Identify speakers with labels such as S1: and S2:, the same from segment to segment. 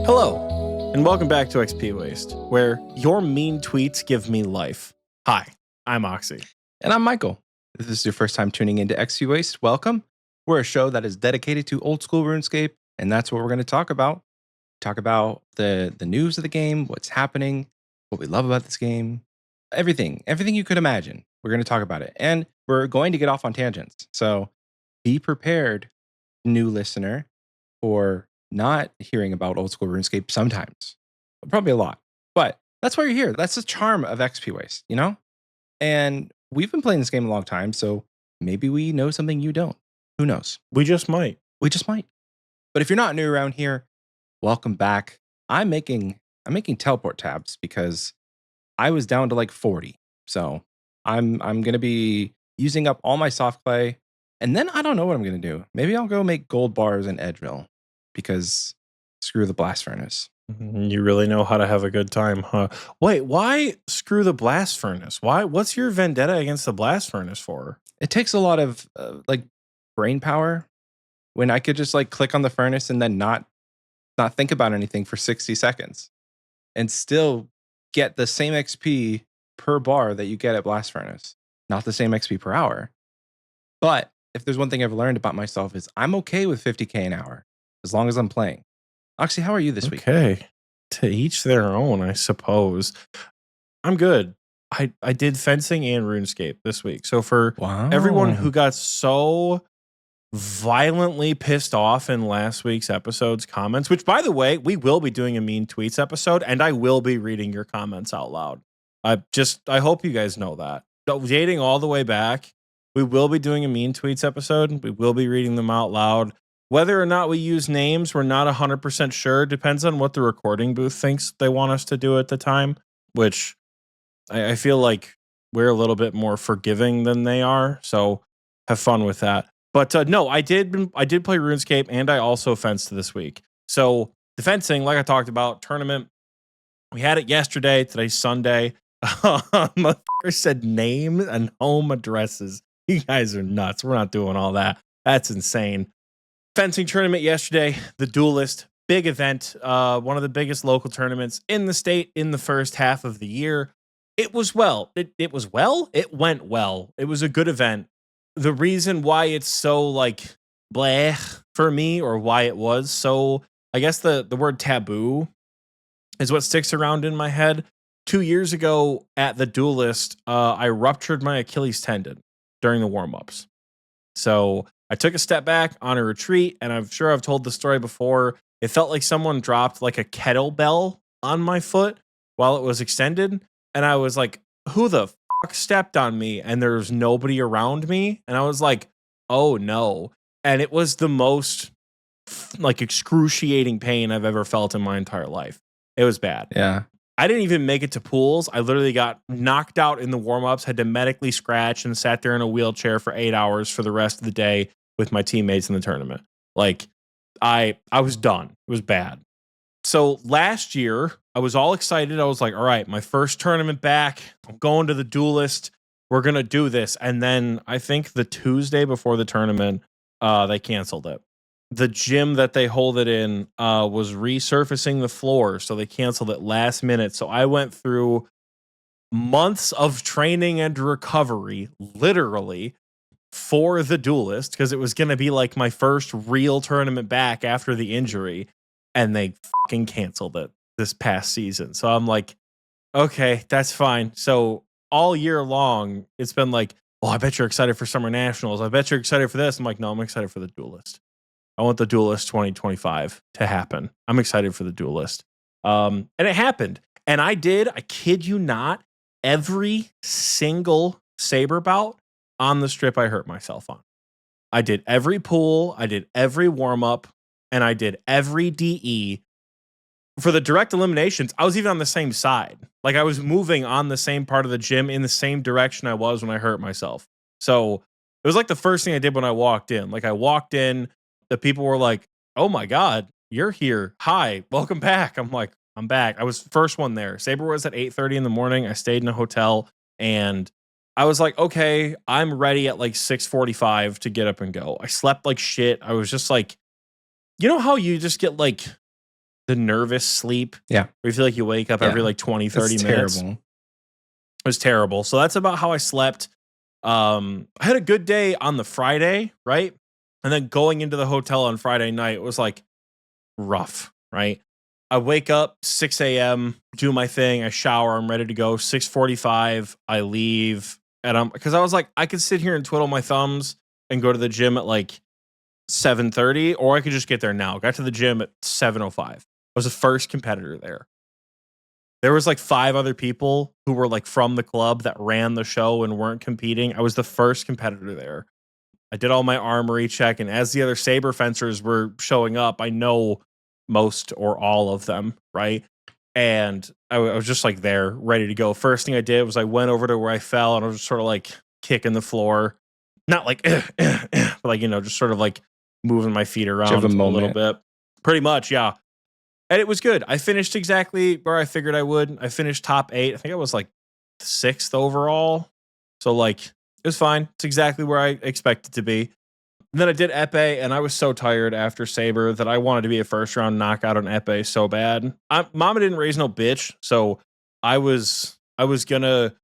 S1: Hello, and welcome back to XP Waste, where your mean tweets give me life. Hi, I'm Oxie.
S2: And I'm Michael. If this is your first time tuning into XP Waste, welcome. We're a show that is dedicated to old school RuneScape, and that's what we're going to talk about. Talk about the news of the game, what's happening, what we love about this game, everything you could imagine. We're going to talk about it. And we're going to get off on tangents. So be prepared, new listener, for not hearing about old school RuneScape sometimes. Probably a lot. But that's why you're here. That's the charm of XP Waste, you know? And we've been playing this game a long time, so maybe we know something you don't. Who knows?
S1: We just might.
S2: We just might. But if you're not new around here, welcome back. I'm making teleport tabs because I was down to like 40. So I'm gonna be using up all my soft clay, and then I don't know what I'm gonna do. Maybe I'll go make gold bars in Edgeville because screw the blast furnace.
S1: You really know how to have a good time, huh? Wait, why screw the blast furnace? Why? What's your vendetta against the blast furnace for?
S2: It takes a lot of like brain power when I could just like click on the furnace and then not think about anything for 60 seconds and still get the same XP per bar that you get at blast furnace. Not the same XP per hour. But if there's one thing I've learned about myself is I'm okay with 50K an hour as long as I'm playing. Oxie, how are you this week?
S1: Okay. To each their own, I suppose. I'm good. I did fencing and RuneScape this week. So for everyone who got so violently pissed off in last week's episode's comments, which by the way, we will be doing a mean tweets episode and I will be reading your comments out loud. I hope you guys know that. Dating all the way back, we will be doing a mean tweets episode. We will be reading them out loud. Whether or not we use names, we're not 100% sure. Depends on what the recording booth thinks they want us to do at the time, which I feel like we're a little bit more forgiving than they are. So have fun with that. But no, I did play RuneScape and I also fenced this week. So the fencing, like I talked about, tournament, we had it yesterday. Today's Sunday. Motherfucker said name and home addresses. You guys are nuts. We're not doing all that. That's insane. Fencing tournament yesterday, the Duelist, big event, one of the biggest local tournaments in the state in the first half of the year. It was well. It went well. It was a good event. The reason why it's so like bleh for me, or why it was so, I guess the word taboo is what sticks around in my head. 2 years ago at the Duelist, I ruptured my Achilles tendon during the warm-ups. So I took a step back on a retreat, and I'm sure I've told the story before. It felt like someone dropped like a kettlebell on my foot while it was extended. And I was like, who the fuck stepped on me? And there was nobody around me. And I was like, oh no. And it was the most like excruciating pain I've ever felt in my entire life. It was bad.
S2: Yeah.
S1: I didn't even make it to pools. I literally got knocked out in the warm-ups, had to medically scratch, and sat there in a wheelchair for 8 hours for the rest of the day with my teammates in the tournament. Like, I was done. It was bad. So last year, I was all excited. I was like, all right, my first tournament back. I'm going to the Duelist. We're going to do this. And then I think the Tuesday before the tournament, they canceled it. The gym that they hold it in was resurfacing the floor, so they canceled it last minute. So I went through months of training and recovery, literally, for the Duelist, because it was going to be like my first real tournament back after the injury, and they fucking canceled it this past season. So I'm like, okay, that's fine. So all year long, it's been like, oh, I bet you're excited for Summer Nationals. I bet you're excited for this. I'm like, no, I'm excited for the Duelist. I want the Duelist 2025 to happen. I'm excited for the Duelist. And it happened. And I kid you not, every single Saber bout on the strip I hurt myself on. I did every pool, I did every warm-up, and I did every DE. For the direct eliminations, I was even on the same side. Like I was moving on the same part of the gym in the same direction I was when I hurt myself. So it was like the first thing I did when I walked in. Like I walked in, the people were like, oh my God, you're here. Hi, welcome back. I'm like, I'm back. I was first one there. Saber was at 8:30 in the morning. I stayed in a hotel and I was like, okay, I'm ready at like 6:45 to get up and go. I slept like shit. I was just like, you know how you just get like the nervous sleep.
S2: Yeah.
S1: Where you feel like you wake up every like 20, 30 minutes.
S2: Terrible.
S1: It was terrible. So that's about how I slept. I had a good day on the Friday, right? And then going into the hotel on Friday night was like rough, right? I wake up 6 a.m., do my thing, I shower, I'm ready to go. 6:45, I leave. And because I was like, I could sit here and twiddle my thumbs and go to the gym at like 7:30, or I could just get there now. Got to the gym at 7:05. I was the first competitor there. There was like 5 other people who were like from the club that ran the show and weren't competing. I was the first competitor there. I did all my armory check, and as the other saber fencers were showing up, I know most or all of them, right? And I was just like there, ready to go. First thing I did was I went over to where I fell, and I was just sort of like kicking the floor, not like, but like, you know, just sort of like moving my feet around a little bit. Pretty much, yeah. And it was good. I finished exactly where I figured I would. I finished top 8. I think I was like 6th overall. So like it was fine. It's exactly where I expected to be. And then I did epee, and I was so tired after Saber that I wanted to be a first round knockout on epee so bad. Mama didn't raise no bitch, so I was gonna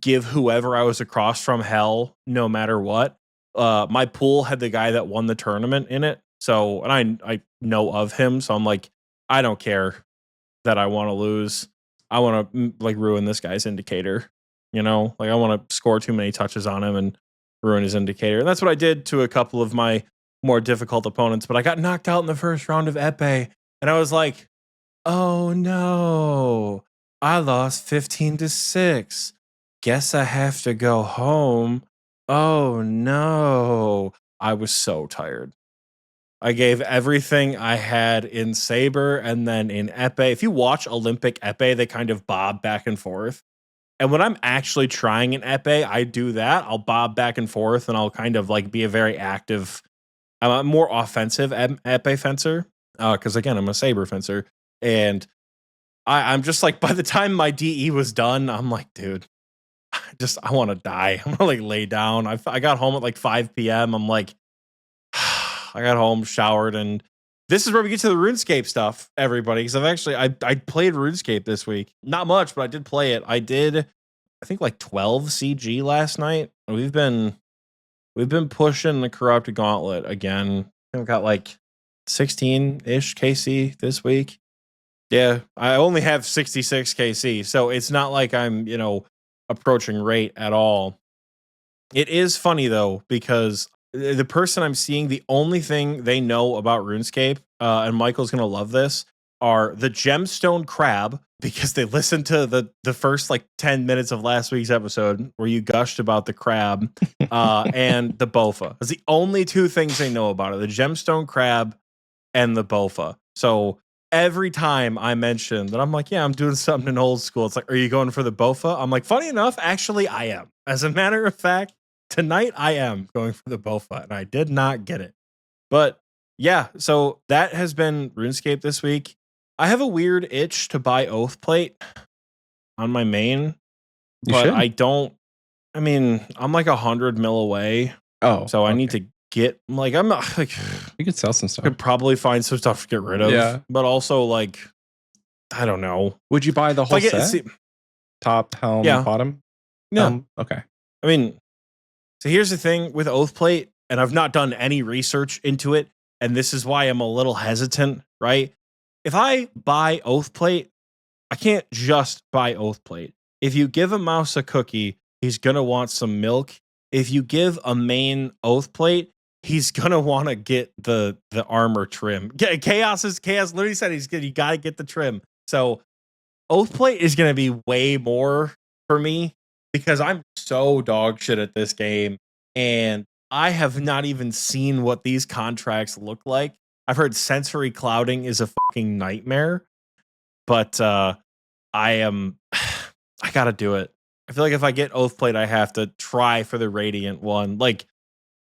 S1: give whoever I was across from hell no matter what. My pool had the guy that won the tournament in it, so and I know of him, so I'm like, I don't care that I want to lose. I want to like ruin this guy's indicator, you know? Like I want to score too many touches on him and ruin his indicator. And that's what I did to a couple of my more difficult opponents, but I got knocked out in the first round of epee, and I was like, "Oh no. I lost 15-6. Guess I have to go home. Oh no." I was so tired. I gave everything I had in Saber and then in epee. If you watch Olympic epee, they kind of bob back and forth. And when I'm actually trying an epee, I do that. I'll bob back and forth, and I'll kind of like be a very active, I'm a more offensive epee fencer. Because again, I'm a Saber fencer. And I'm just like, by the time my DE was done, I'm like, dude, I want to die. I'm gonna like lay down. I got home at like 5 p.m. I'm like, I got home, showered, and this is where we get to the RuneScape stuff, everybody. Because I played RuneScape this week. Not much, but I did play it. I did, I think, like 12 CG last night. We've been pushing the Corrupted Gauntlet again. I've got like 16-ish KC this week. Yeah, I only have 66 KC, so it's not like I'm, you know, approaching rate at all. It is funny though, because the person I'm seeing, the only thing they know about RuneScape, and Michael's gonna love this, are the gemstone crab, because they listened to the first like 10 minutes of last week's episode where you gushed about the crab, and the bofa. That's the only 2 things they know about it: the gemstone crab and the bofa. So every time I mention that, I'm like, yeah, I'm doing something in old school, it's like, are you going for the bofa? I'm like, funny enough, actually I am. As a matter of fact, tonight I am going for the bofa, and I did not get it. But yeah, so that has been RuneScape this week. I have a weird itch to buy Oathplate on my main, but I don't. I mean, I'm like 100 mil away.
S2: Oh,
S1: so I need to get like, I'm not like,
S2: you could sell some stuff.
S1: Could probably find some stuff to get rid of. Yeah, but also like, I don't know.
S2: Would you buy the whole set? Top, helm, bottom?
S1: No.
S2: Okay.
S1: I mean, so here's the thing with Oathplate, and I've not done any research into it, and this is why I'm a little hesitant, right? If I buy Oathplate, I can't just buy Oathplate. If you give a mouse a cookie, he's gonna want some milk. If you give a main Oathplate, he's gonna want to get the armor trim. Chaos literally said you gotta get the trim. So Oathplate is gonna be way more for me, because I'm so dog shit at this game, and I have not even seen what these contracts look like. I've heard sensory clouding is a fucking nightmare, but I gotta do it. I feel like if I get Oathplate, I have to try for the Radiant one. Like,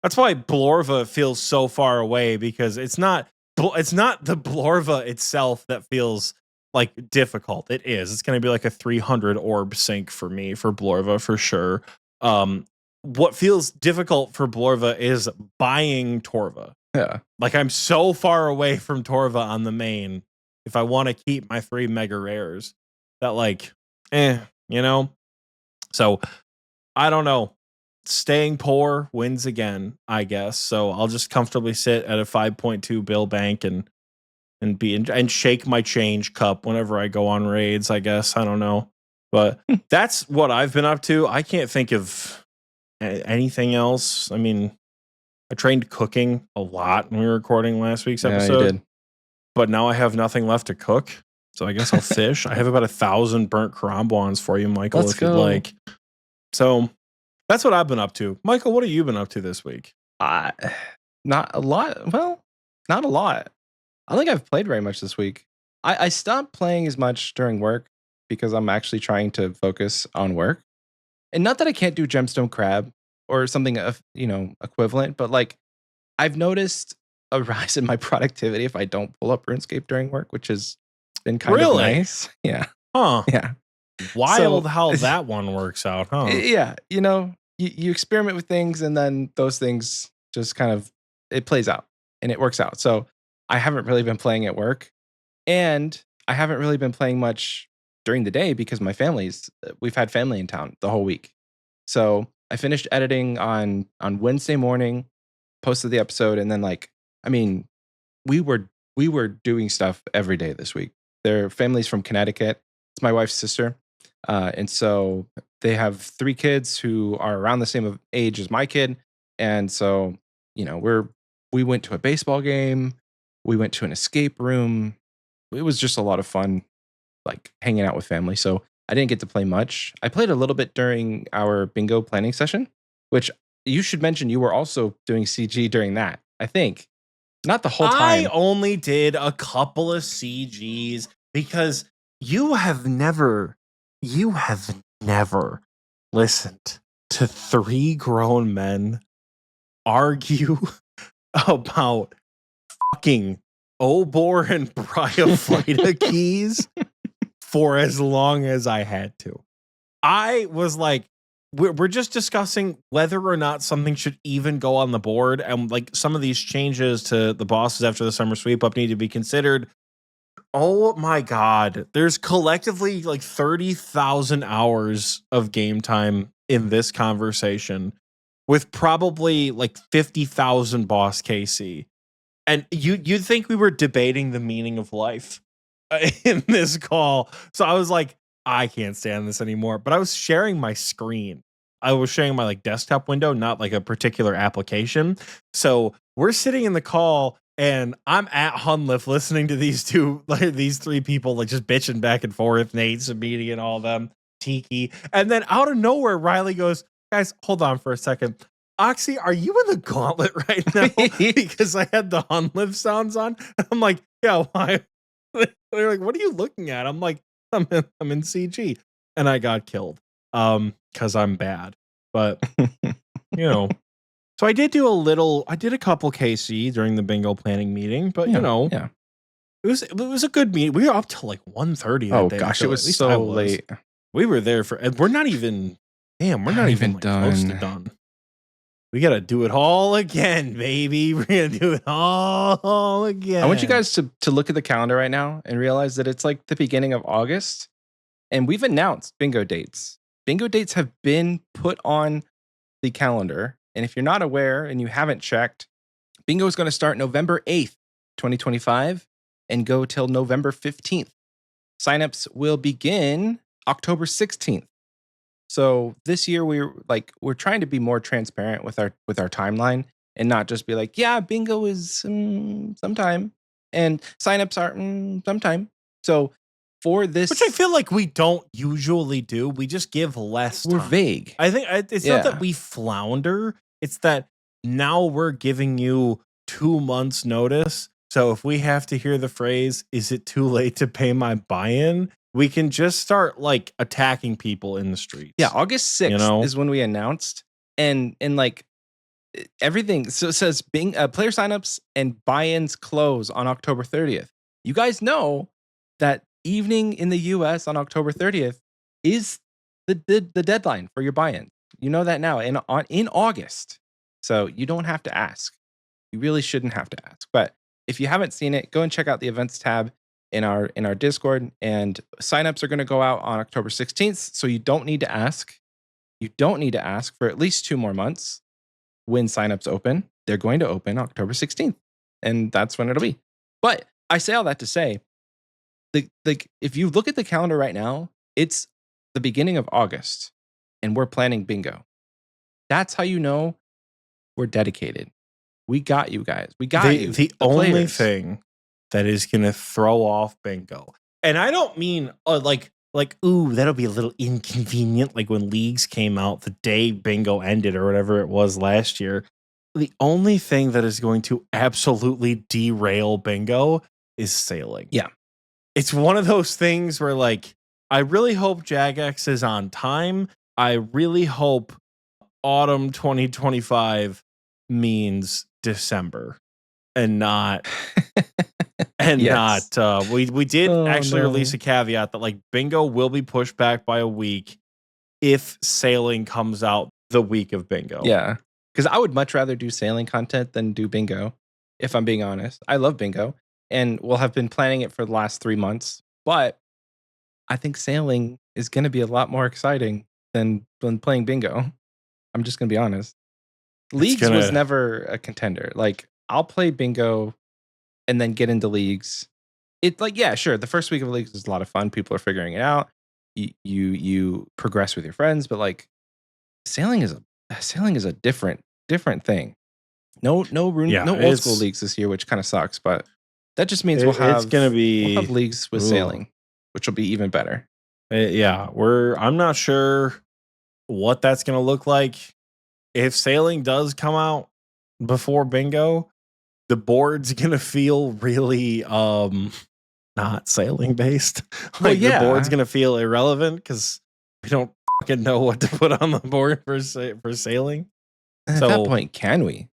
S1: that's why Blorva feels so far away, because it's not the Blorva itself that feels like difficult. It is. It's going to be like a 300 orb sink for me for Blorva for sure. What feels difficult for Blorva is buying Torva.
S2: Yeah.
S1: Like, I'm so far away from Torva on the main if I want to keep my 3 mega rares. That like, you know? So I don't know. Staying poor wins again, I guess. So I'll just comfortably sit at a 5.2 bill bank and shake my change cup whenever I go on raids, I guess. I don't know. But that's what I've been up to. I can't think of anything else. I mean, I trained cooking a lot when we were recording last week's episode.
S2: You did.
S1: But now I have nothing left to cook. So I guess I'll fish. I have about 1,000 burnt karambwans for you, Michael, if you'd like. So that's what I've been up to. Michael, what have you been up to this week?
S2: Not a lot. Well, not a lot. I don't think I've played very much this week. I stopped playing as much during work because I'm actually trying to focus on work. And not that I can't do Gemstone Crab or something of, equivalent, but like I've noticed a rise in my productivity if I don't pull up RuneScape during work, which has been kind of nice. Yeah.
S1: Huh.
S2: Yeah.
S1: Wild how that one works out, huh?
S2: Yeah. You experiment with things and then those things just kind of, it plays out and it works out. So I haven't really been playing at work and I haven't really been playing much during the day because we've had family in town the whole week. So I finished editing on Wednesday morning, posted the episode, and then we were doing stuff every day this week. Their family's from Connecticut. It's my wife's sister. And so they have 3 kids who are around the same age as my kid. And so, we went to a baseball game. We went to an escape room. It was just a lot of fun, like hanging out with family. So I didn't get to play much. I played a little bit during our bingo planning session, which you should mention you were also doing CG during that, I think. Not the whole time.
S1: I only did a couple of CGs because you have never listened to 3 grown men argue about fucking Obor and Bryophyta keys for as long as I had to. I was like, we're just discussing whether or not something should even go on the board, and like some of these changes to the bosses after the summer sweep up need to be considered. Oh my god, there's collectively like 30,000 hours of game time in this conversation with probably like 50,000 boss KC. And you'd think we were debating the meaning of life in this call. So I was like, I can't stand this anymore. But I was sharing my screen. I was sharing my like desktop window, not like a particular application. So we're sitting in the call and I'm at Hunliff listening to these 3 people like just bitching back and forth, Nate, Sabini, and all them, Tiki. And then out of nowhere, Riley goes, guys, hold on for a second. Oxie, are you in the gauntlet right now? Because I had the Hunliff sounds on. And I'm like, yeah, why? They're like, what are you looking at? I'm like, I'm in CG. And I got killed. Because I'm bad. But so I did a couple KC during the bingo planning meeting, but
S2: yeah.
S1: It was a good meeting. We were up till like 1:30 that day.
S2: Oh gosh, it was so late.
S1: We were there we're not even like
S2: done.
S1: Close to done. We got to do it all again, baby. We're going to do it all again.
S2: I want you guys to look at the calendar right now and realize that it's like the beginning of August and we've announced bingo dates. Bingo dates have been put on the calendar. And if you're not aware and you haven't checked, bingo is going to start November 8th, 2025 and go till November 15th. Signups will begin October 16th. So this year we're trying to be more transparent with our timeline and not just be like, yeah, bingo is sometime and signups are sometime. So for this,
S1: which I feel like we don't usually do, we just give less.
S2: We're
S1: time.
S2: vague.
S1: I think it's not that we flounder; it's that now we're giving you 2 months notice. So if we have to hear the phrase, "Is it too late to pay my buy-in?" we can just start like attacking people in the streets.
S2: Yeah, August 6th is when we announced, and like everything. So it says player signups and buy-ins close on October 30th. You guys know that evening in the US on October 30th is the deadline for your buy-in. You know that now in August. So you don't have to ask. You really shouldn't have to ask. But if you haven't seen it, go and check out the events tab. in our Discord, and signups are going to go out on October 16th. So you don't need to ask. You don't need to ask for at least 2 more months when signups open. They're going to open October 16th, and that's when it'll be. But I say all that to say, if you look at the calendar right now, it's the beginning of August, and we're planning bingo. That's how you know we're dedicated. We got you guys. We got you.
S1: The only thing that is going to throw off bingo, and I don't mean ooh, that'll be a little inconvenient, like when leagues came out the day bingo ended or whatever it was last year. The only thing that is going to absolutely derail bingo is sailing.
S2: Yeah.
S1: It's one of those things where, like, I really hope Jagex is on time. I really hope autumn 2025 means December and not we did release a caveat that, like, bingo will be pushed back by a week if sailing comes out the week of bingo.
S2: Yeah. Because I would much rather do sailing content than do bingo, if I'm being honest. I love bingo, and we'll have been planning it for the last 3 months. But I think sailing is going to be a lot more exciting than playing bingo. I'm just going to be honest. Leagues was never a contender. Like, I'll play bingo and then get into leagues. It's like, yeah, sure. The first week of leagues is a lot of fun. People are figuring it out. You progress with your friends, but like sailing is a different thing. No old school leagues this year, which kind of sucks, but that just means we'll have leagues with sailing, which will be even better.
S1: I'm not sure what that's going to look like. If sailing does come out before bingo, the board's going to feel really not sailing based. The board's going to feel irrelevant because we don't fucking know what to put on the board for sailing.
S2: And at that point, can we?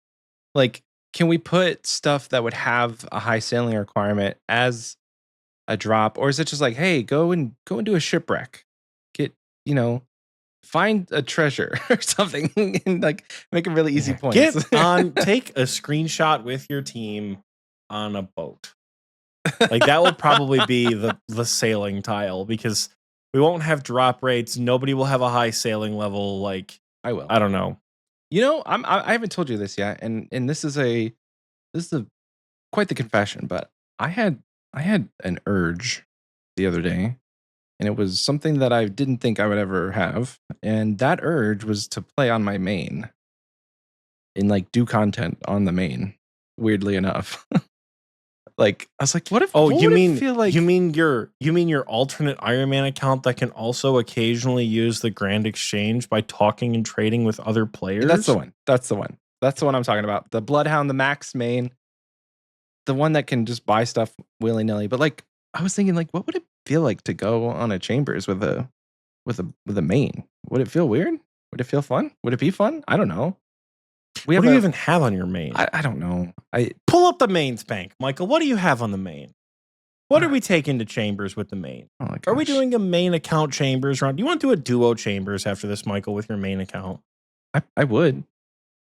S2: Like, can we put stuff that would have a high sailing requirement as a drop, or is it just like, hey, go and do a shipwreck, get, find a treasure or something, and like make a really easy point.
S1: Take a screenshot with your team on a boat. Like, that will probably be the sailing tile, because we won't have drop rates. Nobody will have a high sailing level. Like,
S2: I will.
S1: I don't know.
S2: I haven't told you this yet, and this is quite the confession, but I had an urge the other day, and it was something that I didn't think I would ever have, and that urge was to play on my main and like do content on the main. Weirdly enough. Like, I was like, what if?
S1: You mean your alternate Iron Man account that can also occasionally use the Grand Exchange by talking and trading with other players?
S2: That's the one. That's the one I'm talking about. The Bloodhound, the Max main, the one that can just buy stuff willy nilly. But like, I was thinking, like, what would it feel like to go on a Chambers with a main? Would it feel weird? Would it feel fun? Would it be fun? I don't know.
S1: What do you even have on your main?
S2: I don't know.
S1: Pull up the mains bank, Michael. What do you have on the main? What are we taking to Chambers with the main?
S2: Oh my gosh.
S1: Are we doing a main account Chambers round? Do you want to do a duo Chambers after this, Michael, with your main account?
S2: I would.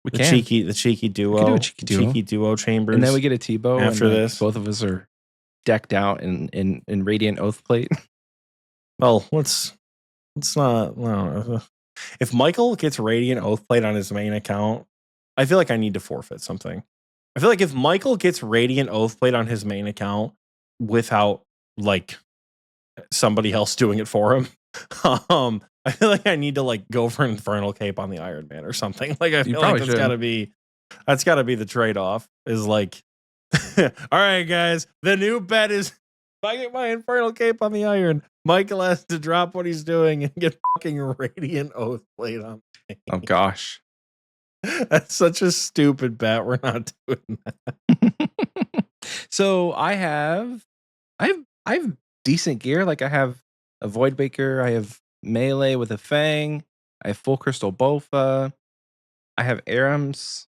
S1: The cheeky duo.
S2: We could do a cheeky duo
S1: Chambers.
S2: And then we get a T-bow
S1: after this.
S2: Both of us are decked out in Radiant Oathplate.
S1: Well, let's not. No. If Michael gets Radiant Oathplate on his main account, I feel like I need to forfeit something. I feel like if Michael gets Radiant Oathplate on his main account without like somebody else doing it for him, I feel like I need to like go for an Infernal Cape on the Iron Man or something. Like, I feel like that's gotta be the trade-off. Is like, all right, guys, the new bet is if I get my Infernal Cape on the Iron, Michael has to drop what he's doing and get fucking Radiant Oathplate on me.
S2: Oh gosh.
S1: That's such a stupid bet. We're not doing that.
S2: So I have decent gear. Like, I have a Voidbaker. I have melee with a Fang. I have full crystal Bofa. I have Arams,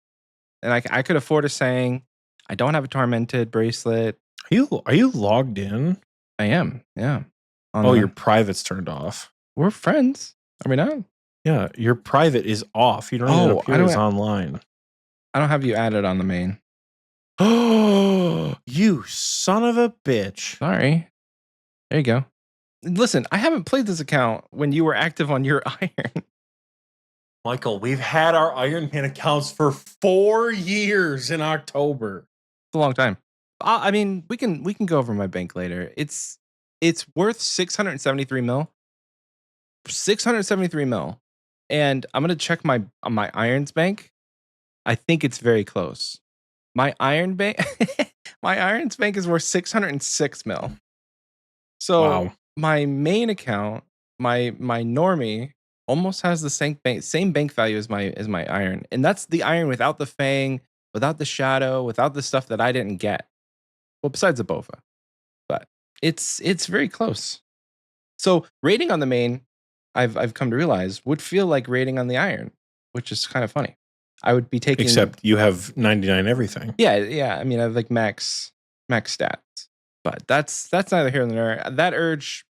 S2: and I could afford a Sang. I don't have a Tormented Bracelet.
S1: Are you logged in?
S2: I am. Yeah.
S1: Your private's turned off.
S2: We're friends. Are we not?
S1: Yeah, your private is off. You don't even appear as online.
S2: I don't have you added on the main.
S1: Oh, you son of a bitch.
S2: Sorry. There you go. Listen, I haven't played this account when you were active on your iron.
S1: Michael, we've had our Iron Man accounts for 4 years in October.
S2: It's a long time. I mean, we can go over my bank later. It's worth 673 mil. 673 mil. And I'm gonna check my irons bank. I think it's very close. My iron bank my irons bank is worth 606 mil. So
S1: Wow.
S2: my main account, my normie, almost has the same bank value as my iron. And that's the iron without the Fang, without the shadow, without the stuff that I didn't get. Well, besides the Bova. But it's very close. So rating on the main, I've come to realize, would feel like rating on the iron, which is kind of funny. I would be taking,
S1: except you have 99 everything.
S2: Yeah. I mean, I have like max stats. But that's neither here nor there. That urge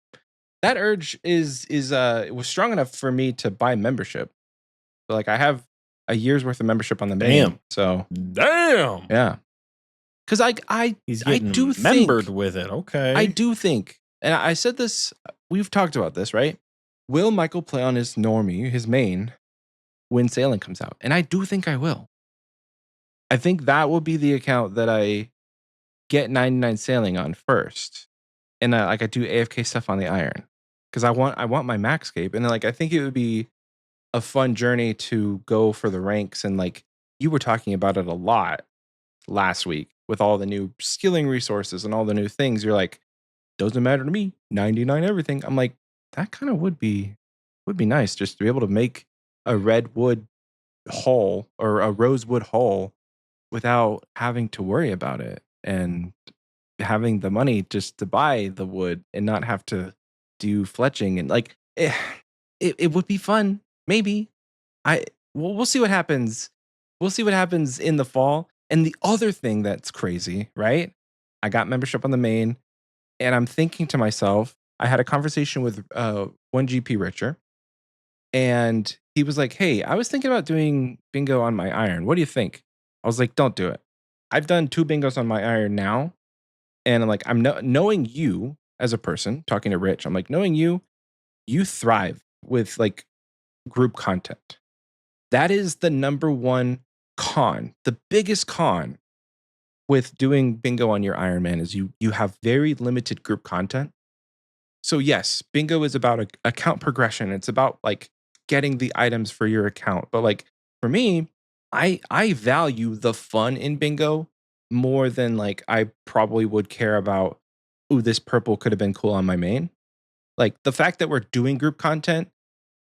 S2: was strong enough for me to buy membership. So like I have a year's worth of membership on the main.
S1: Damn.
S2: So
S1: damn.
S2: Yeah. Because I do
S1: membered
S2: think,
S1: with it. Okay.
S2: I do think, and I said this, we've talked about this, right? Will Michael play on his normie, his main, when Sailing comes out? And I do think I will. I think that will be the account that I get 99 Sailing on first. And I do AFK stuff on the iron. Because I want my Maxscape. And then I think it would be a fun journey to go for the ranks. And you were talking about it a lot last week with all the new skilling resources and all the new things. You're like, doesn't matter to me, 99 everything. I'm like, that kind of would be nice just to be able to make a redwood hull or a rosewood hull without having to worry about it and having the money just to buy the wood and not have to do fletching. And it would be fun. Maybe we'll see what happens. We'll see what happens in the fall. And the other thing that's crazy, right? I got membership on the main, and I'm thinking to myself, I had a conversation with 1GP Richer, and he was like, hey, I was thinking about doing bingo on my iron. What do you think? I was like, don't do it. I've done 2 bingos on my iron now. And I'm knowing you as a person, talking to Rich, I'm like, knowing you thrive with group content. That is the number one con, the biggest con with doing bingo on your Iron Man is you have very limited group content. So yes, bingo is about account progression. It's about getting the items for your account. But for me, I value the fun in bingo more than I probably would care about, ooh, this purple could have been cool on my main. The fact that we're doing group content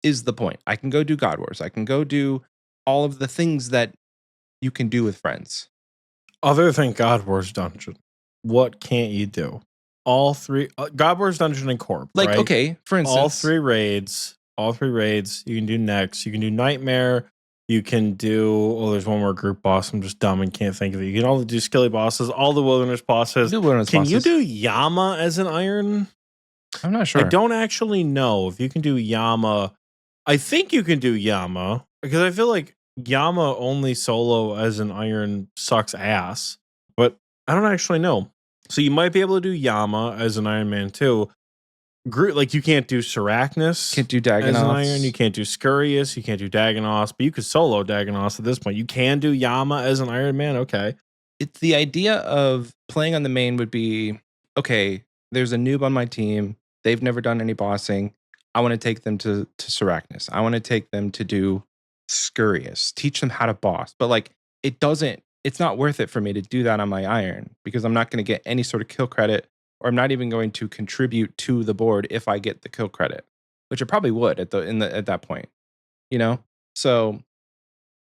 S2: is the point. I can go do God Wars. I can go do all of the things that you can do with friends.
S1: Other than God Wars Dungeon, what can't you do? All 3 God Wars Dungeon and Corp. Right?
S2: Okay, for instance,
S1: all three raids. You can do Next. You can do Nightmare. You can do, there's one more group boss. I'm just dumb and can't think of it. You can all do skilly bosses, all the wilderness bosses. Can you do Yama as an iron?
S2: I'm not sure.
S1: I don't actually know if you can do Yama. I think you can do Yama because I feel like Yama only solo as an iron sucks ass, but I don't actually know. So you might be able to do Yama as an Iron Man too. You can't do Seracnus.
S2: Can't do Dagonos.
S1: As an iron. You can't do Scurius. You can't do Dagonos, but you could solo Dagonos at this point. You can do Yama as an Iron Man. Okay.
S2: It's the idea of playing on the main would be, okay, there's a noob on my team. They've never done any bossing. I want to take them to Seracnus. I want to take them to do Scurius. Teach them how to boss. But it's not worth it for me to do that on my iron because I'm not going to get any sort of kill credit. Or I'm not even going to contribute to the board if I get the kill credit, which I probably would at that point, So,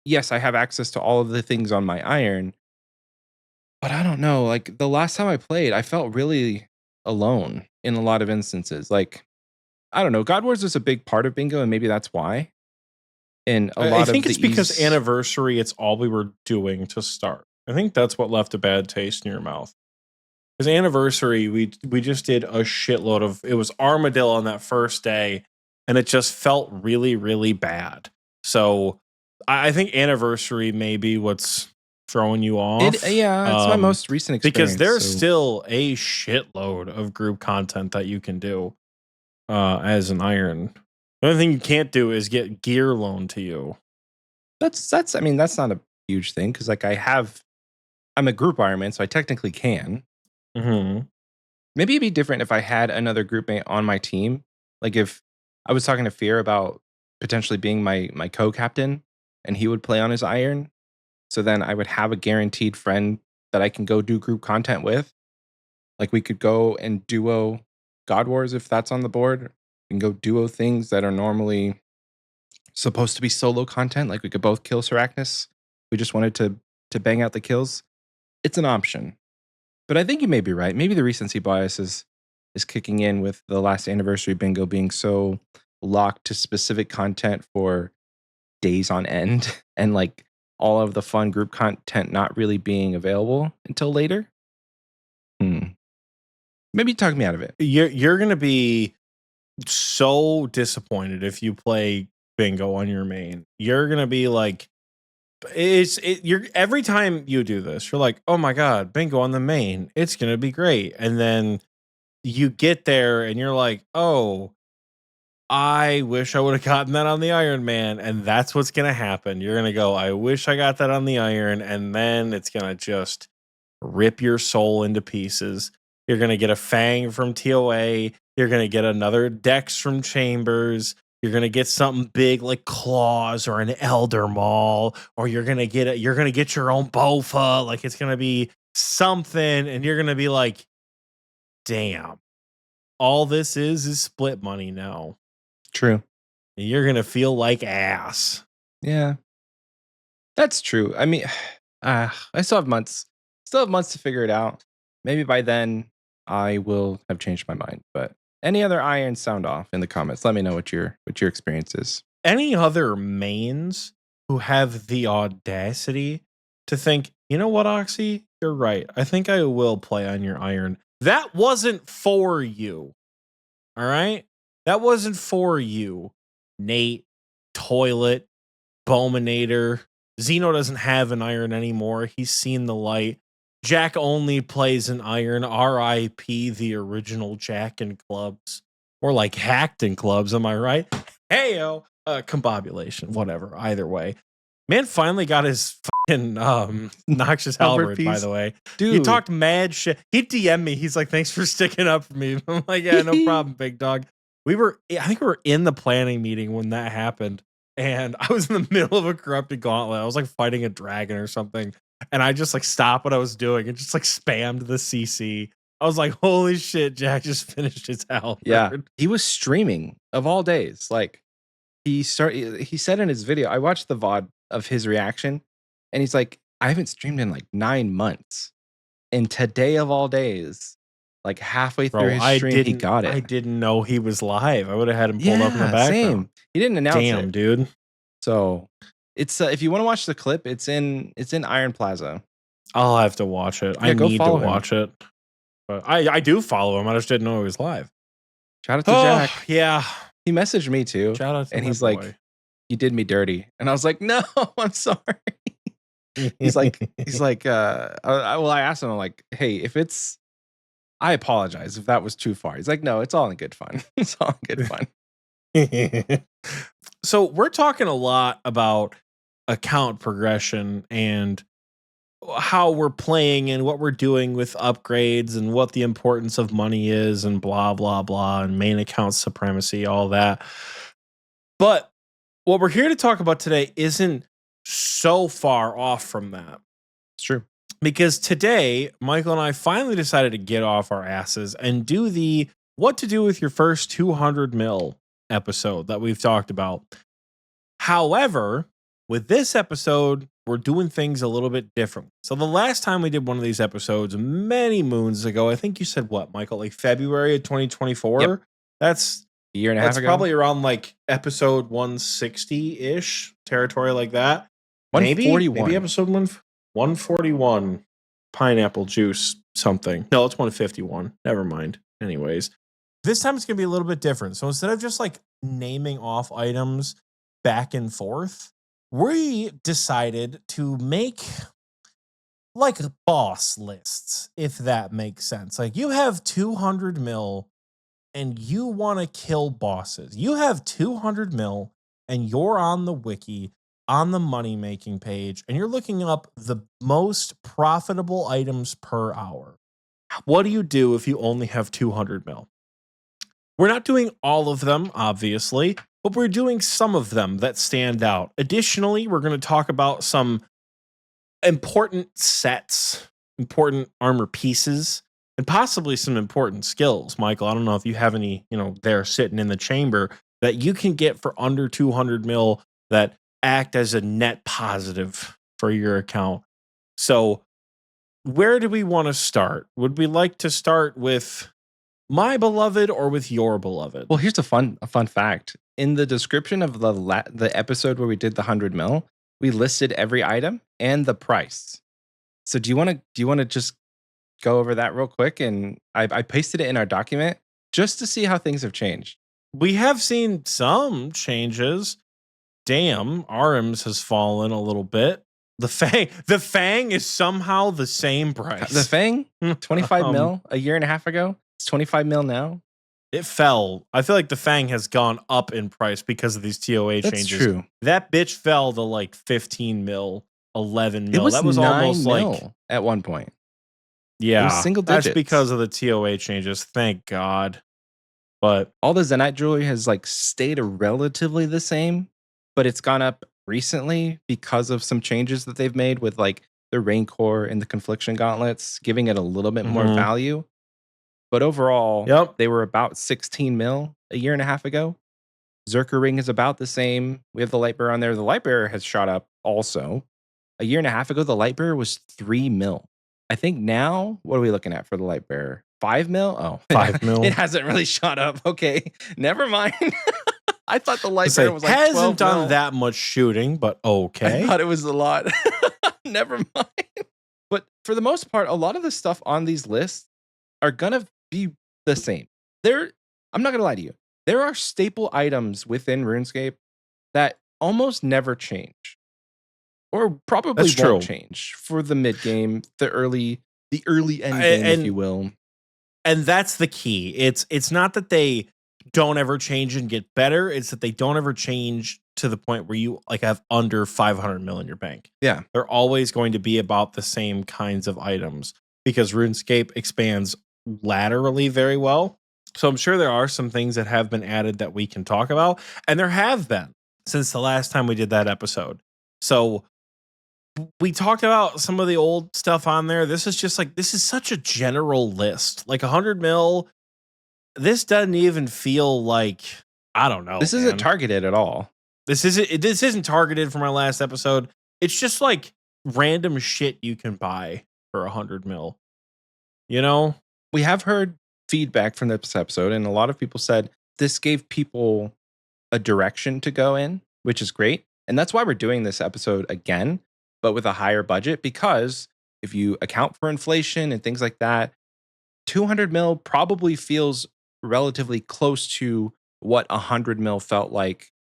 S2: yes, I have access to all of the things on my iron, but I don't know. The last time I played, I felt really alone in a lot of instances. I don't know. God Wars is a big part of bingo, and maybe that's why. And I
S1: think it's because Anniversary. It's all we were doing to start. I think that's what left a bad taste in your mouth. Because Anniversary, we just did a shitload of, it was Armadillo on that first day, and it just felt really, really bad. So I think Anniversary may be what's throwing you off.
S2: It's my most recent experience.
S1: Because there's still a shitload of group content that you can do as an Iron. The only thing you can't do is get gear loaned to you.
S2: That's not a huge thing because like I'm a group Ironman, so I technically can.
S1: Mm-hmm.
S2: Maybe it'd be different if I had another group mate on my team. Like if I was talking to Fear about potentially being my co-captain and he would play on his Iron. So then I would have a guaranteed friend that I can go do group content with. Like we could go and duo God Wars if that's on the board. We can go duo things that are normally supposed to be solo content. Like we could both kill Sarachnis. We just wanted to bang out the kills. It's an option. But I think you may be right. Maybe the recency bias is kicking in with the last anniversary bingo being so locked to specific content for days on end and like all of the fun group content not really being available until later. Maybe talk me out of it.
S1: You're going to be so disappointed if you play bingo on your main. You're going to be like, you're every time you do this, you're like, oh my God, bingo on the main. It's going to be great. And then you get there and you're like, oh, I wish I would have gotten that on the Iron Man. And that's what's going to happen. You're going to go, I wish I got that on the Iron. And then it's going to just rip your soul into pieces. You're going to get a Fang from TOA. You're going to get another Dex from Chambers. You're going to get something big like Claws or an Elder Maul, or you're going to get your own Bofa. Like it's going to be something. And you're going to be like, damn, all this is split money now.
S2: True.
S1: And you're going to feel like ass.
S2: Yeah, that's true. I mean, I still have months to figure it out. Maybe by then I will have changed my mind. But any other Irons, sound off in the comments. Let me know what your experience is.
S1: Any other mains who have the audacity to think, you know what, Oxie, you're right. I think I will play on your Iron. That wasn't for you. All right? That wasn't for you. Nate, Toilet, Bowmanator. Zeno doesn't have an Iron anymore. He's seen the light. Jack only plays an Iron. R.I.P. the original Jack in clubs. Or like hacked in clubs, am I right? Heyo. Combobulation, whatever. Either way. Man finally got his fucking Noxious Halberd, by the way.
S2: Dude.
S1: He talked mad shit. He DM'd me. He's like, thanks for sticking up for me. I'm like, yeah, no problem, big dog. I think we were in the planning meeting when that happened. And I was in the middle of a corrupted gauntlet. I was like fighting a dragon or something. And I just like stopped what I was doing and just like spammed the CC. I was like, holy shit, Jack just finished his Halberd.
S2: Yeah, he was streaming of all days. Like he said in his video, I watched the VOD of his reaction and he's like, I haven't streamed in like 9 months. And today of all days, like halfway through his stream, he got it.
S1: I didn't know he was live. I would have had him pulled up in the background.
S2: Same. He didn't announce it.
S1: Damn, dude.
S2: So it's if you want to watch the clip, it's in Iron Plaza.
S1: I'll have to watch it.
S2: Yeah,
S1: I need to watch it. But I do follow him. I just didn't know he was live.
S2: Shout out to Jack.
S1: Yeah.
S2: He messaged me too.
S1: Shout out to
S2: and he's
S1: boy.
S2: Like, you did me dirty. And I was like, no, I'm sorry. he's like, I asked him, I'm like, hey, if it's, I apologize if that was too far. He's like, no, it's all in good fun. It's all in good fun.
S1: So we're talking a lot about account progression and how we're playing and what we're doing with upgrades and what the importance of money is and blah, blah, blah, and main account supremacy, all that. But what we're here to talk about today isn't so far off from that.
S2: It's true.
S1: Because today, Michael and I finally decided to get off our asses and do the what to do with your first 200 mil episode that we've talked about. However, with this episode, we're doing things a little bit different. So the last time we did one of these episodes many moons ago, I think you said what, Michael, like February of 2024?
S2: Yep.
S1: That's
S2: a year and a half ago.
S1: That's probably around like episode 160-ish, territory like that.
S2: 141.
S1: Maybe episode 141. Pineapple juice something. No, it's 151. Never mind. Anyways, this time it's going to be a little bit different. So instead of just like naming off items back and forth, we decided to make like boss lists, if that makes sense. Like you have 200 mil and you want to kill bosses. You have 200 mil and you're on the wiki, on the money making page, and you're looking up the most profitable items per hour. What do you do if you only have 200 mil? We're not doing all of them, obviously, but we're doing some of them that stand out. Additionally, we're going to talk about some important sets, important armor pieces, and possibly some important skills. Michael, I don't know if you have any, there sitting in the chamber that you can get for under 200 mil that act as a net positive for your account. So where do we want to start? Would we like to start with my beloved or with your beloved?
S2: Well, here's a fun fact. In the description of the episode where we did the 100 mil, we listed every item and the price. So do you want to just go over that real quick? And I pasted it in our document just to see how things have changed.
S1: We have seen some changes. Damn, Arams has fallen a little bit. The Fang is somehow the same price.
S2: The Fang, 25 mil a year and a half ago. It's 25 mil now.
S1: It fell. I feel like the Fang has gone up in price because of these TOA changes.
S2: That's true.
S1: That bitch fell to like 15 mil, 11 mil.
S2: That was almost like at one point.
S1: Yeah,
S2: it was single digits.
S1: That's because of the TOA changes. Thank God. But
S2: all the Zenite jewelry has like stayed relatively the same, but it's gone up recently because of some changes that they've made with like the Raincore and the Confliction gauntlets, giving it a little bit more value. But overall, they were about 16 mil a year and a half ago. Zerker Ring is about the same. We have the Lightbearer on there. The Lightbearer has shot up also. A year and a half ago, the Lightbearer was 3 mil. I think now, what are we looking at for the Lightbearer? 5 mil? Oh,
S1: 5 mil.
S2: It hasn't really shot up. Okay, never mind. I thought the Lightbearer was like
S1: hasn't
S2: 12
S1: done
S2: mil.
S1: That much shooting, but okay.
S2: I thought it was a lot. Never mind. But for the most part, a lot of the stuff on these lists are gonna be the same. I'm not gonna lie to you. There are staple items within RuneScape that almost never change, or probably won't change for the mid game, the early end game, if you will.
S1: And that's the key. It's not that they don't ever change and get better. It's that they don't ever change to the point where you like have under 500 mil in your bank.
S2: Yeah,
S1: they're always going to be about the same kinds of items because RuneScape expands laterally very well. So I'm sure there are some things that have been added that we can talk about, and there have been since the last time we did that episode. So we talked about some of the old stuff on there. This is such a general list. Like 100 mil, this doesn't even feel like, I don't know.
S2: This isn't targeted at all.
S1: This isn't targeted from our last episode. It's just like random shit you can buy for 100 mil.
S2: We have heard feedback from this episode, and a lot of people said this gave people a direction to go in, which is great. And that's why we're doing this episode again, but with a higher budget, because if you account for inflation and things like that, 200 mil probably feels relatively close to what 100 mil felt like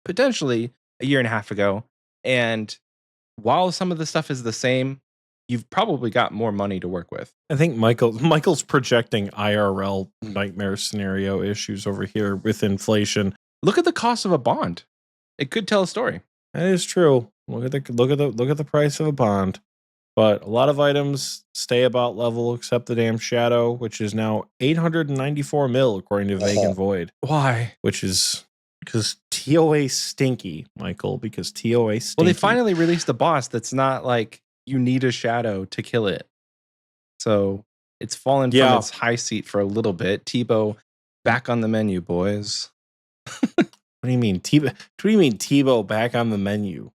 S2: potentially a year and a half ago. And while some of the stuff is the same, you've probably got more money to work with.
S1: I think Michael's projecting IRL nightmare scenario issues over here with inflation.
S2: Look at the cost of a bond. It could tell a story.
S1: That is true. Look at the price of a bond. But a lot of items stay about level except the damn Shadow, which is now 894 mil according to Vague and Void.
S2: Why?
S1: Which is because TOA stinky, Michael, because TOA stinky.
S2: Well, they finally released a boss that's not like you need a Shadow to kill it. So it's fallen from its high seat for a little bit. Tebow back on the menu, boys.
S1: What do you mean, Tebow? What do you mean, Tebow back on the menu?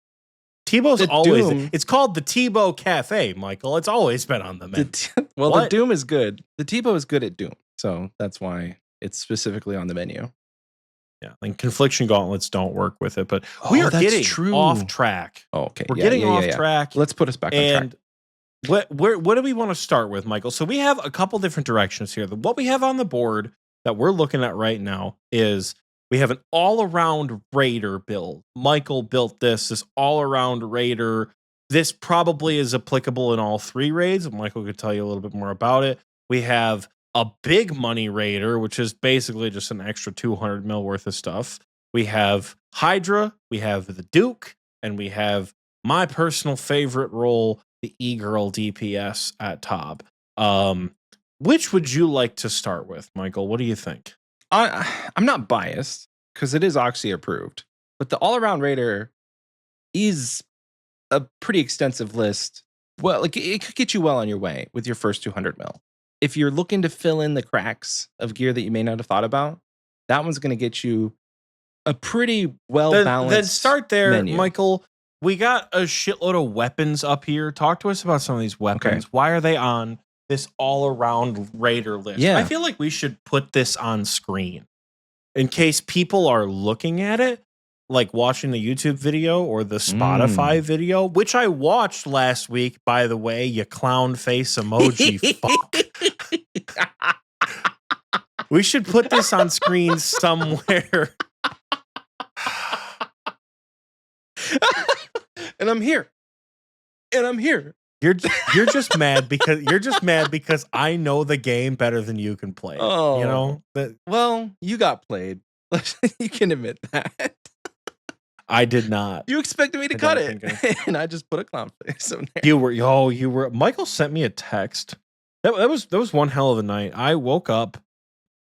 S1: Tebow's always. It's called the Tebow Cafe, Michael. It's always been on the menu.
S2: The Doom is good. The Tebow is good at Doom, so that's why it's specifically on the menu.
S1: Yeah, and Confliction gauntlets don't work with it, but we are getting off track.
S2: Oh, okay,
S1: we're getting off track.
S2: Let's put us back on track.
S1: What do we want to start with, Michael? So we have a couple different directions here. What we have on the board that we're looking at right now is we have an all-around Raider build. Michael built this all-around Raider this probably is applicable in all 3 raids. Michael could tell you a little bit more about it. We have a big money raider, which is basically just an extra 200 mil worth of stuff. We have Hydra, we have the Duke, and we have my personal favorite role, the E-Girl DPS at top. Which would you like to start with, Michael? What do you think?
S2: I'm not biased because it is Oxie approved, but the all-around raider is a pretty extensive list. Well, like it could get you well on your way with your first 200 mil. If you're looking to fill in the cracks of gear that you may not have thought about, that one's going to get you a pretty well-balanced
S1: Then start there,
S2: menu.
S1: Michael. We got a shitload of weapons up here. Talk to us about some of these weapons. Okay. Why are they on this all-around raider list?
S2: Yeah.
S1: I feel like we should put this on screen in case people are looking at it, like watching the YouTube video or the Spotify video, which I watched last week, by the way, you clown face emoji fuck. We should put this on screen somewhere.
S2: And I'm here.
S1: You're just mad because I know the game better than you can play.
S2: Oh,
S1: you know?
S2: Well, you got played. You can admit that.
S1: I did not.
S2: You expected me to cut it, and I just put a clown face on there.
S1: You were. Michael sent me a text. That was one hell of a night. I woke up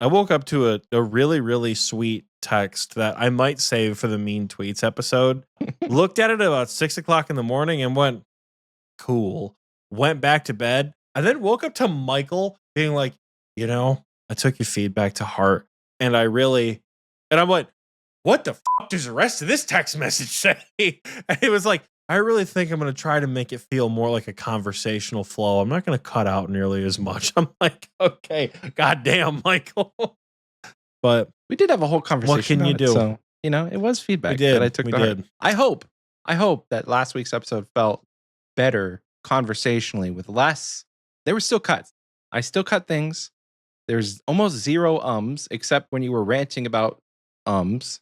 S1: to a really, really sweet text that I might save for the Mean Tweets episode. Looked at it at about 6 o'clock in the morning and went, cool. Went back to bed and then woke up to Michael being like, I took your feedback to heart, and I went, what the fuck does the rest of this text message say? And it was like, I really think I'm going to try to make it feel more like a conversational flow. I'm not going to cut out nearly as much. I'm like, okay, goddamn, Michael. But
S2: we did have a whole conversation.
S1: What can you do?
S2: So, it was feedback that I took to heart. I hope that last week's episode felt better conversationally with less. There were still cuts. I still cut things. There's almost zero ums, except when you were ranting about ums.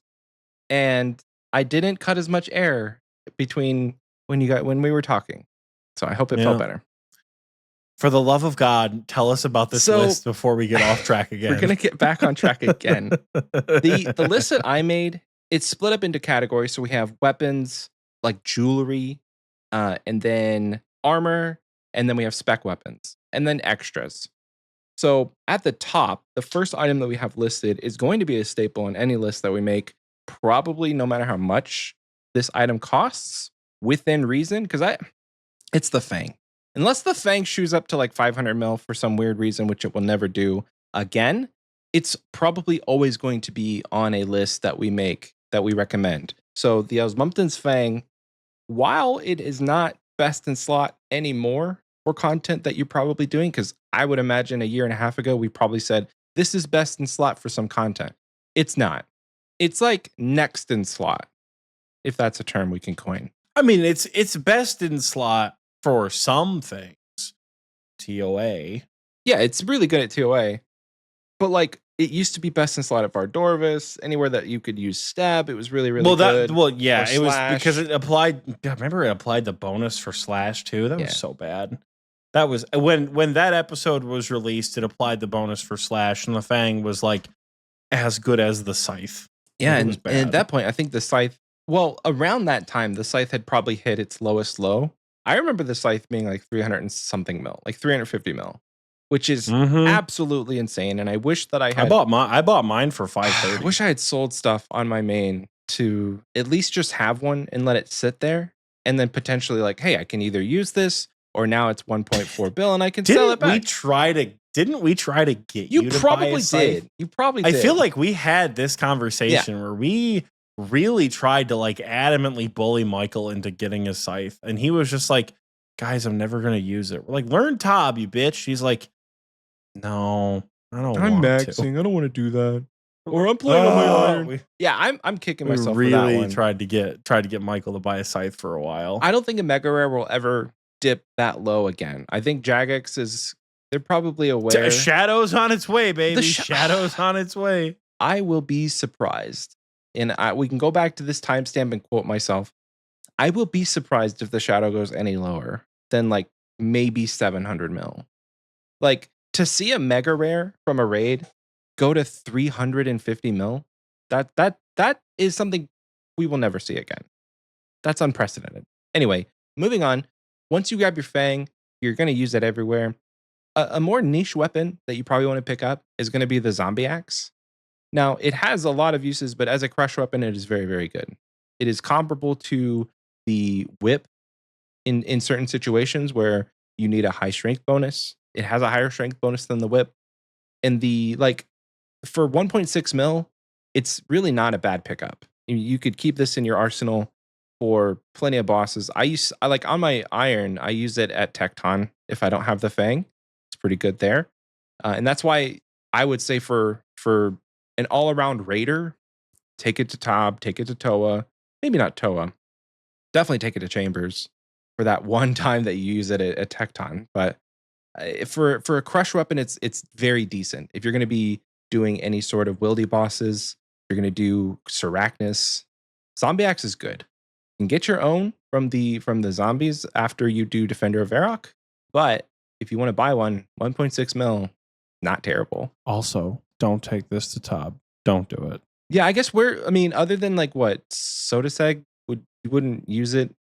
S2: And I didn't cut as much air between when we were talking. So I hope it felt better.
S1: For the love of God, tell us about this list before we get off track again.
S2: We're going to get back on track again. The list that I made, it's split up into categories. So we have weapons, like jewelry, and then armor, and then we have spec weapons, and then extras. So at the top, the first item that we have listed is going to be a staple in any list that we make, probably no matter how much this item costs, within reason, because it's the Fang. Unless the Fang shoes up to like 500 mil for some weird reason, which it will never do again, it's probably always going to be on a list that we make, that we recommend. So the Osmumten's Fang, while it is not best in slot anymore for content that you're probably doing, because I would imagine a year and a half ago, we probably said, this is best in slot for some content. It's not. It's like next in slot, if that's a term we can coin.
S1: I mean, it's best in slot for some things. TOA.
S2: Yeah, it's really good at TOA. But like, it used to be best in slot at Vardorvis, anywhere that you could use stab. It was really, really good.
S1: Yeah, it was because it applied. Remember, it applied the bonus for slash too. That was so bad. That was when that episode was released. It applied the bonus for slash, and the Fang was like as good as the scythe.
S2: Yeah, and at that point, I think the scythe. Well, around that time, the scythe had probably hit its lowest low. I remember the scythe being like 300 and something mil, like 350 mil. Which is absolutely insane, and I wish that I had.
S1: I bought mine for 530.
S2: I wish I had sold stuff on my main to at least just have one and let it sit there, and then potentially like, hey, I can either use this, or now it's 1.4 bill, and I can sell it back.
S1: Didn't we try to get you to buy a scythe?
S2: You probably did.
S1: I feel like we had this conversation where we really tried to like adamantly bully Michael into getting a scythe, and he was just like, "Guys, I'm never gonna use it." We're like, "Learn Tob, you bitch." He's like, "No, I don't. I'm
S2: maxing. I don't want to do that. Or I'm playing on my iron." I'm kicking myself.
S1: We
S2: really for that one.
S1: tried to get Michael to buy a scythe for a while.
S2: I don't think a mega rare will ever dip that low again. I think Jagex is. They're probably aware.
S1: Shadow's on its way, baby. Shadow's on its way.
S2: I will be surprised, and we can go back to this timestamp and quote myself. I will be surprised if the shadow goes any lower than like maybe 700 mil. Like to see a mega rare from a raid go to 350 mil, that is something we will never see again. That's unprecedented. Anyway, moving on. Once you grab your Fang, you're going to use it everywhere. A more niche weapon that you probably want to pick up is going to be the Zombie Axe. Now, it has a lot of uses, but as a crush weapon, it is very, very good. It is comparable to the Whip in certain situations where you need a high strength bonus. It has a higher strength bonus than the Whip. And the like for 1.6 mil, it's really not a bad pickup. You could keep this in your arsenal for plenty of bosses. I like on my Iron, I use it at Tecton if I don't have the Fang. It's pretty good there. And that's why I would say for an all-around raider, take it to Tob, take it to Toa. Maybe not Toa. Definitely take it to Chambers for that one time that you use it at Tecton. But for a crush weapon, it's very decent. If you're going to be doing any sort of wildy bosses, you're going to do Seracnus, Zombie Axe is good. You can get your own from the zombies after you do Defender of Varrock. But if you want to buy one, 1.6 mil, not terrible.
S1: Also, don't take this to Tob. Don't do it.
S2: Yeah, I guess other than like what, Sodaseg, you wouldn't use it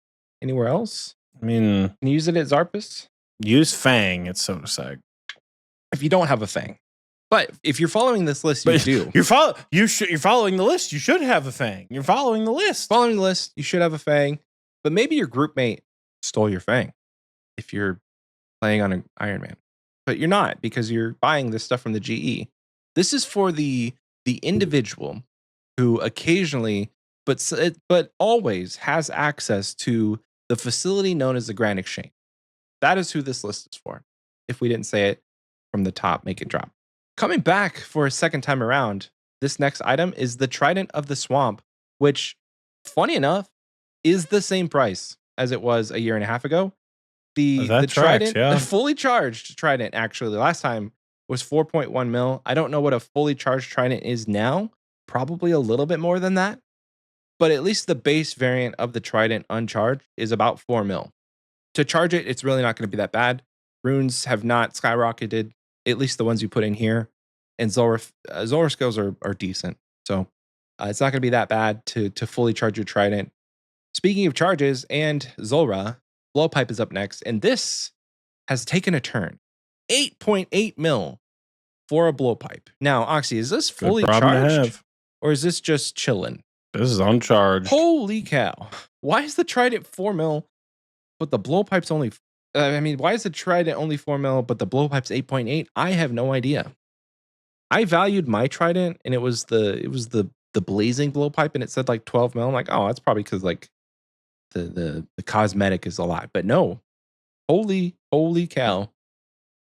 S2: anywhere else?
S1: I mean,
S2: can you use it at Zarpus?
S1: Use Fang at Sodaseg.
S2: If you don't have a Fang. But if you're following this list, you do.
S1: You're following the list. You should have a Fang. You're following the list.
S2: Following the list, you should have a Fang. But maybe your group mate stole your Fang if you're playing on an Iron Man. But you're not, because you're buying this stuff from the GE. This is for the individual who occasionally, but always has access to the facility known as the Grand Exchange. That is who this list is for. If we didn't say it from the top, make it drop. Coming back for a second time around, this next item is the Trident of the Swamp, which, funny enough, is the same price as it was a year and a half ago. The Trident, the fully charged Trident, actually, last time was 4.1 mil. I don't know what a fully charged Trident is now. Probably a little bit more than that. But at least the base variant of the Trident uncharged is about 4 mil. To charge it, it's really not going to be that bad. Runes have not skyrocketed, at least the ones you put in here. And Zulrah skills are decent. So it's not going to be that bad to fully charge your Trident. Speaking of charges and Zulrah, Blowpipe is up next. And this has taken a turn. 8.8 mil for a Blowpipe. Now, Oxie, is this fully charged? Or is this just chilling?
S1: This is uncharged.
S2: Holy cow. Why is the Trident 4 mil, but the Blowpipe's only... why is the Trident only 4 mil, but the Blowpipe's 8.8? I have no idea. I valued my Trident, and it was the blazing Blowpipe, and it said like 12 mil. I'm like, oh, that's probably because like the cosmetic is a lot. But no. Holy cow.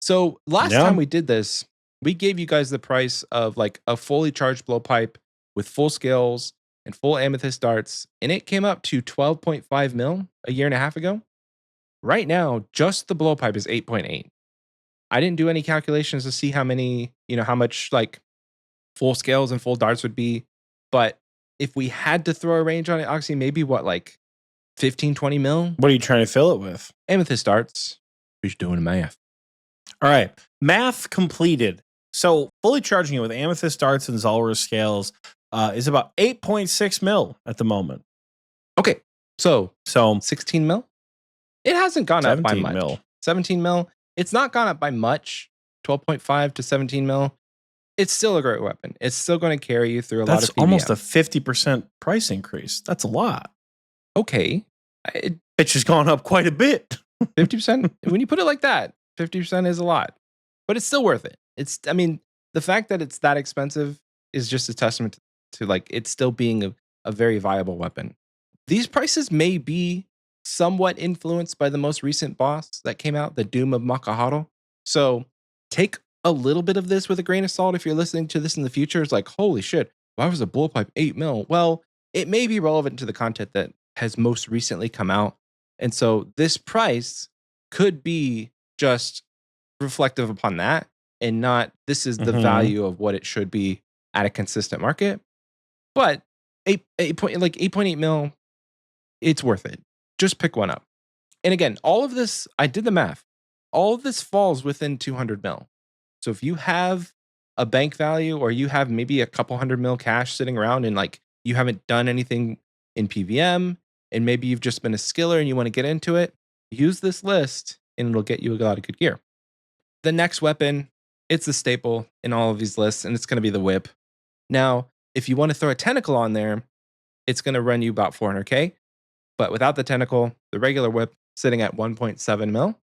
S2: So last time we did this, we gave you guys the price of like a fully charged Blowpipe with full skills and full amethyst darts, and it came up to 12.5 mil a year and a half ago. Right now, just the Blowpipe is 8.8. I didn't do any calculations to see how much like full scales and full darts would be. But if we had to throw a range on it, Oxie, maybe what, like 15, 20 mil?
S1: What are you trying to fill it with?
S2: Amethyst darts. We're just doing math.
S1: All right. Math completed. So fully charging it with amethyst darts and Zulrah scales is about 8.6 mil at the moment.
S2: Okay. So 16 mil? It hasn't gone up by much. 17 mil. It's not gone up by much. 12.5 to 17 mil. It's still a great weapon. It's still going to carry you through a lot of PVM.
S1: That's almost a 50% price increase. That's a lot.
S2: Okay.
S1: It's just gone up quite a bit.
S2: 50%? When you put it like that, 50% is a lot. But it's still worth it. The fact that it's that expensive is just a testament to like it still being a very viable weapon. These prices may be somewhat influenced by the most recent boss that came out, the Doom of Makaharo. So take a little bit of this with a grain of salt if you're listening to this in the future. It's like, holy shit, why was a Blowpipe 8 mil? Well, it may be relevant to the content that has most recently come out. And so this price could be just reflective upon that and not this is the value of what it should be at a consistent market. But 8.8 mil, it's worth it. just pick one up. And again, all of this, I did the math. All of this falls within 200 mil. So if you have a bank value or you have maybe a couple hundred mil cash sitting around and like you haven't done anything in PVM and maybe you've just been a skiller and you want to get into it, use this list and it'll get you a lot of good gear. The next weapon, it's the staple in all of these lists, and it's going to be the whip. Now, if you want to throw a tentacle on there, it's going to run you about 400k. But without the tentacle, the regular whip sitting at 1.7 mil,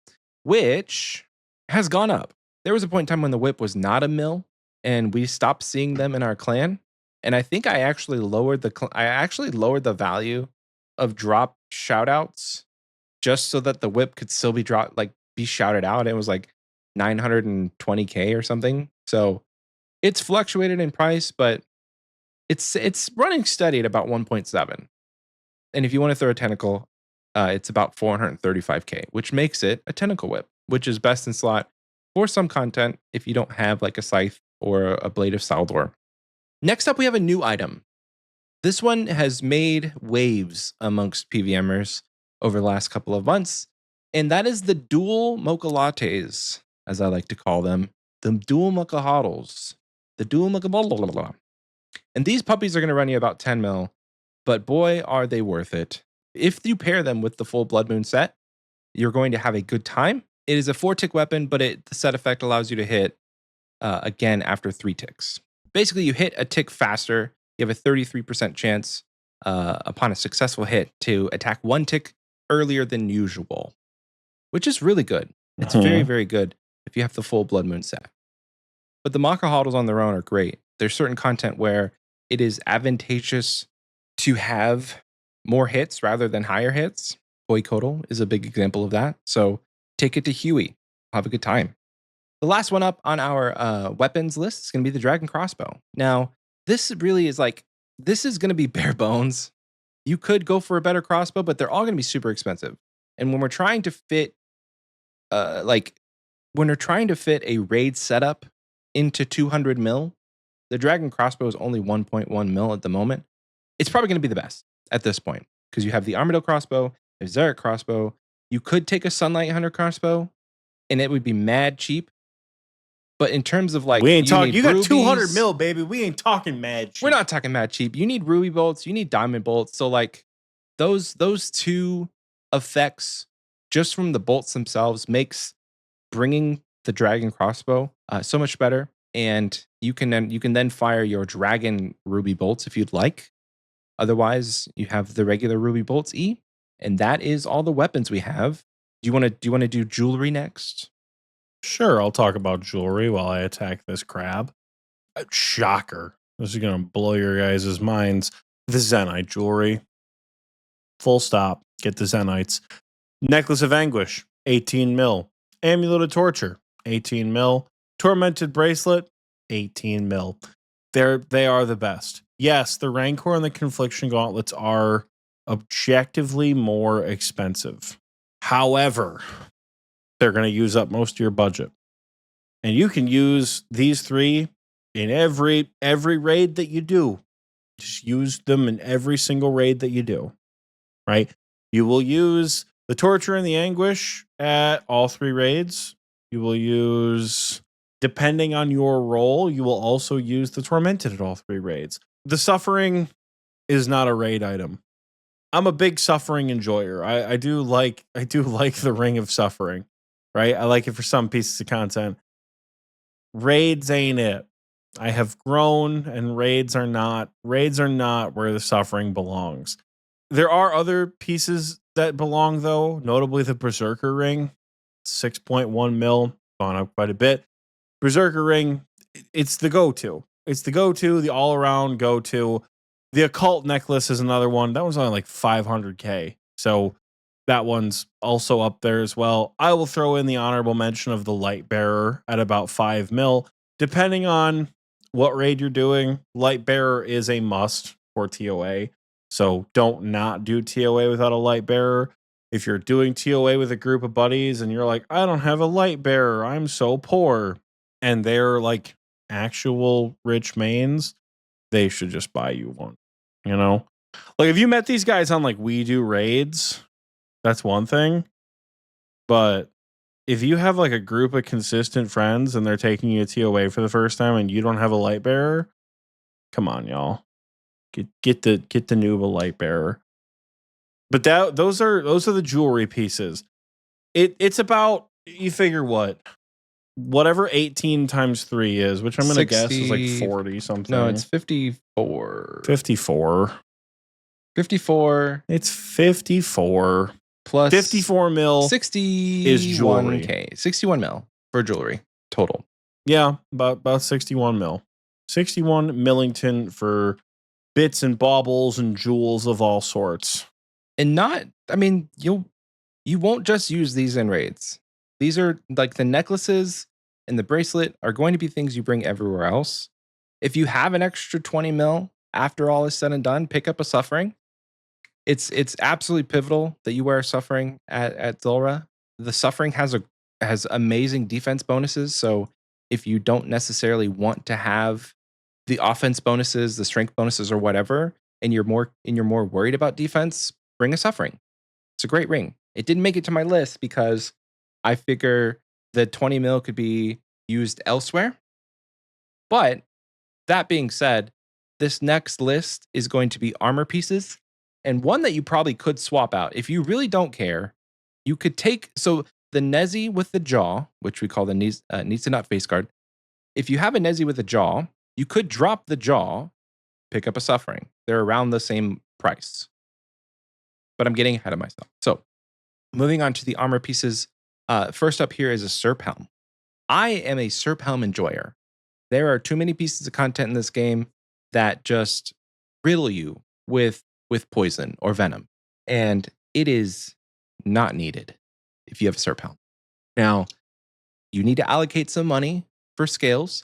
S2: which has gone up. There was a point in time when the whip was not a mil, and we stopped seeing them in our clan. And I think I actually lowered the value of drop shoutouts just so that the whip could still be dropped, like be shouted out. It was like 920k or something. So it's fluctuated in price, but it's running steady at about 1.7. And if you want to throw a tentacle, it's about 435k, which makes it a tentacle whip, which is best in slot for some content if you don't have like a scythe or a blade of Saldor. Next up, we have a new item. This one has made waves amongst PVMers over the last couple of months, and that is the dual Mochalattes, as I like to call them, the dual Mochahoddles, the dual Mochahoddles. And these puppies are going to run you about 10 mil, but boy, are they worth it. If you pair them with the full Blood Moon set, you're going to have a good time. It is a 4-tick weapon, but the set effect allows you to hit again after 3 ticks. Basically, you hit a tick faster. You have a 33% chance upon a successful hit to attack 1 tick earlier than usual, which is really good. It's very, very good if you have the full Blood Moon set. But the Mochahoddles on their own are great. There's certain content where it is advantageous to have more hits rather than higher hits. Boycodal is a big example of that. So take it to Huey. Have a good time. The last one up on our weapons list is going to be the Dragon Crossbow. Now, this really is like, this is going to be bare bones. You could go for a better crossbow, but they're all going to be super expensive. And when we're trying to fit, when we're trying to fit a raid setup into 200 mil, the Dragon Crossbow is only 1.1 mil at the moment. It's probably going to be the best at this point because you have the Armadillo Crossbow, the Zarek Crossbow. You could take a Sunlight Hunter Crossbow, and it would be mad cheap. But in terms of like,
S1: we ain't talking. You got
S2: rubies,
S1: 200 mil, baby. We ain't talking mad cheap.
S2: We're not talking mad cheap. You need ruby bolts. You need diamond bolts. So like, those two effects just from the bolts themselves makes bringing the Dragon Crossbow so much better. And you can then fire your Dragon Ruby bolts if you'd like. Otherwise, you have the regular Ruby bolts E, and that is all the weapons we have. Do you want to do jewelry next?
S1: Sure, I'll talk about jewelry while I attack this crab. Shocker. This is going to blow your guys' minds. The Zenite jewelry. Full stop. Get the Zenites. Necklace of Anguish, 18 mil. Amulet of Torture, 18 mil. Tormented Bracelet, 18 mil. They are the best. Yes, the Rancor and the Confliction Gauntlets are objectively more expensive. However, they're going to use up most of your budget. And you can use these 3 in every raid that you do. Just use them in every single raid that you do. Right? You will use the Torture and the Anguish at all 3 raids. You will use, depending on your role, you will also use the Tormented at all 3 raids. The Suffering is not a raid item. I'm a big Suffering enjoyer. I do like the Ring of Suffering, right? I like it for some pieces of content. Raids ain't it. I have grown, and raids are not where the Suffering belongs. There are other pieces that belong, though, notably the Berserker Ring, 6.1 mil, gone up quite a bit. Berserker Ring, it's the go-to. It's the go-to, the all-around go-to. The Occult necklace is another one. That one's only like 500k. So that one's also up there as well. I will throw in the honorable mention of the Light Bearer at about 5 mil. Depending on what raid you're doing, Light Bearer is a must for TOA. So don't not do TOA without a Light Bearer. If you're doing TOA with a group of buddies and you're like, I don't have a Light Bearer, I'm so poor, and they're like actual rich mains, they should just buy you one. You know? Like if you met these guys on like We Do raids, that's one thing. But if you have like a group of consistent friends and they're taking you to TOA for the first time and you don't have a light bearer, come on, y'all. Get the noob a light bearer. But those are the jewelry pieces. It's about, you figure whatever 18 times 3 is, which I'm gonna guess is like 40 something.
S2: No, it's 54.
S1: 54.
S2: 54.
S1: It's 54
S2: plus
S1: 54 mil.
S2: 60
S1: is jewelry.
S2: 61 mil for jewelry total.
S1: Yeah, about 61 mil. 61 Millington for bits and baubles and jewels of all sorts.
S2: And you won't just use these in raids. These are like the necklaces and the bracelet are going to be things you bring everywhere else. If you have an extra 20 mil after all is said and done, pick up a Suffering. It's absolutely pivotal that you wear a Suffering at Zulrah. The Suffering has amazing defense bonuses. So if you don't necessarily want to have the offense bonuses, the strength bonuses, or whatever, and you're more worried about defense, bring a Suffering. It's a great ring. It didn't make it to my list because I figure the 20 mil could be used elsewhere. But that being said, this next list is going to be armor pieces. And one that you probably could swap out. If you really don't care, you could take, so the Nezzy with the jaw, which we call the needs to not face guard. If you have a Nezzy with a jaw, you could drop the jaw, pick up a Suffering. They're around the same price. But I'm getting ahead of myself. So moving on to the armor pieces. First up here is a Serp helm. I am a Serp helm enjoyer. There are too many pieces of content in this game that just riddle you with poison or venom. And it is not needed if you have a Serp helm. Now, you need to allocate some money for scales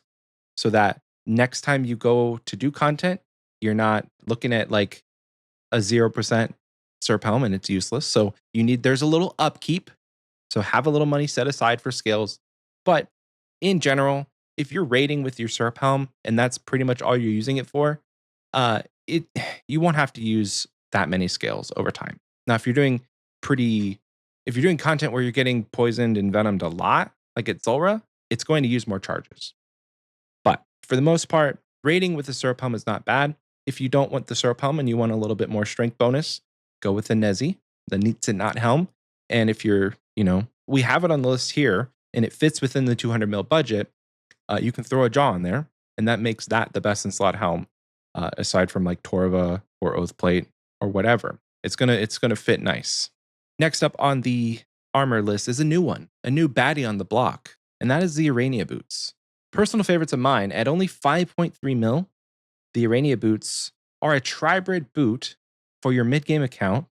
S2: so that next time you go to do content, you're not looking at like a 0% Serp helm and it's useless. So there's a little upkeep. So have a little money set aside for scales. But in general, if you're raiding with your Serp helm and that's pretty much all you're using it for, you won't have to use that many scales over time. Now, if you're doing content where you're getting poisoned and venomed a lot, like at Zulrah, it's going to use more charges. But for the most part, raiding with the Serp helm is not bad. If you don't want the Serp helm and you want a little bit more strength bonus, go with the Nezzy, the Needs to Not helm. And if you're, we have it on the list here and it fits within the 200 mil budget, you can throw a jaw in there and that makes that the best in slot helm, aside from like Torva or Oathplate or whatever. It's gonna fit nice. Next up on the armor list is a new one, a new baddie on the block, and that is the Aranea Boots. Personal favorites of mine at only 5.3 mil. The Aranea Boots are a tribrid boot for your mid-game account.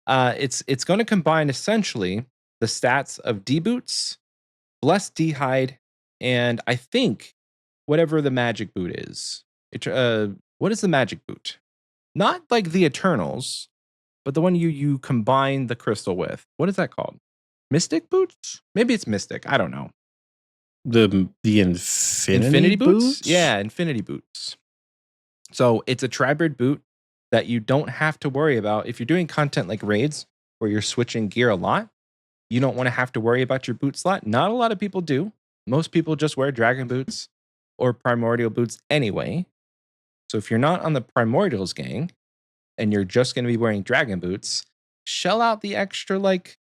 S2: It's going to combine essentially the stats of D-Boots, Blessed Dehide, and I think whatever the magic boot is. What is the magic boot? Not like the Eternals, but the one you combine the crystal with. What is that called? Mystic boots? Maybe it's Mystic. I don't know.
S1: The Infinity boots?
S2: Yeah, Infinity Boots. So it's a tribrid boot that you don't have to worry about. If you're doing content like raids where you're switching gear a lot, you don't want to have to worry about your boot slot. Not a lot of people do. Most people just wear dragon boots or primordial boots anyway. So if you're not on the primordials gang and you're just going to be wearing dragon boots, shell out the extra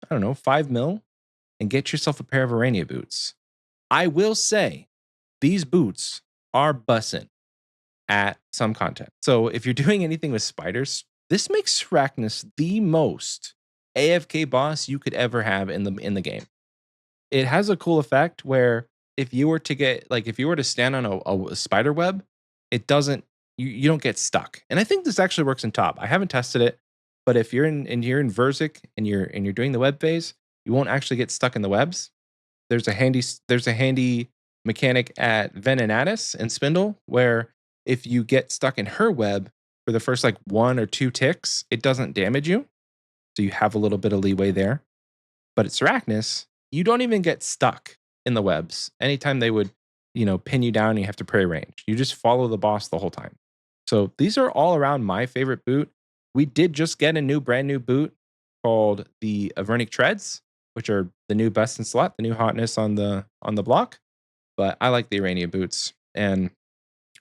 S2: 5 mil and get yourself a pair of Aranea boots. I will say these boots are bussin' at some content. So if you're doing anything with spiders, this makes Arachnus the most AFK boss you could ever have in the game. It has a cool effect where if you were to stand on a spider web, it doesn't, you don't get stuck. And I think this actually works in top. I haven't tested it, but if you're in Verzik and you're doing the web phase, you won't actually get stuck in the webs. There's a handy mechanic at Venenatus and Spindle where if you get stuck in her web for the first 1 or 2 ticks, it doesn't damage you. So you have a little bit of leeway there. But at Arachnus, you don't even get stuck in the webs. Anytime they would, pin you down, you have to pray range. You just follow the boss the whole time. So these are all around my favorite boot. We did just get a brand new boot called the Avernic Treads, which are the new best in slot, the new hotness on the block. But I like the Aranea Boots, and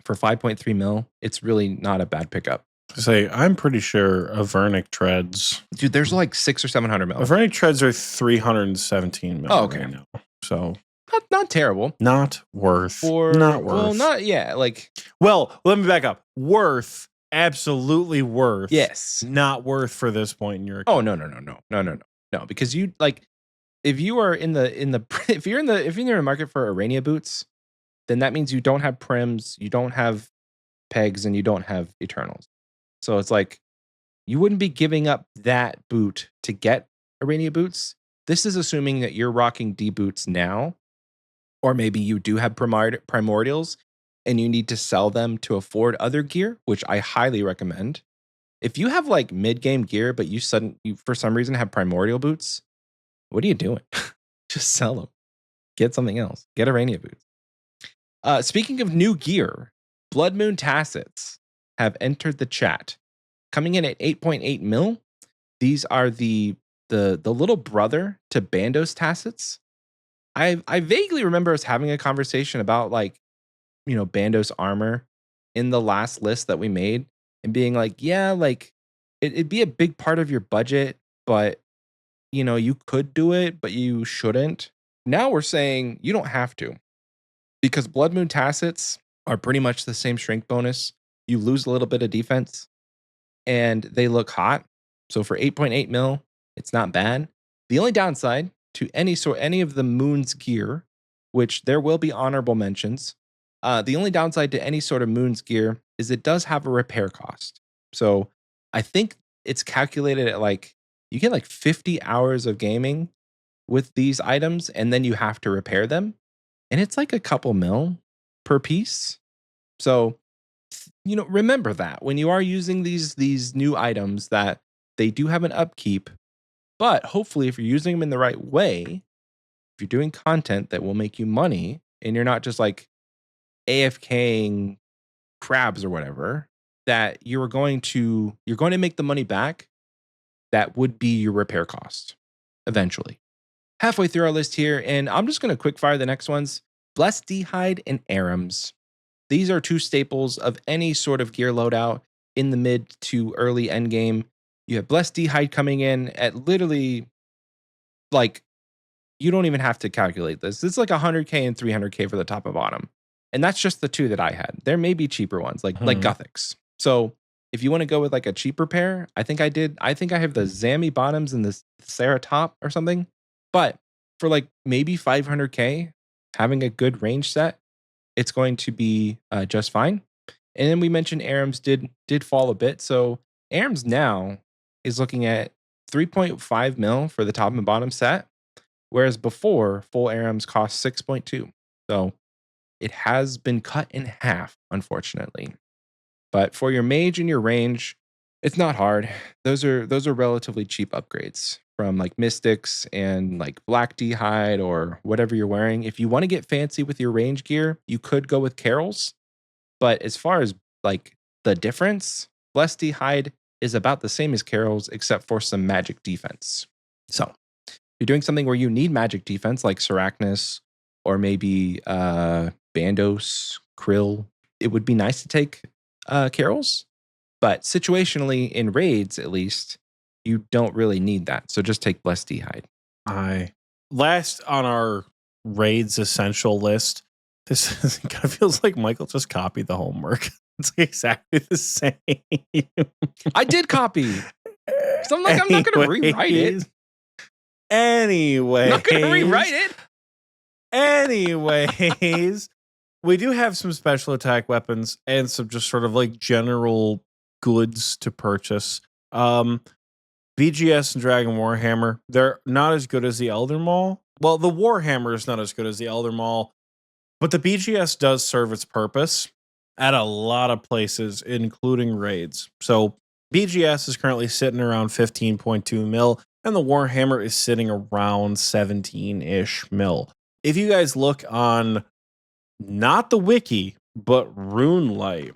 S2: for 5.3 mil, it's really not a bad pickup.
S1: Say, I'm pretty sure Avernic Treads.
S2: Dude, there's like 600 or 700 mil.
S1: Avernic Treads are 317 mil right now. So
S2: not terrible.
S1: Not worth. Not worth.
S2: Well, not like.
S1: Well, let me back up. Worth. Absolutely worth.
S2: Yes.
S1: Not worth for this point in your
S2: account. Oh no. Because you like, if you are in the if you're in the market for Aranea Boots, then that means you don't have prims, you don't have pegs, and you don't have Eternals. So it's like you wouldn't be giving up that boot to get Aranea Boots. This is assuming that you're rocking D boots now, or maybe you do have primordials and you need to sell them to afford other gear, which I highly recommend. If you have like mid-game gear, but you for some reason have primordial boots, what are you doing? Just sell them. Get something else. Get Aranea Boots. Speaking of new gear, Blood Moon Tassets have entered the chat, coming in at 8.8 mil. These are the little brother to Bandos Tassets. I vaguely remember us having a conversation about like, Bandos armor in the last list that we made, and being like, yeah, like it'd be a big part of your budget, but you could do it, but you shouldn't. Now we're saying you don't have to, because Blood Moon Tassets are pretty much the same strength bonus. You lose a little bit of defense, and they look hot. So for 8.8 mil, it's not bad. The only downside to any of the Moon's gear, which there will be honorable mentions, the only downside to any sort of Moon's gear is it does have a repair cost. So I think it's calculated at like, you get like 50 hours of gaming with these items, and then you have to repair them. And it's like a couple mil per piece. So, remember that when you are using these new items, that they do have an upkeep. But hopefully, if you're using them in the right way, if you're doing content that will make you money, and you're not just like AFKing crabs or whatever, that you're going to make the money back. That would be your repair cost eventually. Halfway through our list here, and I'm just going to quick fire the next ones. Blessed Dehide and Arams. These are two staples of any sort of gear loadout in the mid to early end game. You have Blessed Dehide coming in at literally, like, you don't even have to calculate this. It's like 100k and 300k for the top and bottom. And that's just the two that I had. There may be cheaper ones, like Gothics. So if you want to go with like a cheaper pair, I think I have the Zammy bottoms and the Sarah top or something. But for like maybe 500k, having a good range set, it's going to be just fine. And then we mentioned Arams did fall a bit. So Arams now is looking at 3.5 mil for the top and bottom set, whereas before full Arams cost 6.2. So it has been cut in half, unfortunately. But for your mage and your range, it's not hard. Those are relatively cheap upgrades from like Mystics and like Black Dehide or whatever you're wearing. If you want to get fancy with your range gear, you could go with Carols. But as far as like the difference, Blessed Dehide is about the same as Carols, except for some magic defense. So if you're doing something where you need magic defense, like Sarachnis or maybe Bandos, Krill, it would be nice to take Carols. But situationally, in raids at least, you don't really need that. So just take Blessed Dehide.
S1: Last on our raids essential list, this kind of feels like Michael just copied the homework. It's exactly the same.
S2: I did copy. So I'm like, I'm not going to rewrite it.
S1: Anyway.
S2: I'm not going to rewrite it.
S1: Anyways, we do have some special attack weapons and some just sort of like general goods to purchase. BGS and Dragon Warhammer, they're not as good as the Elder Maul. Well, the Warhammer is not as good as the Elder Maul, but the BGS does serve its purpose at a lot of places, including raids. So BGS is currently sitting around 15.2 mil, and the Warhammer is sitting around 17-ish mil. If you guys look on not the wiki, but RuneLite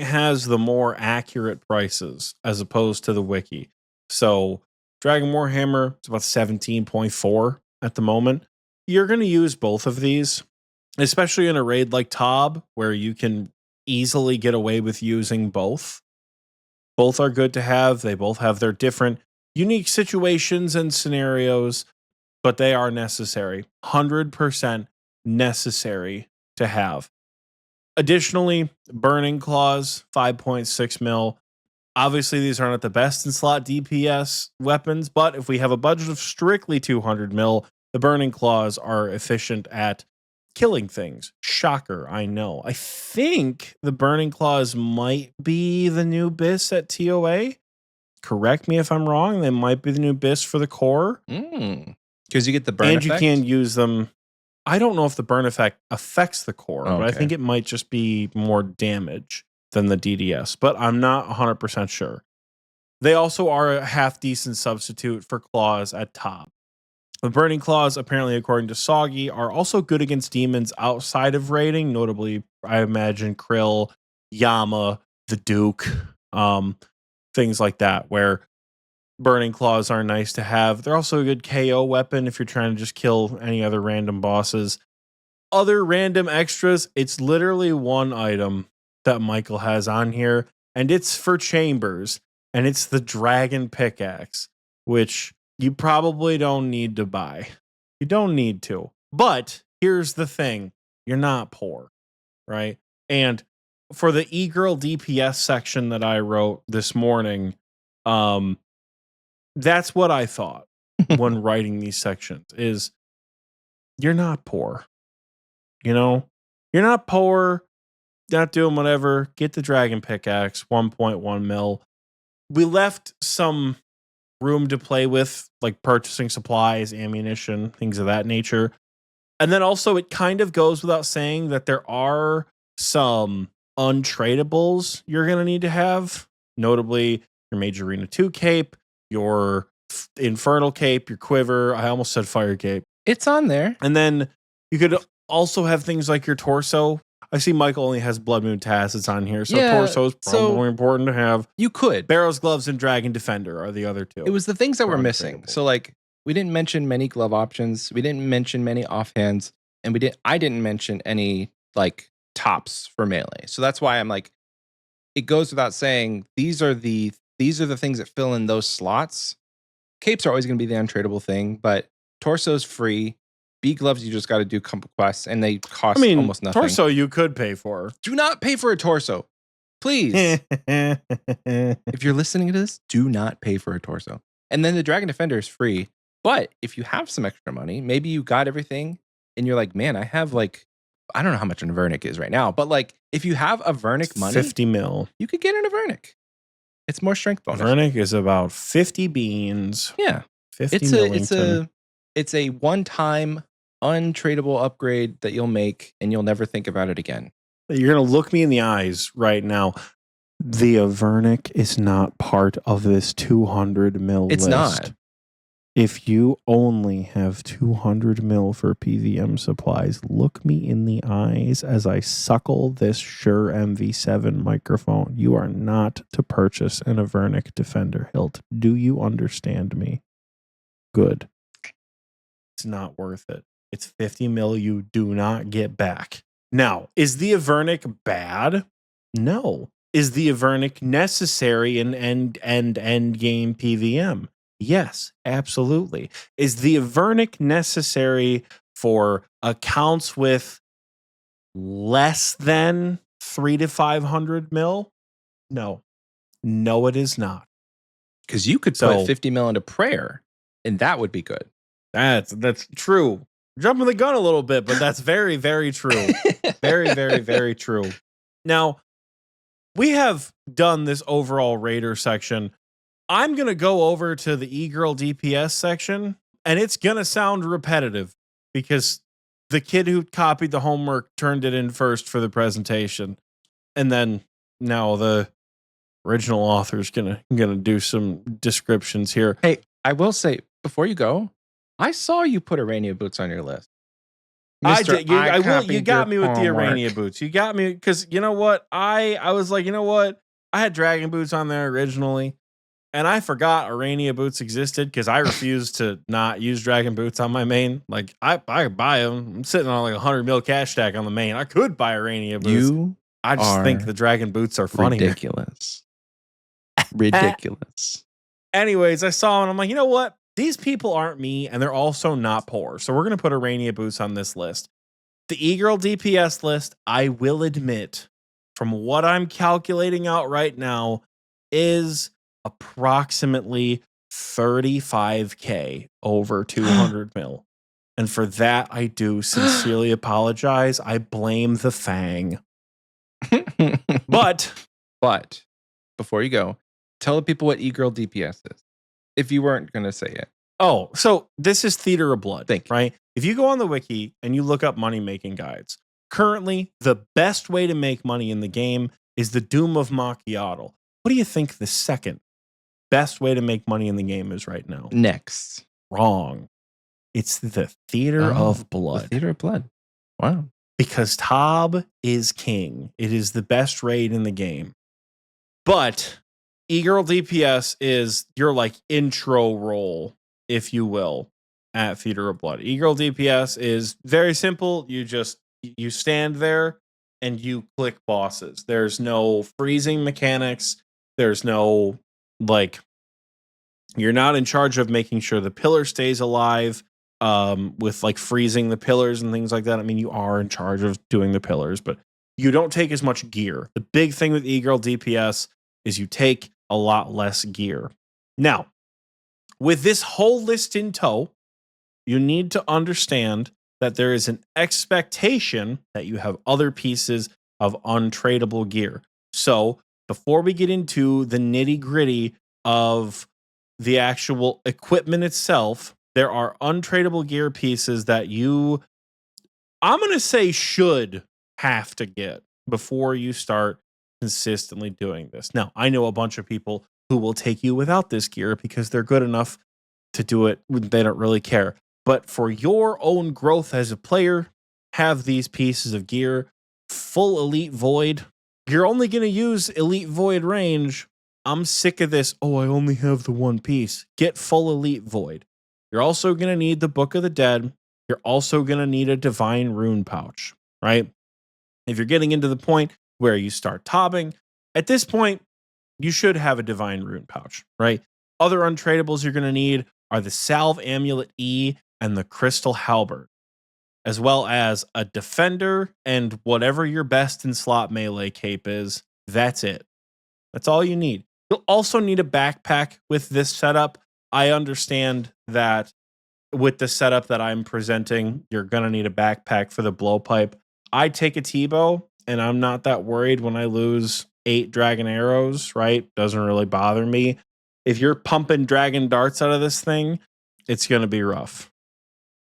S1: has the more accurate prices as opposed to the wiki. So Dragon Warhammer is about 17.4 at the moment. You're going to use both of these, especially in a raid like Tob, where you can easily get away with using both. Both are good to have. They both have their different unique situations and scenarios, but they are necessary. 100% necessary to have. Additionally, Burning Claws, 5.6 mil. Obviously, these aren't the best in slot DPS weapons, but if we have a budget of strictly 200 mil, the Burning Claws are efficient at killing things. Shocker, I know. I think the Burning Claws might be the new BIS at TOA. Correct me if I'm wrong. They might be the new BIS for the core.
S2: Because you get the burn
S1: and
S2: effect?
S1: You can use them. I don't know if the burn effect affects the core, but I think it might just be more damage than the DDS, but I'm not 100% sure. They also are a half decent substitute for claws at top. The Burning Claws, apparently, according to Soggy, are also good against demons outside of raiding, notably, I imagine, Krill, Yama, the Duke, things like that, where Burning Claws are nice to have. They're also a good KO weapon if you're trying to just kill any other random bosses. Other random extras, it's literally one item that Michael has on here, and it's for chambers, and it's the Dragon Pickaxe, which you probably don't need to buy. You don't need to. But here's the thing. You're not poor, right? And for the e-girl DPS section that I wrote this morning, that's what I thought when writing these sections is you're not poor. You know, you're not poor, not doing whatever. Get the Dragon Pickaxe, 1.1 mil. We left some room to play with, like purchasing supplies, ammunition, things of that nature. And then also it kind of goes without saying that there are some untradables you're going to need to have, notably your Mage Arena 2 cape, your Infernal cape, your quiver. I almost said fire cape.
S2: It's on there.
S1: And then you could also have things like your torso. I see Michael only has Blood Moon Tassets on here, so torso is probably important to have.
S2: You could.
S1: Barrow's Gloves and Dragon Defender are the other two.
S2: It was the things that were missing. So like we didn't mention many glove options. We didn't mention many offhands, and I didn't mention any like tops for melee. So that's why I'm like, it goes without saying these are the things that fill in those slots. Capes are always going to be the untradeable thing, but torso's free. B gloves, you just got to do quests, and they cost almost nothing.
S1: Torso you could pay for.
S2: Do not pay for a torso, please. If you're listening to this, do not pay for a torso. And then the Dragon Defender is free. But if you have some extra money, maybe you got everything, and you're like, man, I have like, I don't know how much an Avernic is right now, but like, if you have Avernic money,
S1: 50 mil,
S2: you could get an Avernic. It's more strength bonus.
S1: Avernic is about 50 beans.
S2: Yeah,
S1: 50
S2: it's a one-time untradeable upgrade that you'll make, and you'll never think about it again.
S1: You're gonna look me in the eyes right now. The Avernic is not part of this 200 mil list.
S2: It's not.
S1: If you only have 200 mil for PVM supplies, look me in the eyes as I suckle this Shure MV7 microphone. You are not to purchase an Avernic Defender hilt. Do you understand me? Good. It's not worth it. It's 50 mil you do not get back. Now, is the Avernic bad? No. Is the Avernic necessary in end game PVM? Yes, absolutely. Is the Avernic necessary for accounts with less than 300 to 500 mil? No. No, it is not.
S2: Because you could put 50 mil into prayer, and that would be good.
S1: That's true. Jumping the gun a little bit, but that's very, very true. Very, very, very true. Now, we have done this overall Raider section. I'm going to go over to the e-girl DPS section, and it's going to sound repetitive because the kid who copied the homework turned it in first for the presentation. And then now the original author is going to do some descriptions here.
S2: Hey, I will say, before you go, I saw you put Aranea Boots on your list.
S1: I did. You got me with the Aranea Boots. You got me because you know what? I was like, you know what? I had Dragon Boots on there originally. And I forgot Aranea Boots existed because I refused to not use Dragon Boots on my main. Like, I could buy them. I'm sitting on like 100 mil cash stack on the main. I could buy Aranea Boots. I just think the Dragon Boots are funny.
S2: Ridiculous. Ridiculous.
S1: Anyways, I saw them and I'm like, you know what? These people aren't me, and they're also not poor. So we're going to put Aranea Boots on this list. The E-Girl DPS list, I will admit, from what I'm calculating out right now, is approximately 35K over 200 mil. And for that, I do sincerely apologize. I blame the Fang. But
S2: before you go, tell the people what E-Girl DPS is, if you weren't going to say it.
S1: Oh, so this is Theater of Blood,
S2: Thank you.
S1: right? If you go on the wiki and you look up money-making guides, currently the best way to make money in the game is the Doom of Macchiato. What do you think the second best way to make money in the game is right now?
S2: Next.
S1: Wrong. It's the Theater of Blood.
S2: The Theater of Blood. Wow.
S1: Because Tob is king. It is the best raid in the game. But E-Girl DPS is your like intro role, if you will, at Theater of Blood. E-Girl DPS is very simple. You stand there and you click bosses. There's no freezing mechanics. There's no like, you're not in charge of making sure the pillar stays alive with like freezing the pillars and things like that. I mean, you are in charge of doing the pillars, but you don't take as much gear. The big thing with E-Girl DPS is you take a lot less gear. Now, with this whole list in tow, you need to understand that there is an expectation that you have other pieces of untradeable gear. So before we get into the nitty gritty of the actual equipment itself, there are untradeable gear pieces that I'm going to say should have to get before you start consistently doing this. Now, I know a bunch of people who will take you without this gear because they're good enough to do it. They don't really care. But for your own growth as a player, have these pieces of gear. Full Elite Void. You're only going to use Elite Void range. I'm sick of this. Oh, I only have the one piece. Get Full Elite Void. You're also going to need the Book of the Dead. You're also going to need a Divine Rune pouch, right? If you're getting into the point where you start tobbing, at this point, you should have a Divine Rune pouch, right? Other untradables you're going to need are the Salve Amulet E and the Crystal Halberd, as well as a Defender and whatever your best in slot melee cape is. That's it. That's all you need. You'll also need a backpack with this setup. I understand that with the setup that I'm presenting, you're going to need a backpack for the blowpipe. I take a T-bow, and I'm not that worried when I lose 8 dragon arrows, right? Doesn't really bother me. If you're pumping dragon darts out of this thing, it's going to be rough.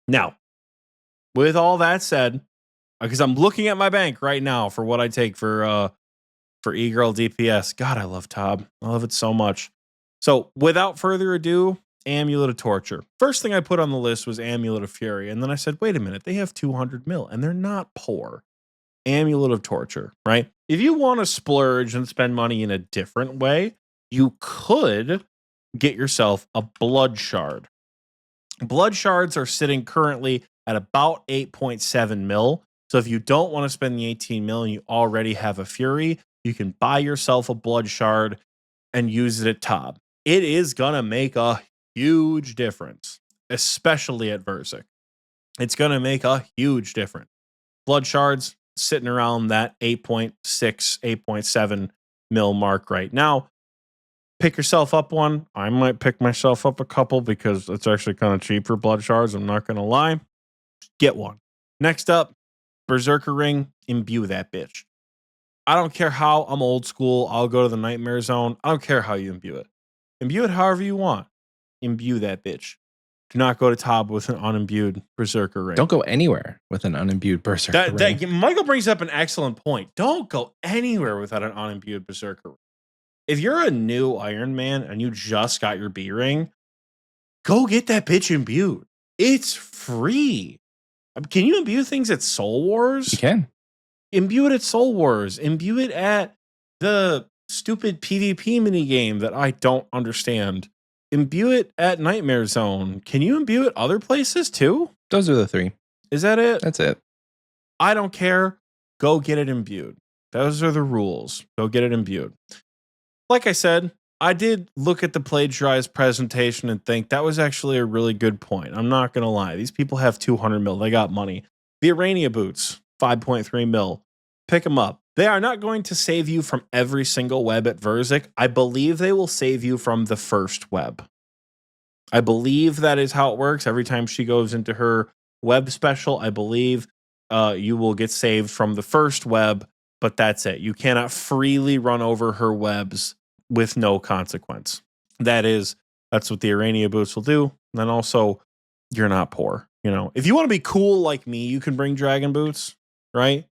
S1: Now, with all that said, because I'm looking at my bank right now for what I take for E-Girl DPS. God, I love Tob. I love it so much. So without further ado, Amulet of Torture. First thing I put on the list was Amulet of Fury. And then I said, wait a minute, they have 200 mil and they're not poor. Amulet of Torture, right? If you want to splurge and spend money in a different way, you could get yourself a Blood Shard. Blood Shards are sitting currently at about 8.7 mil. So if you don't want to spend the 18 mil and you already have a Fury, you can buy yourself a Blood Shard and use it at Tob. It is going to make a huge difference, especially at Versic. It's going to make a huge difference. Blood Shards sitting around that 8.6, 8.7 mil mark right now. Pick yourself up one. I might pick myself up a couple because it's actually kind of cheap for Blood Shards. I'm not going to lie. Get one. Next up, Berserker Ring. Imbue that bitch. I don't care how. I'm old school. I'll go to the Nightmare Zone. I don't care how you imbue it. Imbue it however you want. Imbue that bitch. Do not go to Tob with an unimbued Berserker Ring.
S2: Don't go anywhere with an unimbued Berserker Ring.
S1: Michael brings up an excellent point. Don't go anywhere without an unimbued Berserker Ring. If you're a new Iron Man and you just got your B ring, go get that bitch imbued. It's free. Can you imbue things at Soul Wars?
S2: You can.
S1: Imbue it at Soul Wars. Imbue it at the stupid PvP minigame that I don't understand. Imbue it at Nightmare Zone. Can you imbue it other places too?
S2: Those are the 3.
S1: Is that it?
S2: That's it.
S1: I don't care. Go get it imbued. Those are the rules. Go get it imbued. Like I said, I did look at the plagiarized presentation and think that was actually a really good point. I'm not going to lie. These people have 200 mil. They got money. The Aranea Boots, 5.3 mil. Pick them up. They are not going to save you from every single web at Verzik. I believe they will save you from the first web. I believe that is how it works. Every time she goes into her web special, I believe you will get saved from the first web, but that's it. You cannot freely run over her webs with no consequence. That's what the Aranea Boots will do. And then also, you're not poor. You know, if you want to be cool like me, you can bring dragon boots, right?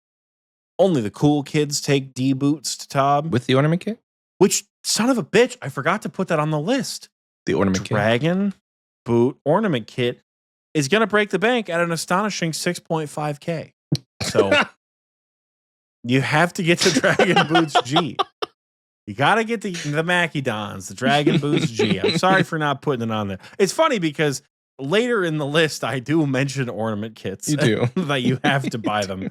S1: Only the cool kids take D boots to Tob.
S2: With the ornament kit?
S1: Which, son of a bitch, I forgot to put that on the list.
S2: The ornament kit.
S1: Dragon boot ornament kit is going to break the bank at an astonishing 6.5K. So you have to get the Dragon Boots G. You got to get the Machidons, the Dragon Boots G. I'm sorry for not putting it on there. It's funny because later in the list, I do mention ornament kits.
S2: You do.
S1: That you have to buy them.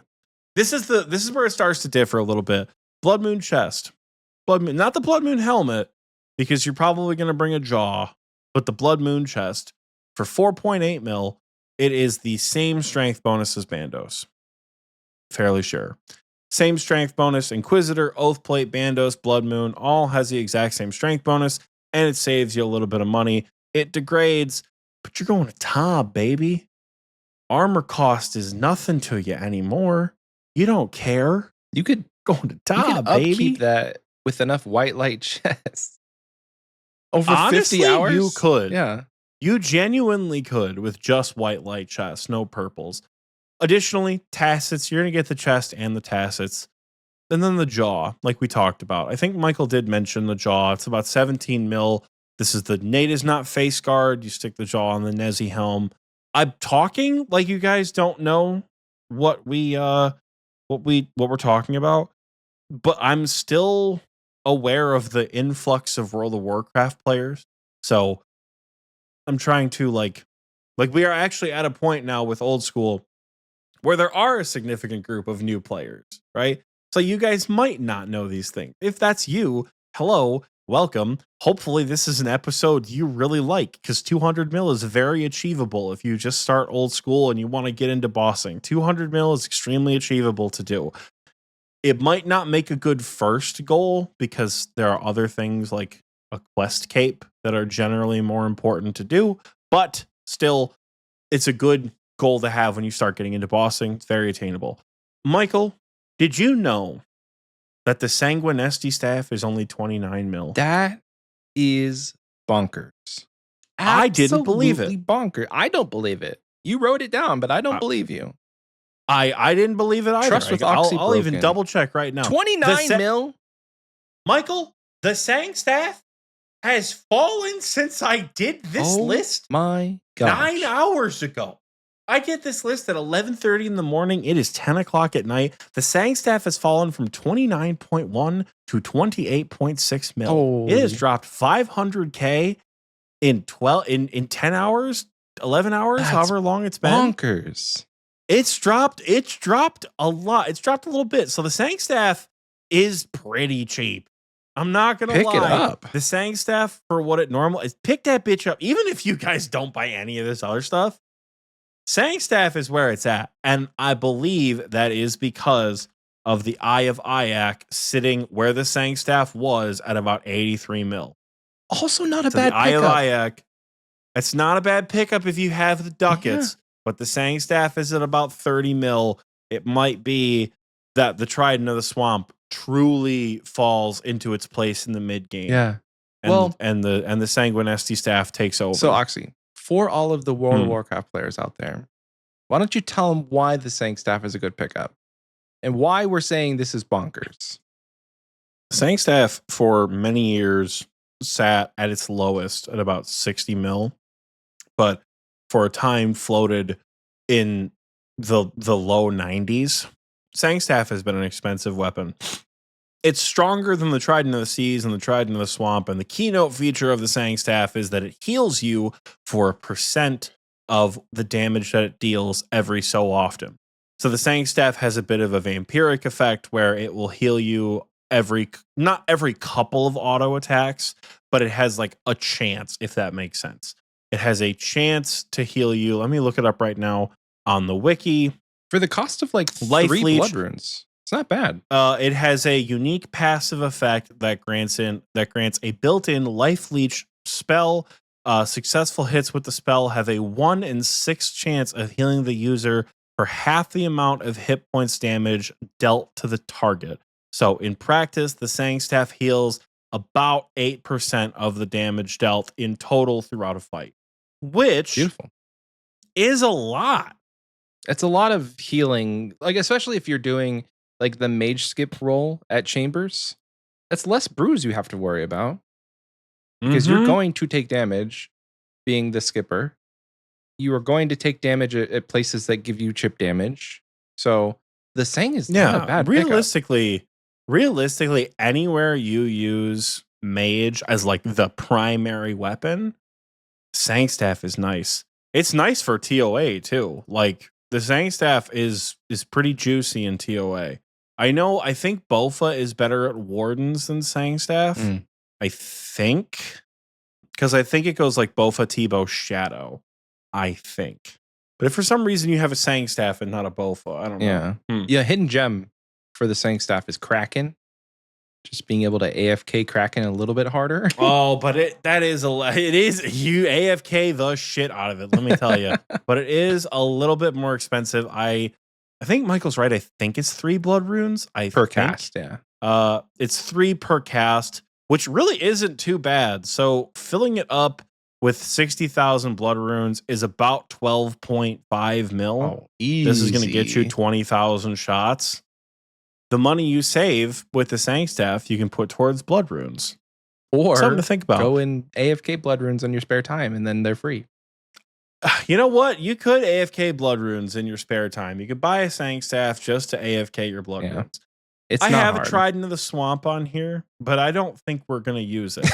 S1: This is where it starts to differ a little bit. Blood Moon chest. Blood Moon, not the Blood Moon helmet, because you're probably going to bring a jaw, but the Blood Moon chest for 4.8 mil, it is the same strength bonus as Bandos. Fairly sure. Same strength bonus. Inquisitor, Oathplate, Bandos, Blood Moon, all has the exact same strength bonus, and it saves you a little bit of money. It degrades, but you're going to Tob, baby. Armor cost is nothing to you anymore. You don't care.
S2: You could
S1: going to Tob,
S2: you could
S1: baby.
S2: Upkeep that with enough white light chests. Over
S1: Honestly,
S2: 50 hours?
S1: You could.
S2: Yeah.
S1: You genuinely could with just white light chests, no purples. Additionally, tassets, you're going to get the chest and the tassets. And then the jaw, like we talked about. I think Michael did mention the jaw. It's about 17 mil. This is the Nate is not face guard. You stick the jaw on the Nezzy helm. I'm talking like you guys don't know what we're talking about, but I'm still aware of the influx of World of Warcraft players. So I'm trying to like we are actually at a point now with old school where there are a significant group of new players, right? So you guys might not know these things. If that's you, hello, welcome. Hopefully this is an episode you really like, because 200 mil is very achievable if you just start old school and you want to get into bossing. 200 mil is extremely achievable to do. It might not make a good first goal because there are other things like a quest cape that are generally more important to do, but still, it's a good goal to have when you start getting into bossing. It's very attainable. Michael, did you know that the Sanguinesti staff is only 29 mil?
S2: That is bonkers.
S1: I didn't believe it.
S2: Absolutely bonkers. I don't believe it. You wrote it down, but I don't believe you.
S1: I didn't believe it either.
S2: Trust with Oxie
S1: I'll even double check right now.
S2: 29 mil?
S1: Michael, the Sang staff has fallen since I did this list.
S2: My God.
S1: 9 hours ago. I get this list at 11:30 in the morning. It is 10 o'clock at night. The Sang staff has fallen from 29.1 to 28.6 mil.
S2: Oh.
S1: It has dropped 500K in 10 hours, 11 hours,
S2: That's
S1: however long it's been.
S2: Bonkers.
S1: It's dropped a lot. It's dropped a little bit. So the Sang staff is pretty cheap. I'm not going to lie.
S2: Pick it up.
S1: The Sang staff, for what it normally is, pick that bitch up. Even if you guys don't buy any of this other stuff, Sang staff is where it's at. And I believe that is because of the Eye of Ayak sitting where the Sang staff was at about 83 mil.
S2: Also not a
S1: So
S2: bad
S1: the Eye of
S2: pickup.
S1: Ayak, it's not a bad pickup if you have the ducats, but the Sang staff is at about 30 mil. It might be that the Trident of the Swamp truly falls into its place in the mid game.
S2: Yeah.
S1: And the Sanguinesti staff takes over.
S2: So Oxie, for all of the World of Warcraft players out there, why don't you tell them why the Sang staff is a good pickup and why we're saying this is bonkers?
S1: Sang staff for many years sat at its lowest at about 60 mil, but for a time floated in the low 90s. Sang staff has been an expensive weapon. It's stronger than the Trident of the Seas and the Trident of the Swamp. And the keynote feature of the Sang Staff is that it heals you for a percent of the damage that it deals every so often. So the Sang Staff has a bit of a vampiric effect where it will heal you not every couple of auto attacks, but it has like a chance, if that makes sense. It has a chance to heal you. Let me look it up right now on the wiki.
S2: For the cost of like
S1: Life
S2: 3
S1: Leech,
S2: blood runes. It's not bad.
S1: It has a unique passive effect that grants a built-in life leech spell. Successful hits with the spell have a 1 in 6 chance of healing the user for half the amount of hit points damage dealt to the target. So in practice, the Sang Staff heals about 8% of the damage dealt in total throughout a fight, which
S2: Beautiful.
S1: Is a lot.
S2: It's a lot of healing, like especially if you're doing like the mage skip roll at Chambers. That's less bruise you have to worry about because you're going to take damage being the skipper. You are going to take damage at places that give you chip damage. So the Sang is not a bad
S1: realistically, anywhere you use mage as like the primary weapon, Sang Staff is nice. It's nice for TOA too. Like the Sang Staff is pretty juicy in TOA. I think Bofa is better at Wardens than Sang Staff. I think. Because I think it goes like Bofa, T-Bow, Shadow. I think. But if for some reason you have a Sang Staff and not a Bofa, I don't know.
S2: Yeah, hidden gem for the Sang Staff is Kraken. Just being able to AFK Kraken a little bit harder.
S1: Oh, but you AFK the shit out of it, let me tell you. But it is a little bit more expensive. I think Michael's right. I think it's 3 blood runes.
S2: Per cast, yeah.
S1: It's 3 per cast, which really isn't too bad. So filling it up with 60,000 blood runes is about 12.5 mil.
S2: Oh, easy.
S1: This is going to get you 20,000 shots. The money you save with the Sang Staff, you can put towards blood runes.
S2: Or
S1: something to think about.
S2: Go in AFK blood runes on your spare time, and then they're free.
S1: You know what? You could AFK blood runes in your spare time. You could buy a Sang Staff just to AFK your blood runes.
S2: It's
S1: I
S2: not
S1: have
S2: hard.
S1: a Trident of the Swamp on here, but I don't think we're going to use it.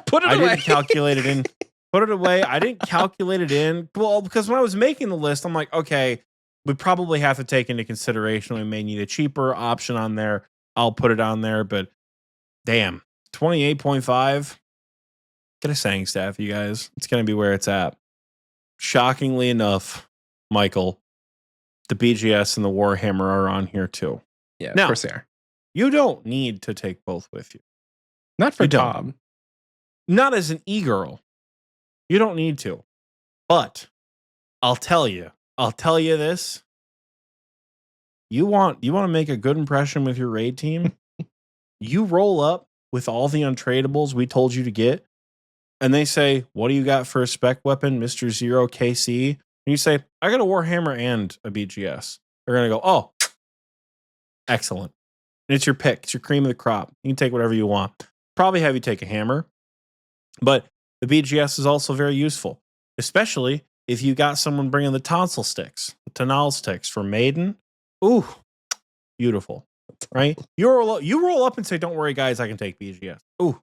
S2: Put it away.
S1: I didn't calculate it in. Put it away. I didn't calculate it in. Well, because when I was making the list, I'm like, okay, we probably have to take into consideration we may need a cheaper option on there. I'll put it on there, but damn, 28.5. Get a Sang Staff, you guys. It's going to be where it's at. Shockingly enough, Michael, the BGS and the Warhammer are on here too.
S2: Yeah,
S1: now,
S2: of course they are.
S1: You don't need to take both with you.
S2: Not for Tom.
S1: Not as an e-girl. You don't need to. But I'll tell you this. You want to make a good impression with your raid team? You roll up with all the untradables we told you to get, and they say, "What do you got for a spec weapon, Mr. Zero KC?" And you say, "I got a Warhammer and a BGS." They're gonna go, "Oh, excellent." And it's your pick. It's your cream of the crop. You can take whatever you want. Probably have you take a hammer, but the BGS is also very useful, especially if you got someone bringing the tonsil sticks, the tonal sticks for Maiden. Ooh, beautiful, right? You roll up and say, "Don't worry, guys, I can take BGS." Ooh,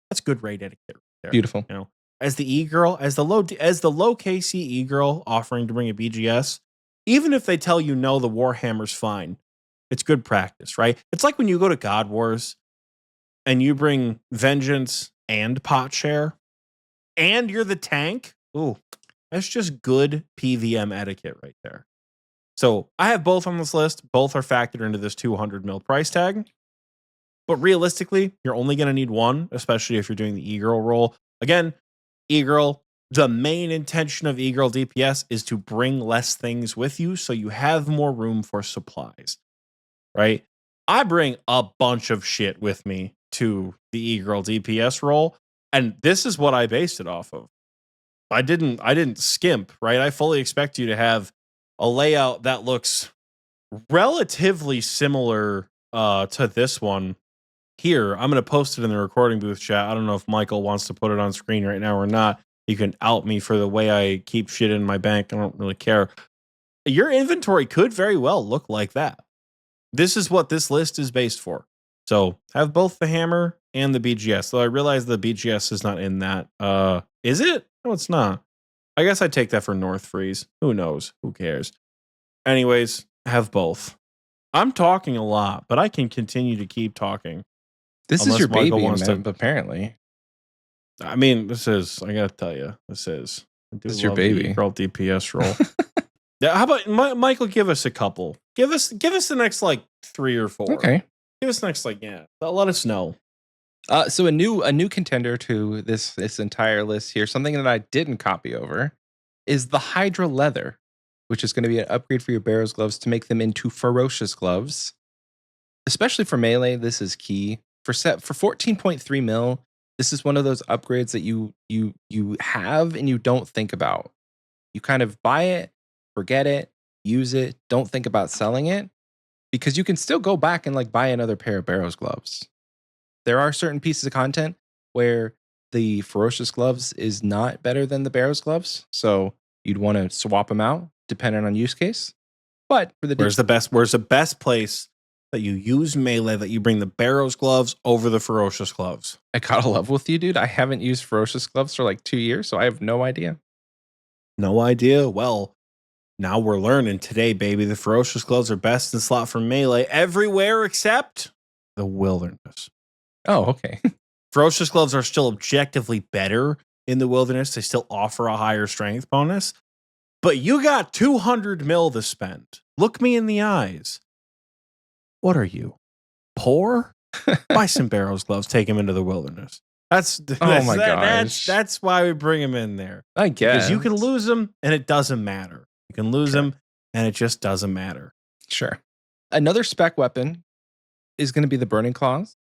S1: that's good raid etiquette right there.
S2: Beautiful.
S1: You know, as the e-girl, as the low KC e-girl offering to bring a BGS, even if they tell you no, the Warhammer's fine. It's good practice, right? It's like when you go to God Wars and you bring Vengeance and Potshare and you're the tank. Ooh, that's just good PVM etiquette right there. So I have both on this list. Both are factored into this 200 mil price tag. But realistically, you're only going to need one, especially if you're doing the e-girl roll. Again, e-girl, the main intention of e-girl DPS is to bring less things with you so you have more room for supplies. Right? I bring a bunch of shit with me to the e-girl DPS roll, and this is what I based it off of. I didn't skimp, right? I fully expect you to have a layout that looks relatively similar to this one here. I'm going to post it in the recording booth chat. I don't know if Michael wants to put it on screen right now or not. You can out me for the way I keep shit in my bank. I don't really care. Your inventory could very well look like that. This is what this list is based for. So have both the hammer and the BGS. Though I realize the BGS is not in that. Is it? No, it's not. I guess I'd take that for North Freeze. Who knows? Who cares? Anyways, have both. I'm talking a lot, but I can continue to keep talking.
S2: This is your baby, apparently.
S1: I mean, I gotta tell you, this is
S2: your baby.
S1: Girl DPS roll. Yeah, how about Michael? Give us a couple. Give us the next like 3 or 4.
S2: Okay.
S1: Give us the next like let us know.
S2: So a new contender to this entire list here, something that I didn't copy over, is the Hydra Leather, which is going to be an upgrade for your Barrows gloves to make them into ferocious gloves. Especially for melee, this is key. For 14.3 mil, this is one of those upgrades that you have and you don't think about. You kind of buy it, forget it, use it, don't think about selling it, because you can still go back and like buy another pair of Barrows gloves. There are certain pieces of content where the ferocious gloves is not better than the Barrows gloves, so you'd want to swap them out depending on use case. But for where's
S1: the best place that you use melee that you bring the Barrows gloves over the ferocious gloves?
S2: I gotta love with you, dude. I haven't used ferocious gloves for like 2 years, so I have no idea.
S1: No idea? Well, now we're learning today, baby. The ferocious gloves are best in slot for melee everywhere except the wilderness.
S2: Oh, okay.
S1: Ferocious gloves are still objectively better in the wilderness. They still offer a higher strength bonus. But you got 200 mil to spend. Look me in the eyes. What are you? Poor? Buy some Barrows gloves. Take them into the wilderness. That's why we bring them in there.
S2: I guess.
S1: Because you can lose them and it doesn't matter. You can lose them and it just doesn't matter.
S2: Sure. Another spec weapon is going to be the Burning Claws.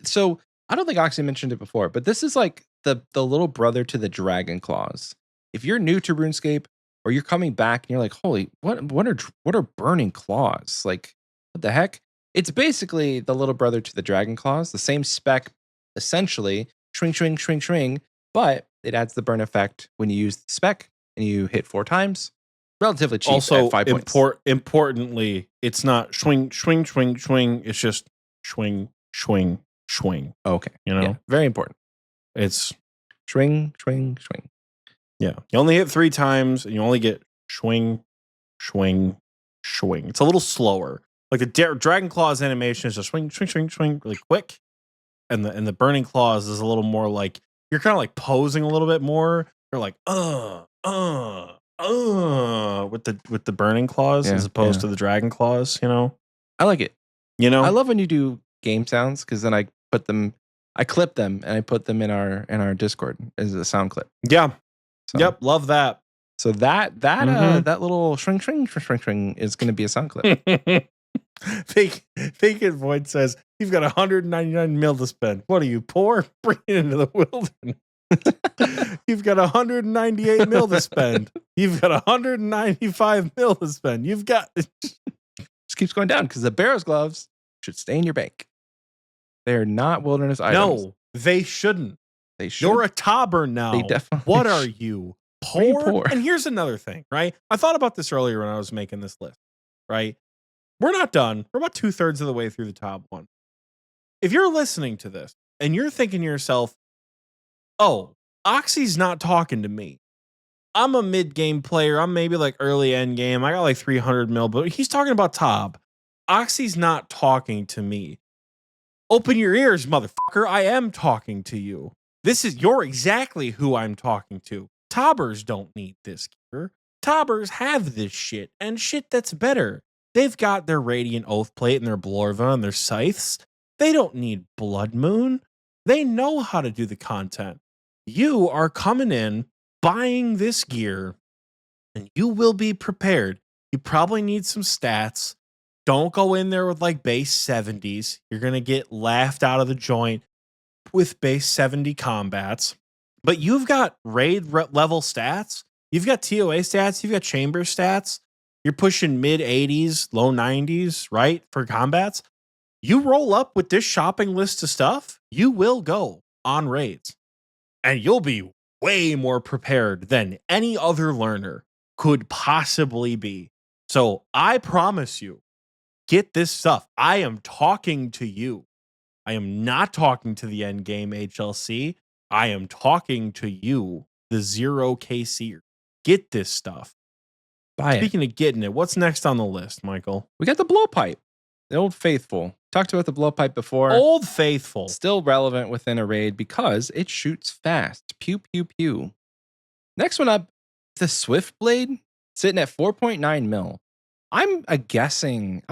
S2: So I don't think Oxie mentioned it before, but this is like the little brother to the Dragon Claws. If you're new to RuneScape or you're coming back and you're like, holy, what are Burning Claws? Like, what the heck? It's basically the little brother to the Dragon Claws, the same spec, essentially, swing, but it adds the burn effect when you use the spec and you hit 4 times. Relatively cheap.
S1: Also,
S2: at 5 points.
S1: Importantly, it's not swing. It's just swing.
S2: Okay.
S1: You know?
S2: Yeah, very important.
S1: It's
S2: swing.
S1: Yeah. You only hit 3 times and you only get swing. It's a little slower. Like the Dragon Claws animation is just swing, really quick. And the Burning Claws is a little more like you're kind of like posing a little bit more. You're like, with the Burning Claws as opposed to the Dragon Claws, you know?
S2: I like it.
S1: You know?
S2: I love when you do game sounds because then I clip them and I put them in our Discord as a sound clip.
S1: Yeah. So, yep, love that.
S2: So that little swing is going to be a sound clip.
S1: Fake Void says, you've got 199 mil to spend. What are you, poor? Bring it into the wilderness. You've got 198 mil to spend. You've got 195 mil to spend. You've got...
S2: Just keeps going down because the Barrows gloves should stay in your bank. They're not wilderness items.
S1: No, they shouldn't.
S2: They should.
S1: You're a tobber now.
S2: They definitely
S1: What are you? Poor?
S2: Poor.
S1: And here's another thing, right? I thought about this earlier when I was making this list, right? We're not done. We're about 2/3 of the way through the top 1. If you're listening to this and you're thinking to yourself, oh, Oxie's not talking to me. I'm a mid-game player. I'm maybe like early end game. I got like 300 mil, but he's talking about Tob. Oxie's not talking to me. Open your ears, motherfucker. I am talking to you. You're exactly who I'm talking to. Tobbers don't need this gear. Tobbers have this shit and shit that's better. They've got their Radiant Oath Plate and their Blorva and their Scythes. They don't need Blood Moon. They know how to do the content. You are coming in, buying this gear, and you will be prepared. You probably need some stats. Don't go in there with like base 70s. You're going to get laughed out of the joint with base 70 combats. But you've got raid level stats. You've got TOA stats. You've got chamber stats. You're pushing mid 80s, low 90s, right? For combats. You roll up with this shopping list of stuff, you will go on raids. And you'll be way more prepared than any other learner could possibly be. So I promise you, get this stuff. I am talking to you. I am not talking to the end game HLC. I am talking to you, the 0KC. Get this stuff. Speaking of getting it, what's next on the list, Michael?
S2: We got the Blowpipe, the Old Faithful. Talked about the Blowpipe before.
S1: Old Faithful.
S2: Still relevant within a raid because it shoots fast. Pew, pew, pew. Next one up, the Swift Blade, sitting at 4.9 mil. I'm guessing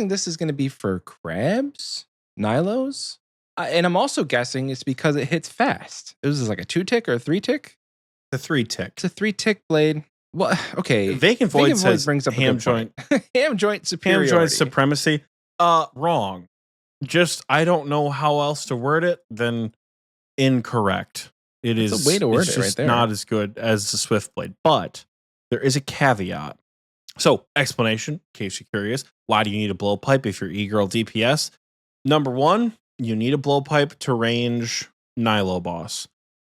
S2: this is going to be for crabs, Nilos. And I'm also guessing it's because it hits fast. It was like a 2-tick or a 3-tick?
S1: The 3-tick.
S2: It's a 3-tick blade. Well, okay.
S1: Vacant Void says
S2: brings up
S1: ham joint.
S2: Ham joint superiority.
S1: Ham joint supremacy. Wrong. Just, I don't know how else to word it than incorrect.
S2: It's a way to word it right there.
S1: Not as good as the Swift Blade, but there is a caveat. So, explanation, in case you're curious. Why do you need a blowpipe if you're E-Girl DPS? Number one, you need a blowpipe to range Nilo boss.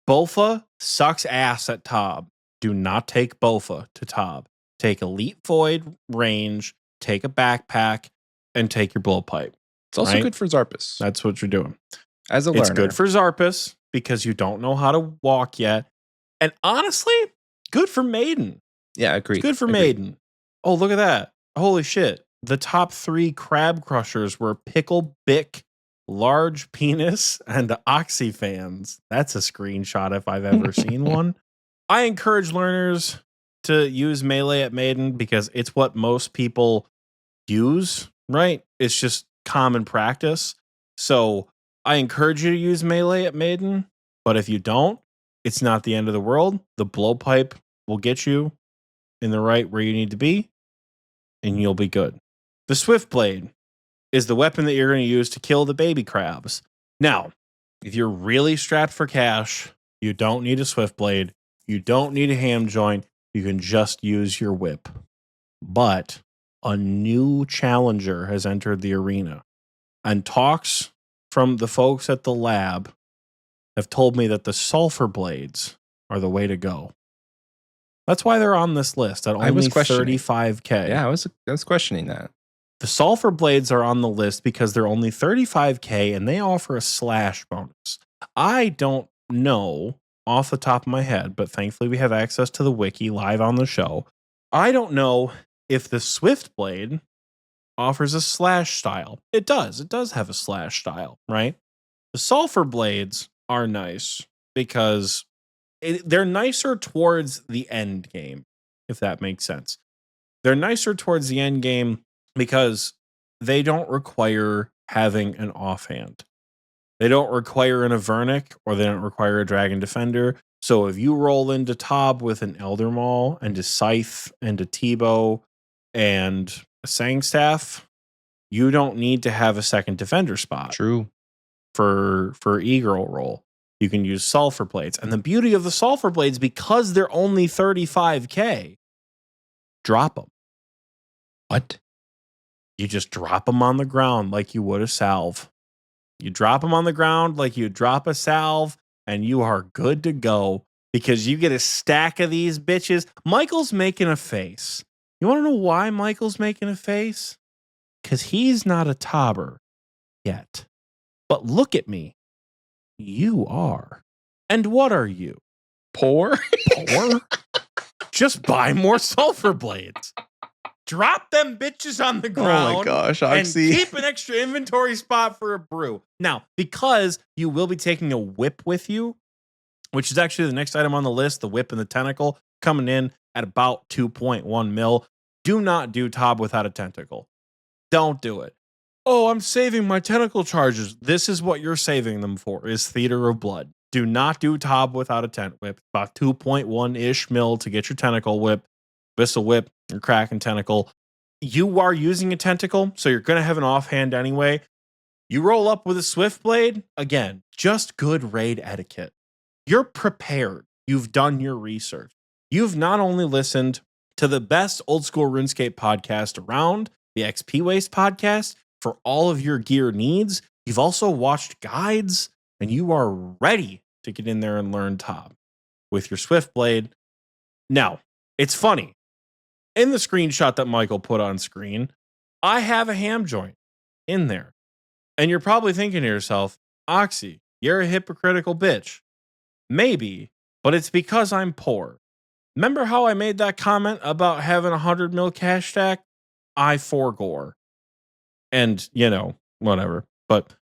S1: Bofa sucks ass at Tob. Do not take Bofa to Tob. Take Elite Void range, take a backpack, and take your blowpipe.
S2: It's also good for Zarpus.
S1: That's what you're doing.
S2: As a learner.
S1: It's good for Zarpus because you don't know how to walk yet. And honestly, good for Maiden.
S2: Yeah, agree.
S1: Good for Maiden. Oh, look at that. Holy shit. The top 3 crab crushers were Pickle Bick, Large Penis, and the Oxie fans. That's a screenshot if I've ever seen one. I encourage learners to use melee at Maiden because it's what most people use, right? It's just common practice. So I encourage you to use melee at Maiden, but if you don't, it's not the end of the world. The blowpipe will get you in the right where you need to be, and you'll be good. The Swift Blade is the weapon that you're going to use to kill the baby crabs. Now, if you're really strapped for cash, you don't need a Swift Blade. You don't need a ham joint. You can just use your whip. But a new challenger has entered the arena, and talks from the folks at the lab have told me that the sulfur blades are the way to go. That's why they're on this list at only 35K.
S2: Yeah, I was questioning that.
S1: The sulfur blades are on the list because they're only 35K and they offer a slash bonus. I don't know off the top of my head, but thankfully we have access to the wiki live on the show. I don't know if the Swift Blade offers a slash style. It does. It does have a slash style, right? The sulfur blades are nice because they're nicer towards the end game, if that makes sense. They're nicer towards the end game because they don't require having an offhand. They don't require an Avernic, or they don't require a Dragon Defender. So if you roll into Tob with an Elder Maul and a Scythe and a T-Bow and a Sangstaff, you don't need to have a second defender spot.
S2: True.
S1: For E-Girl roll. You can use sulfur blades. And the beauty of the sulfur blades, because they're only 35K, drop them.
S2: What?
S1: You just drop them on the ground like you would a salve. You drop them on the ground like you drop a salve, and you are good to go because you get a stack of these bitches. Michael's making a face. You want to know why Michael's making a face? Because he's not a tobber yet. But look at me. You are. And what are you?
S2: Poor?
S1: Poor? Just buy more sulfur blades. Drop them bitches on the ground.
S2: Oh my gosh, Oxie.
S1: And keep an extra inventory spot for a brew. Now, because you will be taking a whip with you, which is actually the next item on the list, the whip and the tentacle, coming in at about 2.1 mil. Do not do Tob without a tentacle. Don't do it. Oh, I'm saving my tentacle charges. This is what you're saving them for, is Theater of Blood. Do not do Tob without a tent whip. About 2.1-ish mil to get your tentacle whip, whistle whip, your Kraken tentacle. You are using a tentacle, so you're going to have an offhand anyway. You roll up with a Swift Blade, again, just good raid etiquette. You're prepared. You've done your research. You've not only listened to the best old school RuneScape podcast around, the XP Waste podcast, for all of your gear needs. You've also watched guides, and you are ready to get in there and learn Tob with your Swift Blade. Now, it's funny. In the screenshot that Michael put on screen, I have a ham joint in there. And you're probably thinking to yourself, Oxie, you're a hypocritical bitch. Maybe, but it's because I'm poor. Remember how I made that comment about having 100 mil cash stack? I forgore. And, whatever. But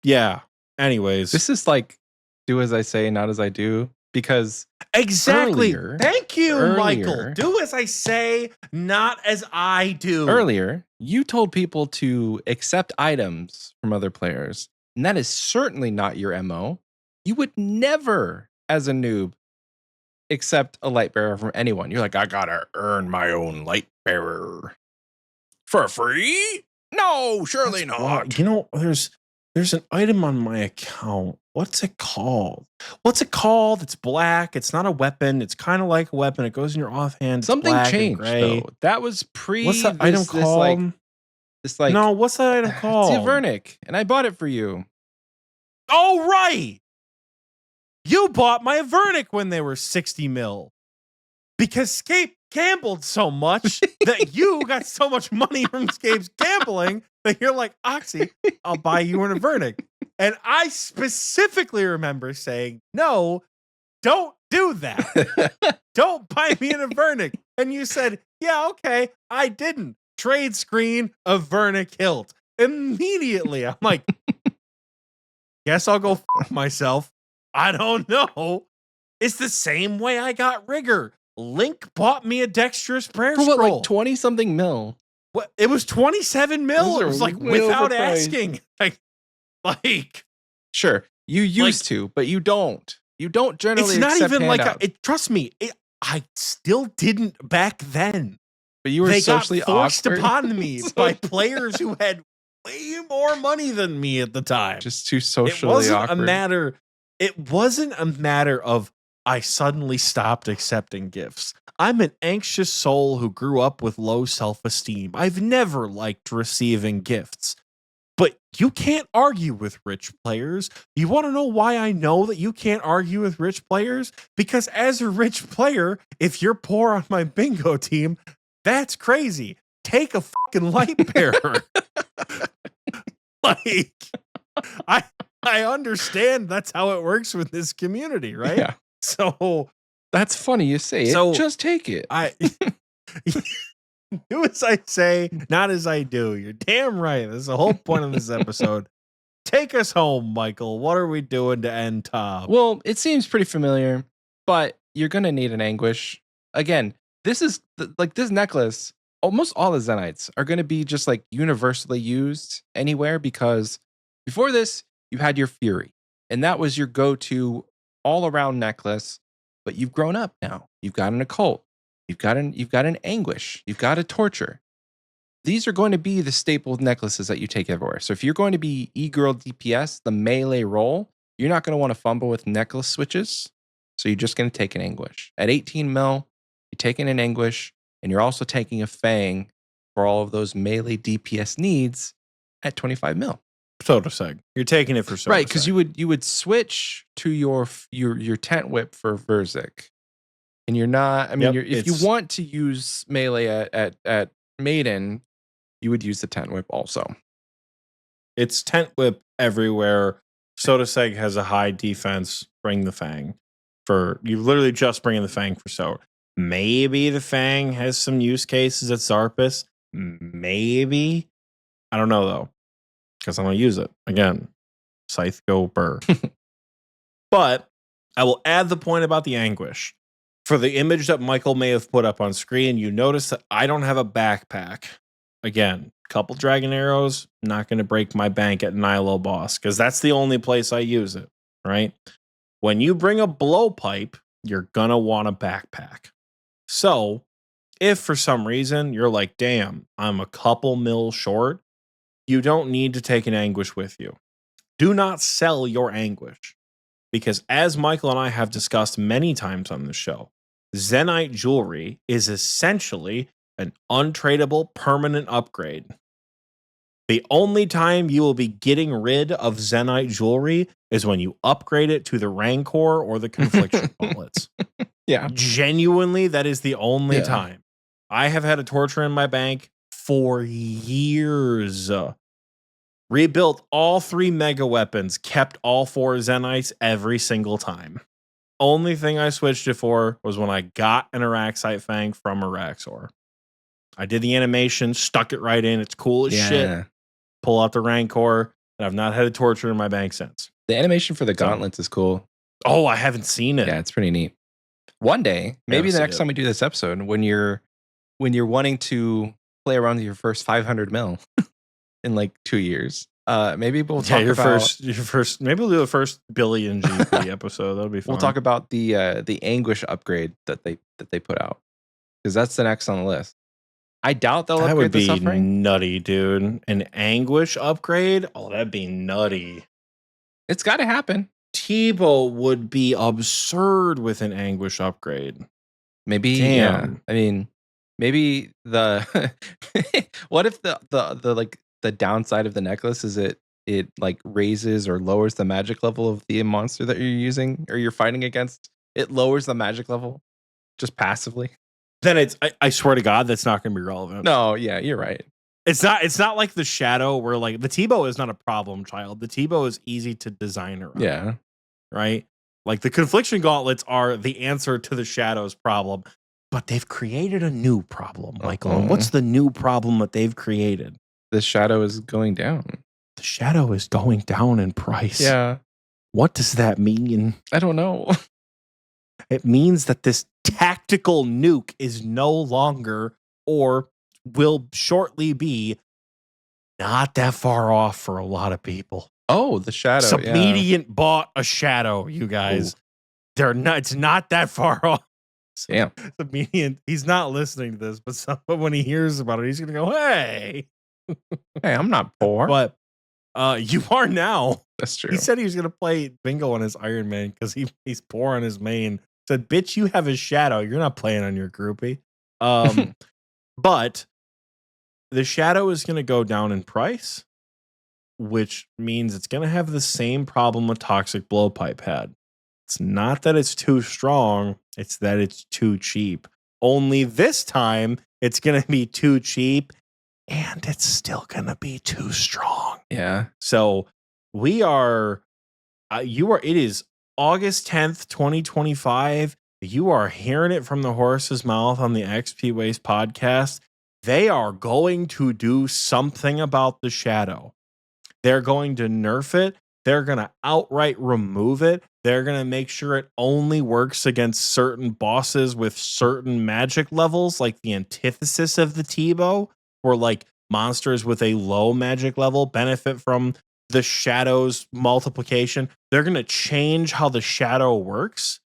S1: yeah, anyways.
S2: This is like, do as I say, not as I do. Because
S1: exactly.
S2: Earlier,
S1: Thank you, Michael. Do as I say, not as I do.
S2: Earlier, you told people to accept items from other players. And that is certainly not your MO. You would never, as a noob, accept a light bearer from anyone. You're like, I gotta earn my own light bearer. For free? No, surely not.
S1: There's an item on my account. What's it called? It's black. It's not a weapon. It's kind of like a weapon. It goes in your offhand.
S2: Something changed, though. That was pre.
S1: What's that item called? No, what's that item called?
S2: It's a Vernic, and I bought it for you.
S1: Oh, right. You bought my Vernic when they were 60 mil. Because Scape gambled so much that you got so much money from Scape's gambling that you're like, Oxie, I'll buy you an Vernic. And I specifically remember saying, no, don't do that. Don't buy me an Vernic. And you said, yeah, okay, I didn't. Trade screen of Vernic hilt. Immediately, I'm like, guess I'll go f myself. I don't know. It's the same way I got Rigger. Link bought me a dexterous prayer
S2: for what,
S1: scroll.
S2: like 20 something mil.
S1: What? It was 27 mil. It was like without asking. Like,
S2: sure, you used to, but you don't. You don't generally.
S1: It's not even
S2: handouts.
S1: like trust me. I still didn't back then.
S2: But you were socially
S1: got forced
S2: awkward.
S1: upon me by players who had way more money than me at the time.
S2: Just too socially awkward.
S1: It wasn't a matter of I suddenly stopped accepting gifts. I'm an anxious soul who grew up with low self-esteem. I've never liked receiving gifts. But you can't argue with rich players. You want to know why I know that you can't argue with rich players? Because as a rich player, if you're poor on my bingo team, that's crazy. Take a fucking light bearer. Like, I understand that's how it works with this community, right?
S2: Yeah.
S1: So
S2: that's funny you say it. Just take it.
S1: Do as I say, not as I do. You're damn right. That's the whole point of this episode. Take us home, Michael. What are we doing to end top?
S2: Well, it seems pretty familiar, but you're going to need an Anguish. Again, this is like this necklace. Almost all the Zenites are going to be just like universally used anywhere because before this, you had your Fury, and that was your go-to all-around necklace. But you've grown up now. You've got an Occult. You've got an Anguish. You've got a Torture. These are going to be the staple necklaces that you take everywhere. So if you're going to be E-Girl DPS, the melee role, you're not going to want to fumble with necklace switches. So you're just going to take an Anguish. At 18 mil, you're taking an Anguish, and you're also taking a Fang for all of those melee DPS needs at 25 mil.
S1: Seg. You're taking it for Seg.
S2: Right, because you would switch to your tent whip for Verzik. And you're not, I mean, if you want to use melee at Maiden, you would use the tent whip also.
S1: It's tent whip everywhere. Seg has a high defense. Bring the Fang. You literally just bring in the Fang for Soda. Maybe the Fang has some use cases at Zarpus. Maybe. I don't know, though. Because I don't use it. Again, Scythe go burr. But I will add the point about the Anguish. For the image that Michael may have put up on screen, you notice that I don't have a backpack. Again, couple dragon arrows, not going to break my bank at Nilo Boss, because that's the only place I use it, right? When you bring a blowpipe, you're going to want a backpack. So, if for some reason you're like, damn, I'm a couple mil short, you don't need to take an Anguish with you. Do not sell your Anguish. Because as Michael and I have discussed many times on the show, Zenite jewelry is essentially an untradeable permanent upgrade. The only time you will be getting rid of Zenite jewelry is when you upgrade it to the Rancor or the Confliction Gauntlets.
S2: Yeah.
S1: Genuinely, that is the only time. I have had a Torture in my bank for years. Rebuilt all 3 mega weapons, kept all 4 Zenites every single time. Only thing I switched it for was when I got an Araxite Fang from Araxor. I did the animation, stuck it right in. It's cool as shit. Pull out the Rancor, and I've not had a Torture in my bank since.
S2: The animation for the gauntlets is cool.
S1: Oh, I haven't seen it.
S2: Yeah, it's pretty neat. One day, maybe the next time we do this episode, when you're wanting to play around with your first 500 mil in like 2 years, maybe we'll talk about
S1: your first. Maybe we'll do the first billion GP episode. That'll be fun.
S2: We'll talk about the Anguish upgrade that they put out, because that's the next on the list. I doubt they'll upgrade the suffering.
S1: That would be nutty, dude. An Anguish upgrade? Oh, that'd be nutty.
S2: It's got to happen.
S1: Tebow would be absurd with an Anguish upgrade.
S2: Maybe.
S1: Damn.
S2: Yeah. I mean, maybe the what if the like the downside of the necklace is it like raises or lowers the magic level of the monster that you're using or you're fighting against? It lowers the magic level just passively.
S1: Then I swear to God, that's not going to be relevant.
S2: No, yeah, you're right.
S1: It's not like the Shadow where like the Tebow is not a problem child. The Tebow is easy to design around.
S2: Yeah.
S1: Right? Like the Confliction Gauntlets are the answer to the Shadow's problem, but they've created a new problem, Michael. And what's the new problem that they've created?
S2: The Shadow is going down.
S1: The Shadow is going down in price.
S2: Yeah.
S1: What does that mean?
S2: I don't know.
S1: It means that this tactical nuke is no longer, or will shortly be, not that far off for a lot of people.
S2: Oh, the Shadow.
S1: Submediant bought a Shadow, you guys. They're not. It's not that far off.
S2: Damn.
S1: Submediant. He's not listening to this, but when he hears about it, he's gonna go, "Hey,
S2: hey, I'm not poor."
S1: But you are now.
S2: That's true.
S1: He said he was gonna play bingo on his Iron Man because he's poor on his main. Said, "Bitch, you have a Shadow. You're not playing on your groupie." But the Shadow is going to go down in price, which means it's going to have the same problem a Toxic Blowpipe had. It's not that it's too strong, it's that it's too cheap. Only this time, it's going to be too cheap, and it's still going to be too strong.
S2: Yeah.
S1: So we are, it is August 10th, 2025. You are hearing it from the horse's mouth on the XP Waste podcast. They are going to do something about the Shadow. They're going to nerf it. They're going to outright remove it. They're going to make sure it only works against certain bosses with certain magic levels, like the antithesis of the Tebow, where like monsters with a low magic level benefit from the Shadow's multiplication. They're going to change how the Shadow works,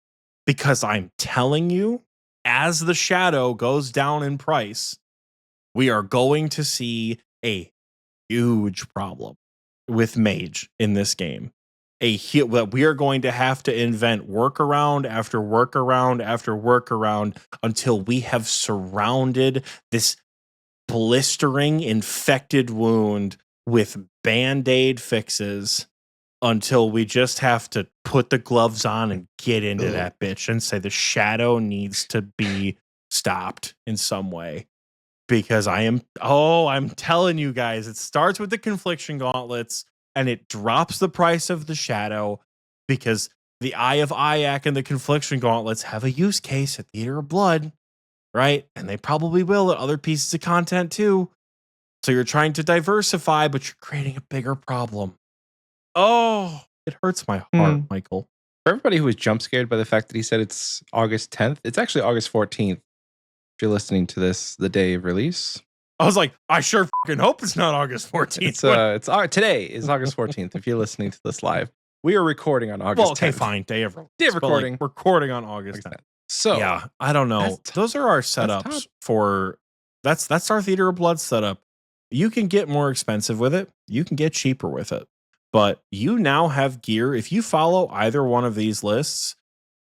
S1: because I'm telling you, as the Shadow goes down in price, we are going to see a huge problem with Mage in this game. We are going to have to invent workaround after workaround after workaround until we have surrounded this blistering infected wound with Band-Aid fixes, until we just have to put the gloves on and get into that bitch and say the Shadow needs to be stopped in some way. Because I'm telling you guys, it starts with the Confliction Gauntlets and it drops the price of the Shadow, because the Eye of Iac and the Confliction Gauntlets have a use case at Theater of Blood, right? And they probably will at other pieces of content too. So you're trying to diversify, but you're creating a bigger problem. Oh, it hurts my heart, Michael.
S2: For everybody who was jump scared by the fact that he said it's August 10th, it's actually August 14th. If you're listening to this the day of release.
S1: I was like, I sure fucking hope it's not August 14th.
S2: Today is August 14th. If you're listening to this live, we are recording on August 10th.
S1: Okay, fine. Day of
S2: recording.
S1: Like, recording on August 10th.
S2: So
S1: yeah, I don't know. Those are our setups for that's our Theater of Blood setup. You can get more expensive with it. You can get cheaper with it. But you now have gear. If you follow either one of these lists,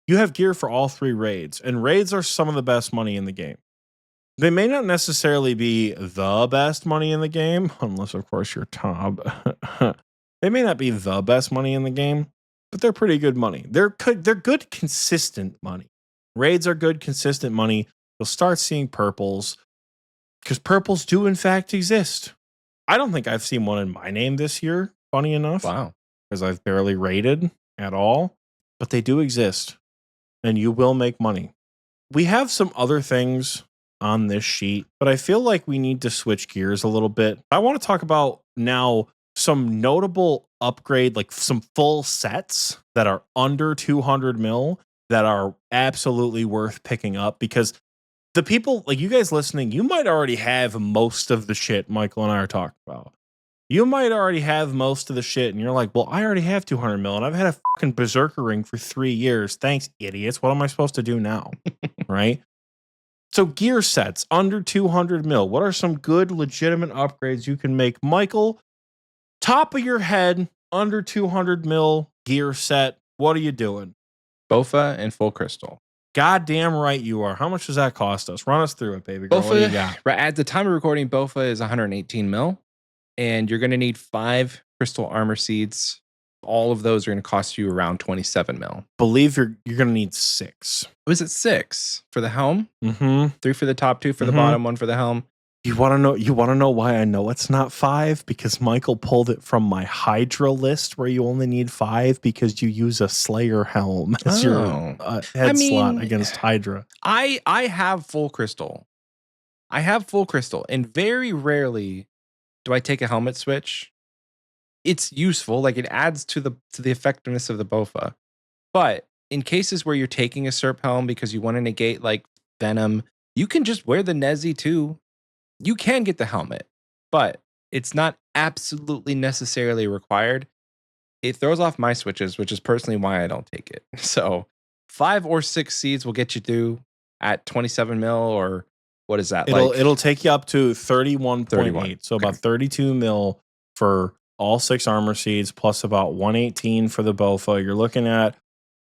S1: you have gear for all 3 raids. And raids are some of the best money in the game. They may not necessarily be the best money in the game, unless, of course, you're Tob. They may not be the best money in the game, but they're pretty good money. They're good, consistent money. Raids are good, consistent money. You'll start seeing purples, because purples do, in fact, exist. I don't think I've seen one in my name this year, funny enough.
S2: Wow.
S1: Because I've barely rated at all. But they do exist. And you will make money. We have some other things on this sheet, but I feel like we need to switch gears a little bit. I want to talk about now some notable upgrade, like some full sets that are under 200 mil that are absolutely worth picking up, because the people like you guys listening, you might already have most of the shit Michael and I are talking about. You might already have most of the shit, and you're like, well, I already have 200 mil, and I've had a fucking berserker ring for 3 years. Thanks, idiots. What am I supposed to do now? Right? So gear sets under 200 mil. What are some good, legitimate upgrades you can make? Michael, top of your head, under 200 mil gear set. What are you doing?
S2: Bofa and full crystal.
S1: Goddamn right you are. How much does that cost us? Run us through it, baby girl.
S2: Bofa,
S1: what do you got?
S2: Right at the time of recording, Bofa is 118 mil. And you're going to need 5 crystal armor seeds. All of those are going to cost you around 27 mil.
S1: Believe you're going to need 6.
S2: Was it 6 for the helm?
S1: Mm-hmm.
S2: 3 for the top, 2 for the bottom, 1 for the helm.
S1: You want to know why I know it's not 5? Because Michael pulled it from my Hydra list where you only need 5 because you use a Slayer helm as your head slot against Hydra.
S2: I have full crystal. And very rarely do I take a helmet switch. It's useful, like it adds to the effectiveness of the Bofa. But in cases where you're taking a Serp helm because you want to negate like Venom, you can just wear the Nezzy too. You can get the helmet, but it's not absolutely necessarily required. It throws off my switches, which is personally why I don't take it. So 5 or 6 seeds will get you through at 27 mil, or what is that?
S1: It'll take you up to 31.8. So about 32 mil for all 6 armor seeds, plus about 118 for the Bofa. You're looking at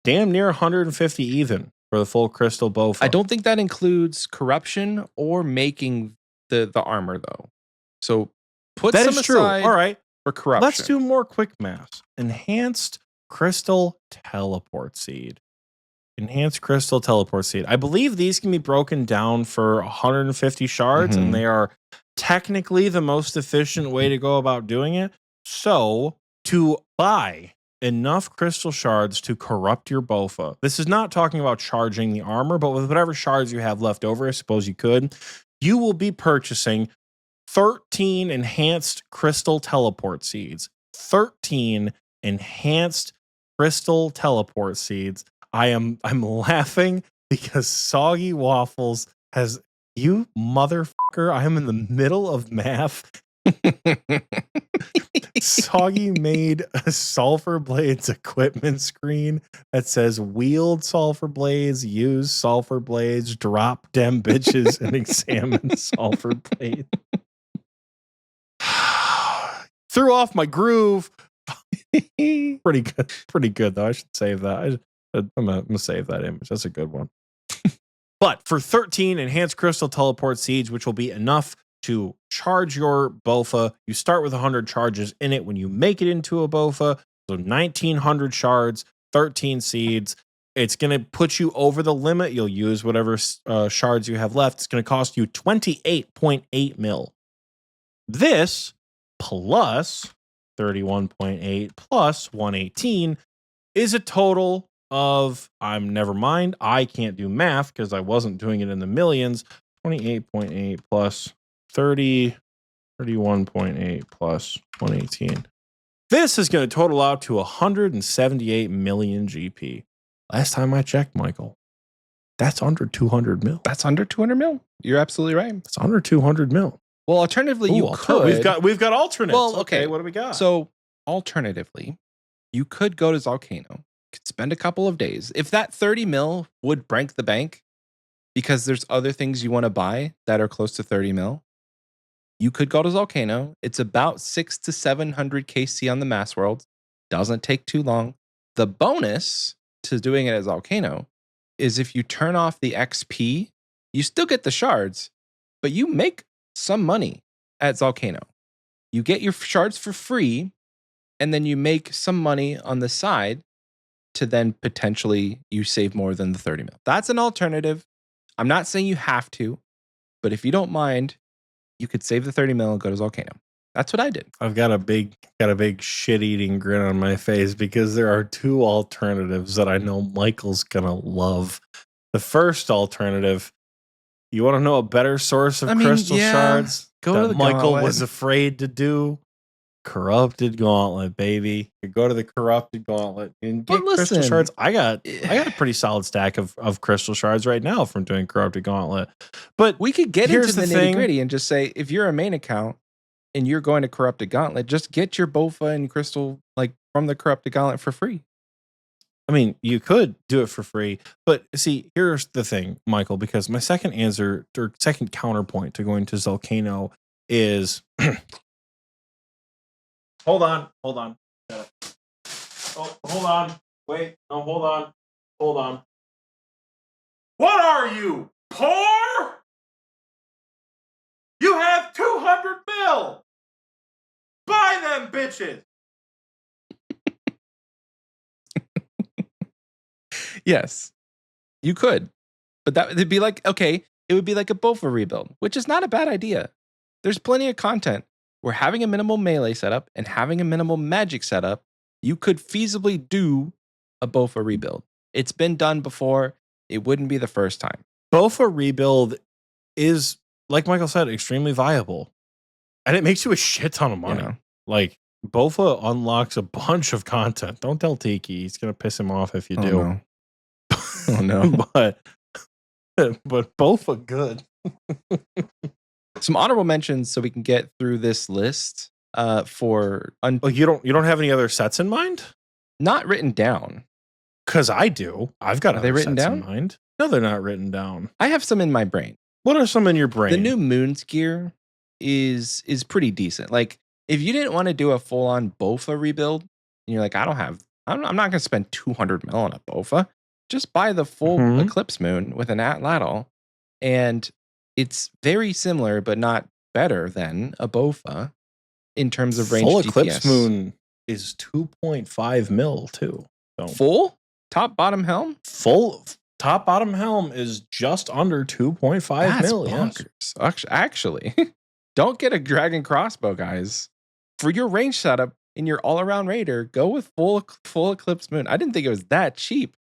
S1: damn near 150 even for the full crystal Bofa.
S2: I don't think that includes corruption or making the armor though. So put
S1: that
S2: some
S1: is true.
S2: aside.
S1: All right,
S2: for corruption.
S1: Let's do more quick math. Enhanced crystal teleport seed. Enhanced crystal teleport seed. I believe these can be broken down for 150 shards, and they are technically the most efficient way to go about doing it. So to buy enough crystal shards to corrupt your Bofa, this is not talking about charging the armor, but with whatever shards you have left over, I suppose you could, you will be purchasing 13 enhanced crystal teleport seeds. 13 enhanced crystal teleport seeds. I'm laughing because Soggy Waffles has, you motherfucker, I am in the middle of math. Soggy made a Sulfur Blades equipment screen that says wield Sulfur Blades, use Sulfur Blades, drop dem bitches, and examine Sulfur Blades. Threw off my groove. Pretty good though. I should save that. I'm gonna save that image. That's a good one. But for 13 enhanced crystal teleport seeds, which will be enough to charge your Bofa, you start with 100 charges in it when you make it into a Bofa. So 1900 shards, 13 seeds. It's going to put you over the limit. You'll use whatever shards you have left. It's going to cost you 28.8 mil. This plus 31.8 plus 118 is a total of, never mind, I can't do math because I wasn't doing it in the millions. 28.8 plus 30, 31.8 plus 118. This is going to total out to 178 million GP. Last time I checked, Michael, that's under 200 mil.
S2: That's under 200 mil. You're absolutely right.
S1: It's under 200 mil.
S2: Well, alternatively, you could.
S1: We've got alternates.
S2: Well, okay.
S1: What do we got?
S2: So, alternatively, you could go to Volcano. Could spend a couple of days. If that 30 mil would break the bank, because there's other things you want to buy that are close to 30 mil, you could go to Volcano. It's about 600 to 700 KC on the Mass World. Doesn't take too long. The bonus to doing it as Volcano is if you turn off the XP, you still get the shards, but you make some money at Volcano. You get your shards for free, and then you make some money on the side to then potentially you save more than the 30 mil. That's an alternative. I'm not saying you have to, but if you don't mind, you could save the 30 mil and go to Volcano. That's what I did.
S1: I've got a big shit-eating grin on my face because there are two alternatives that I know Michael's gonna love. The first alternative, you want to know a better source of crystal shards
S2: that
S1: Michael
S2: gauntlet.
S1: was afraid to do? Corrupted Gauntlet, baby. You go to the Corrupted Gauntlet and get crystal shards. I got a pretty solid stack of crystal shards right now from doing Corrupted Gauntlet. But
S2: we could get into the nitty-gritty and just say, if you're a main account and you're going to Corrupted Gauntlet, just get your Bofa and crystal from the Corrupted Gauntlet for free.
S1: I mean, you could do it for free, but see, here's the thing, Michael, because my second answer or second counterpoint to going to Zelcano is hold on. Oh, hold on. Wait, no, hold on. What are you, poor? You have 200 mil. Buy them bitches.
S2: Yes, you could, but it'd be like, okay, it would be like a Bofa rebuild, which is not a bad idea. There's plenty of content where having a minimal melee setup and having a minimal magic setup, you could feasibly do a Bofa rebuild. It's been done before. It wouldn't be the first time.
S1: Bofa rebuild is, like Michael said, extremely viable, and it makes you a shit ton of money. Like, Bofa unlocks a bunch of content. Don't tell Tiki; he's gonna piss him off if you do.
S2: No. Oh no!
S1: but Bofa good.
S2: Some honorable mentions so we can get through this list.
S1: You don't have any other sets in mind?
S2: Not written down.
S1: Because I do. I've got
S2: other sets
S1: in mind. No, they're not written down.
S2: I have some in my brain.
S1: What are some in your brain?
S2: The new Moon's gear is pretty decent. Like, if you didn't want to do a full-on Bofa rebuild, and you're like, I'm not going to spend 200 mil on a Bofa. Just buy the full Eclipse Moon with an Atlatl, and it's very similar, but not better than a Bofa in terms of range.
S1: Full
S2: DPS.
S1: Eclipse Moon is 2.5 mil too. So.
S2: Full top bottom helm.
S1: Full top bottom helm is just under 2.5 mil.
S2: Bonkers. Yes. Actually, don't get a Dragon Crossbow, guys. For your range setup in your all-around raider, go with full Eclipse Moon. I didn't think it was that cheap.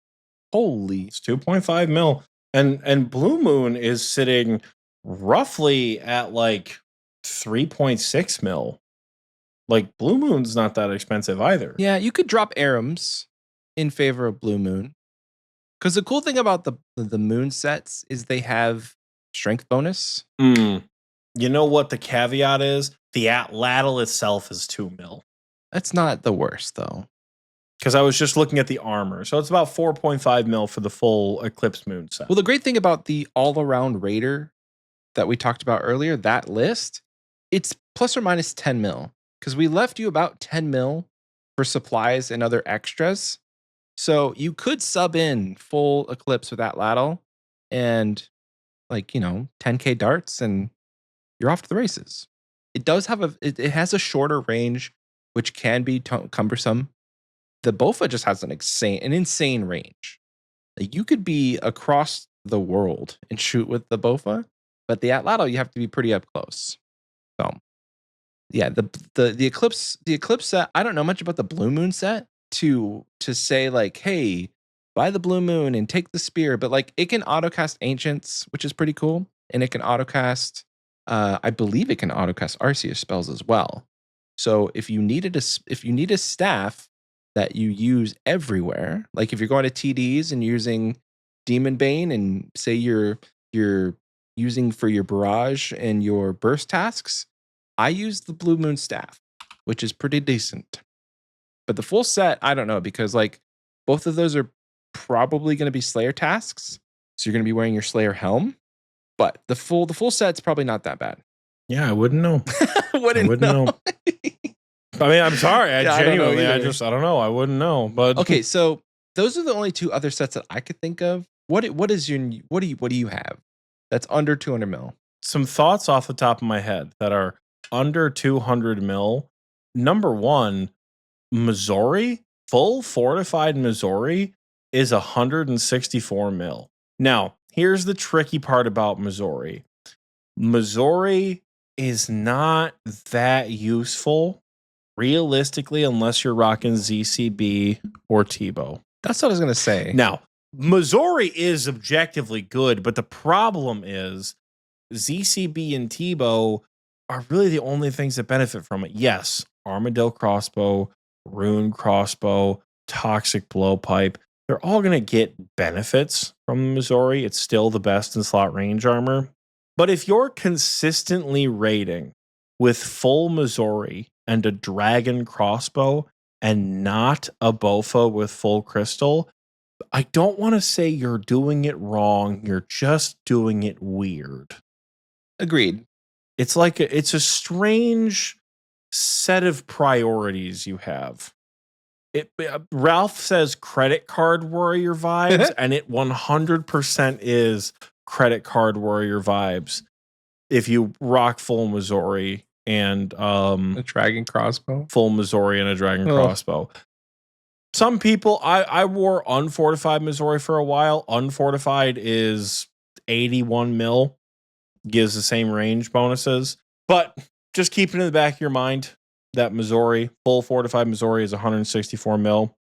S2: Holy,
S1: it's 2.5 mil, and Blue Moon is sitting roughly at like 3.6 mil. Like, Blue Moon's not that expensive either.
S2: Yeah, you could drop Arams in favor of Blue Moon, because the cool thing about the Moon sets is they have strength bonus.
S1: You know what the caveat is? The Atlatl itself is 2 mil.
S2: That's not the worst though.
S1: Because I was just looking at the armor. So it's about 4.5 mil for the full Eclipse Moon set.
S2: Well, the great thing about the all-around raider that we talked about earlier, that list, it's plus or minus 10 mil. Because we left you about 10 mil for supplies and other extras. So you could sub in full Eclipse with Atlatl and 10k darts and you're off to the races. It does have it has a shorter range, which can be cumbersome. The Bofa just has an insane range. Like, you could be across the world and shoot with the Bofa, but the Atlatl, you have to be pretty up close. So, yeah, the Eclipse set. I don't know much about the Blue Moon set to say like, hey, buy the Blue Moon and take the spear, but like, it can autocast Ancients, which is pretty cool, and it can autocast. I believe it can autocast Arceus spells as well. So if you need a staff that you use everywhere, like if you're going to TDs and using Demon Bane, and say you're using for your barrage and your burst tasks, I use the Blue Moon staff, which is pretty decent. But the full set, I don't know, because like both of those are probably going to be Slayer tasks, so you're going to be wearing your Slayer helm. But the full set's probably not that bad.
S1: Yeah, I wouldn't know.
S2: wouldn't know.
S1: I mean, I'm sorry. I genuinely, I don't know. I wouldn't know. But
S2: okay, so those are the only two other sets that I could think of. What do you have that's under 200 mil?
S1: Some thoughts off the top of my head that are under 200 mil. Number one, Missouri, full fortified Missouri is 164 mil. Now, here's the tricky part about Missouri. Missouri is not that useful, realistically, unless you're rocking ZCB or Tebow.
S2: That's what I was going to say.
S1: Now, Missouri is objectively good, but the problem is ZCB and Tebow are really the only things that benefit from it. Yes, Armadillo Crossbow, Rune Crossbow, Toxic Blowpipe, they're all going to get benefits from Missouri. It's still the best in slot range armor. But if you're consistently raiding with full Missouri and a Dragon Crossbow and not a Bofa with full crystal, I don't want to say you're doing it wrong. You're just doing it weird.
S2: Agreed.
S1: It's like it's a strange set of priorities you have. Ralph says credit card warrior vibes, and it 100% is credit card warrior vibes. If you rock full Missouri and
S2: a Dragon Crossbow,
S1: full Missouri and a Dragon Crossbow. Some people, I wore unfortified Missouri for a while. Unfortified is 81 mil, gives the same range bonuses, but just keep it in the back of your mind that Missouri, full fortified Missouri is 164 mil.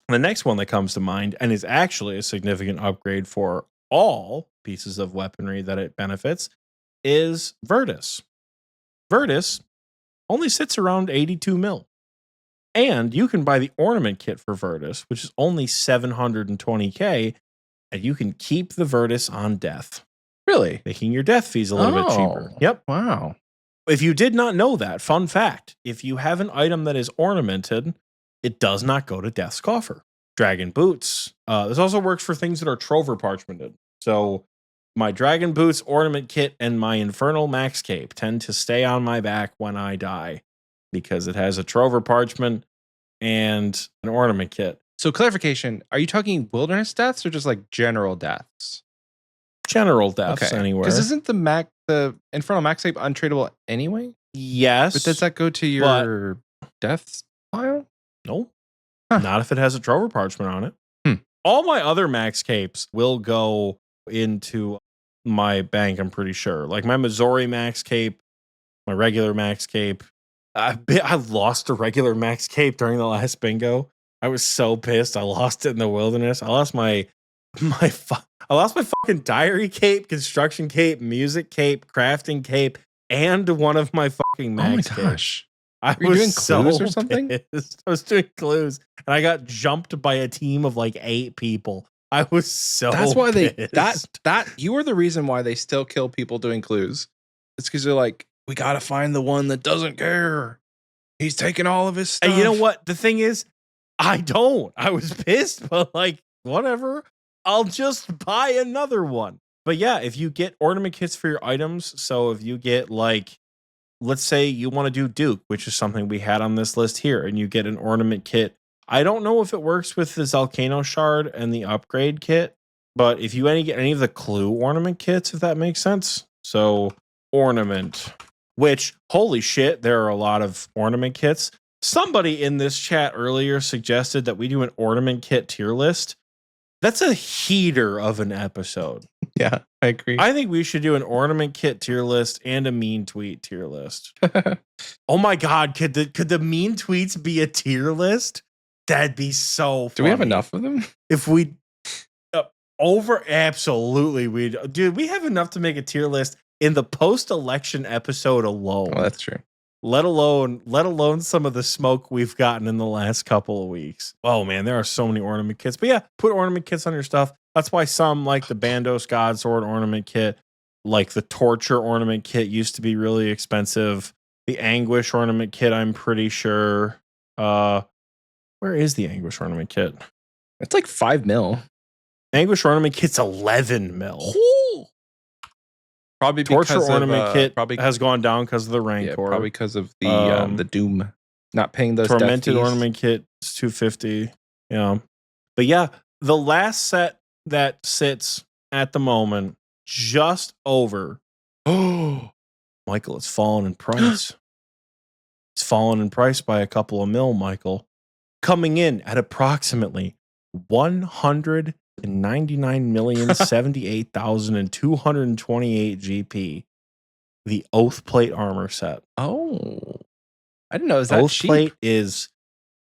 S1: The next one that comes to mind, and is actually a significant upgrade for all pieces of weaponry that it benefits, is Virtus. Virtus only sits around 82 mil. And you can buy the ornament kit for Virtus, which is only 720k, and you can keep the Virtus on death.
S2: Really?
S1: Making your death fees a little bit cheaper. Yep.
S2: Wow.
S1: If you did not know that, fun fact, if you have an item that is ornamented, it does not go to Death's Coffer. Dragon Boots. This also works for things that are Trover parchmented. So my Dragon Boots ornament kit and my Infernal Max Cape tend to stay on my back when I die because it has a Trover parchment and an ornament kit.
S2: So clarification, are you talking wilderness deaths or just like general deaths?
S1: General deaths anywhere.
S2: Because isn't the Infernal Max Cape untradeable anyway?
S1: Yes.
S2: But does that go to your deaths pile?
S1: No. Not if it has a Trover parchment on it. All my other Max Capes will go into my bank, I'm pretty sure. Like my Missouri Max Cape, my regular Max Cape. I lost a regular Max Cape during the last bingo. I was so pissed. I lost it in the wilderness. I lost my fucking diary cape, construction cape, music cape, crafting cape, and one of my fucking Max Capes.
S2: Oh my gosh.
S1: I
S2: Were you doing clues or something?
S1: Pissed. I was doing clues, and I got jumped by a team of like 8 people. I was so
S2: That's why
S1: pissed.
S2: you were the reason why they still kill people doing clues. It's because they're like, we gotta find the one that doesn't care. He's taking all of his stuff.
S1: And you know what? The thing is, I don't. I was pissed, but like, whatever. I'll just buy another one. But yeah, if you get ornament kits for your items, so if you get like, let's say you want to do Duke, which is something we had on this list here, and you get an ornament kit. I don't know if it works with the Zalcano Shard and the upgrade kit, but if you get any of the clue ornament kits, if that makes sense. So ornament, which holy shit, there are a lot of ornament kits. Somebody in this chat earlier suggested that we do an ornament kit tier list. That's a heater of an episode.
S2: Yeah, I agree.
S1: I think we should do an ornament kit tier list and a mean tweet tier list. Oh my God, could the mean tweets be a tier list? That'd be so funny.
S2: Do we have enough of them?
S1: If we absolutely we have enough to make a tier list in the post-election episode alone.
S2: Oh, that's true.
S1: Let alone some of the smoke we've gotten in the last couple of weeks. Oh man, there are so many ornament kits. But yeah, put ornament kits on your stuff. That's why some like the Bandos Godsword ornament kit, like the Torture ornament kit used to be really expensive. The Anguish ornament kit, I'm pretty sure. Where is the Anguish ornament kit?
S2: It's like 5 mil.
S1: Anguish ornament kit's 11 mil.
S2: Ooh. Probably
S1: Torture
S2: because
S1: ornament kit
S2: probably
S1: has gone down because of the Rancor.
S2: Yeah, probably because of the Doom not paying those
S1: Tormented ornament kit is 250. Yeah. But yeah, the last set that sits at the moment just over. Oh, Michael, it's fallen in price. It's fallen in price by a couple of mil, Michael. Coming in at approximately 199,078,228 GP. the Oath Plate armor set.
S2: Oh, I didn't know it was that
S1: Oath
S2: cheap.
S1: Plate is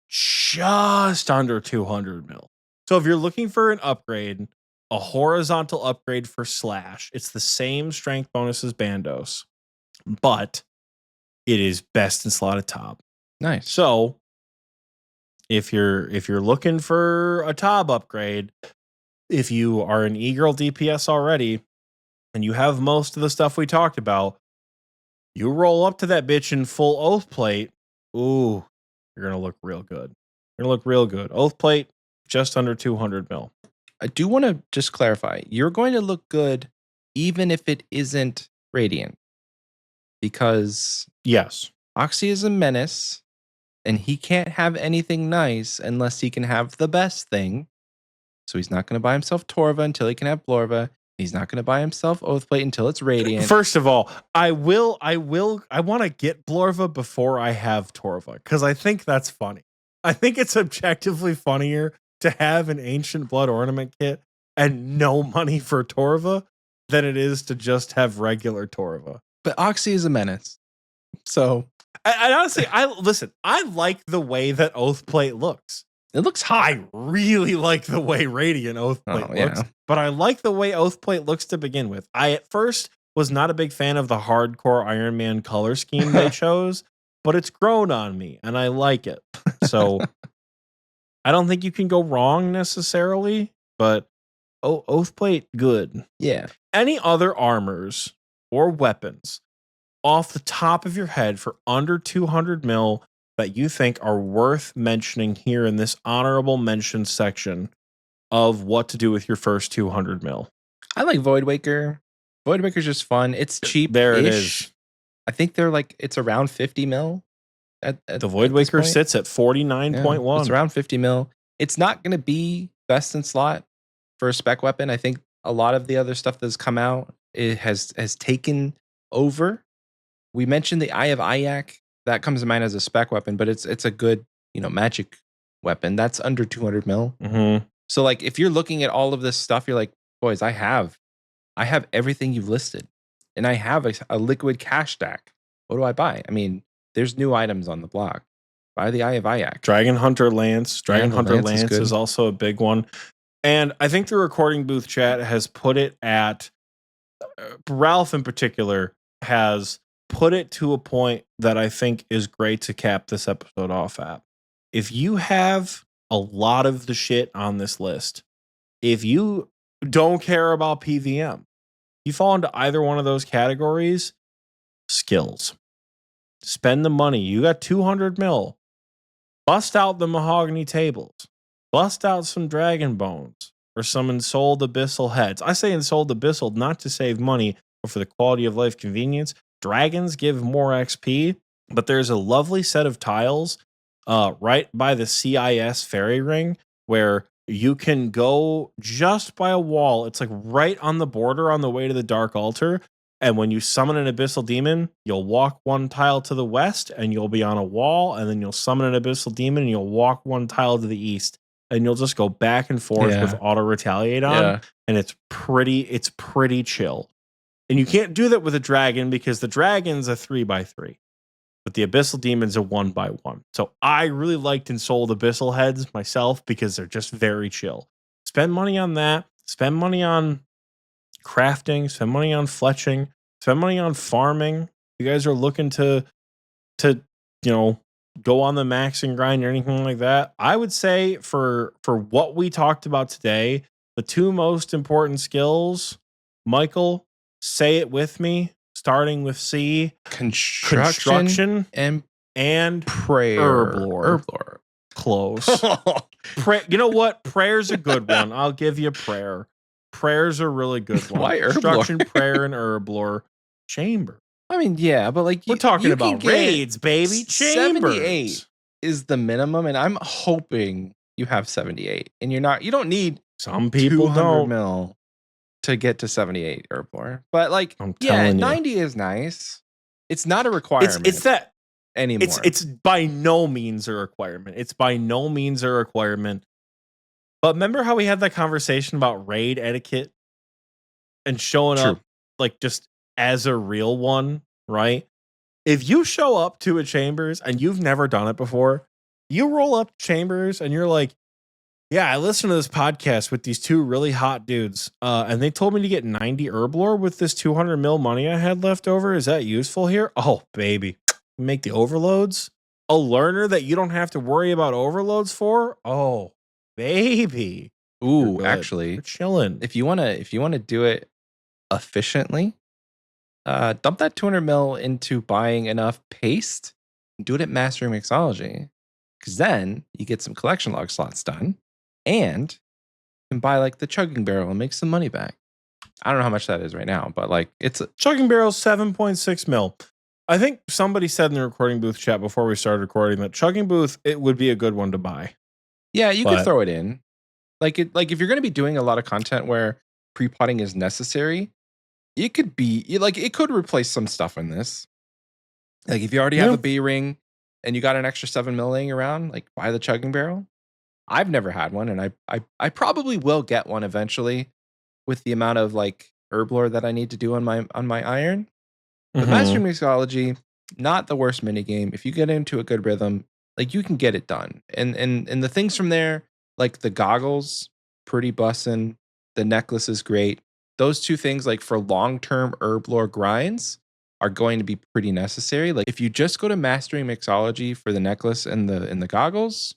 S1: just under 200 mil. So if you're looking for an upgrade, a horizontal upgrade for Slash, it's the same strength bonus as Bandos, but it is best in slotted top.
S2: Nice.
S1: So if you're looking for a Tob upgrade, if you are an E-Girl DPS already and you have most of the stuff we talked about, you roll up to that bitch in full Oath Plate. Ooh, you're gonna look real good. You're gonna look real good. Oath Plate, just under 200 mil.
S2: I do want to just clarify. You're going to look good even if it isn't Radiant. Because
S1: yes,
S2: Oxie is a menace and he can't have anything nice unless he can have the best thing. So he's not going to buy himself Torva until he can have Blorva. He's not going to buy himself Oathplate until it's Radiant.
S1: First of all, I want to get Blorva before I have Torva because I think that's funny. I think it's objectively funnier to have an Ancient Blood ornament kit and no money for Torva than it is to just have regular Torva.
S2: But Oxie is a menace. So
S1: I honestly, I like the way that Oathplate looks.
S2: It looks hot.
S1: I really like the way Radiant Oathplate looks, but I like the way Oathplate looks to begin with. I at first was not a big fan of the hardcore Iron Man color scheme they chose, but it's grown on me and I like it. So I don't think you can go wrong necessarily, but Oathplate, good.
S2: Yeah.
S1: Any other armors or weapons off the top of your head for under 200 mil that you think are worth mentioning here in this honorable mention section of what to do with your first 200 mil?
S2: I like Voidwaker. Voidwaker's just fun. It's cheap.
S1: There it is.
S2: I think it's around 50 mil.
S1: The Voidwaker sits at 49.1.
S2: Yeah, it's around 50 mil. It's not going to be best in slot for a spec weapon. I think a lot of the other stuff that's come out, it has taken over. We mentioned the Eye of Ayak. That comes to mind as a spec weapon, but it's a good, magic weapon. That's under 200 mil.
S1: Mm-hmm.
S2: So like if you're looking at all of this stuff, you're like, boys, I have everything you've listed. And I have a liquid cash stack. What do I buy? I mean, there's new items on the block. Buy the Eye of Ayak.
S1: Dragon Hunter Lance. Dragon Hunter Lance is also a big one. And I think the recording booth chat has put it at, Ralph in particular has put it to a point that I think is great to cap this episode off at. If you have a lot of the shit on this list, if you don't care about PVM, you fall into either one of those categories, skills. Spend the money. You got 200 mil. Bust out the mahogany tables. Bust out some dragon bones or some ensouled abyssal heads. I say ensouled abyssal not to save money, but for the quality of life convenience. Dragons give more XP, but there's a lovely set of tiles right by the CIS fairy ring where you can go just by a wall. It's like right on the border on the way to the Dark Altar. And when you summon an abyssal demon, you'll walk one tile to the west and you'll be on a wall. And then you'll summon an abyssal demon and you'll walk one tile to the east. And you'll just go back and forth with auto retaliate on. Yeah. And it's pretty chill. And you can't do that with a dragon because the dragon's a 3x3. But the abyssal demon's a 1x1. So I really liked ensouled abyssal heads myself because they're just very chill. Spend money on that. Spend money on crafting. Spend money on fletching. Spend money on farming. You guys are looking to go on the maxing grind or anything like that. I would say for what we talked about today, the two most important skills, Michael, say it with me, starting with C. Construction and prayer. Herblore. Close. You know what? Prayer's a good one. I'll give you prayer. Prayer's a really good one.
S2: Why
S1: Construction, prayer, and herblore. Chamber.
S2: I mean, yeah, but like
S1: we're talking about raids, baby. Chambers.
S2: 78 is the minimum, and I'm hoping you have 78. And you don't need
S1: some people don't
S2: mil to get to 78 herblore. But like, yeah, 90 is nice. It's not a requirement.
S1: It's that
S2: anymore.
S1: It's by no means a requirement. But remember how we had that conversation about raid etiquette and showing up like just as a real one, right? If you show up to a Chambers and you've never done it before, you roll up Chambers and you're like, yeah, I listened to this podcast with these two really hot dudes, and they told me to get 90 herb lore with this 200 mil money I had left over. Is that useful here? Oh, baby. Make the overloads? A learner that you don't have to worry about overloads for? Oh, baby.
S2: Ooh, actually,
S1: we're chilling.
S2: If you wanna do it efficiently, dump that 200 mil into buying enough paste and do it at Mastering Mixology. Because then you get some collection log slots done and you can buy like the chugging barrel and make some money back. I don't know how much that is right now, but like it's a
S1: chugging barrel 7.6 mil. I think somebody said in the recording booth chat before we started recording that chugging booth, it would be a good one to buy.
S2: Yeah, you could throw it in. Like if you're going to be doing a lot of content where pre-potting is necessary, it could be like it could replace some stuff in this. Like if you already have a B ring and you got an extra 7 mil laying around, like buy the chugging barrel. I've never had one, and I probably will get one eventually with the amount of like herb lore that I need to do on my iron. But Mastering Mixology, not the worst mini game. If you get into a good rhythm, like you can get it done. And the things from there, like the goggles, pretty bussin'. The necklace is great. Those two things, like for long-term herb lore grinds, are going to be pretty necessary. Like if you just go to Mastering Mixology for the necklace and the goggles,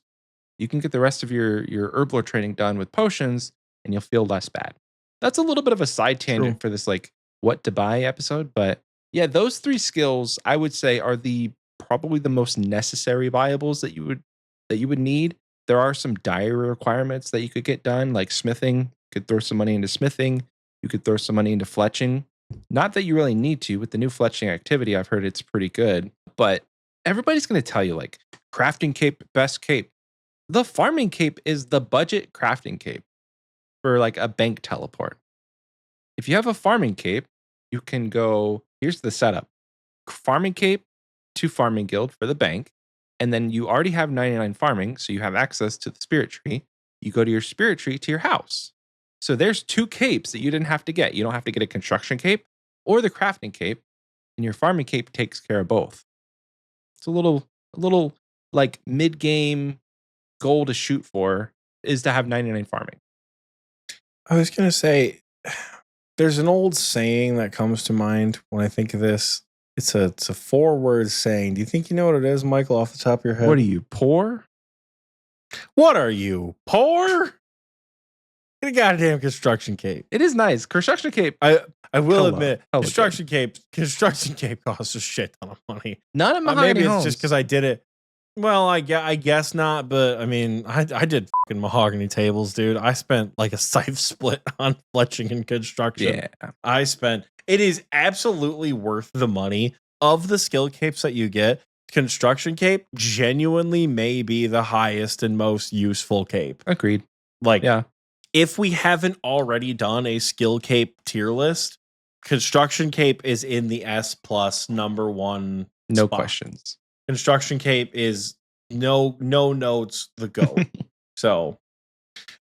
S2: you can get the rest of your herb lore training done with potions, and you'll feel less bad. That's a little bit of a side tangent for this like what to buy episode, but yeah, those 3 skills I would say are probably the most necessary viables that you would need. There are some diary requirements that you could get done, like smithing. You could throw some money into smithing. You could throw some money into fletching. Not that you really need to. With the new fletching activity, I've heard it's pretty good. But everybody's going to tell you like crafting cape, best cape. The farming cape is the budget crafting cape for like a bank teleport. If you have a farming cape, you can go, here's the setup. Farming cape to farming guild for the bank. And then you already have 99 farming, so you have access to the spirit tree. You go to your spirit tree to your house. So there's 2 capes that you didn't have to get. You don't have to get a construction cape or the crafting cape, and your farming cape takes care of both. It's a little like mid-game goal to shoot for is to have 99 farming.
S1: I was going to say, there's an old saying that comes to mind when I think of this. It's a 4-word saying. Do you think you know what it is, Michael, off the top of your head?
S2: What are you, poor?
S1: What are you, poor? Get a goddamn construction cape.
S2: It is nice. Construction cape.
S1: I will admit, construction cape costs a shit ton of money.
S2: Not at Mahogany
S1: maybe
S2: Homes.
S1: It's just because I did it. Well, I guess not, but I mean, I did fucking mahogany tables, dude. I spent like a scythe split on fletching and construction.
S2: Yeah.
S1: It is absolutely worth the money. Of the skill capes that you get, construction cape genuinely may be the highest and most useful cape.
S2: Agreed.
S1: Like, yeah. If we haven't already done a skill cape tier list, construction cape is in the S+ number 1.
S2: No
S1: spot.
S2: questions.
S1: Construction cape is no notes the go. So,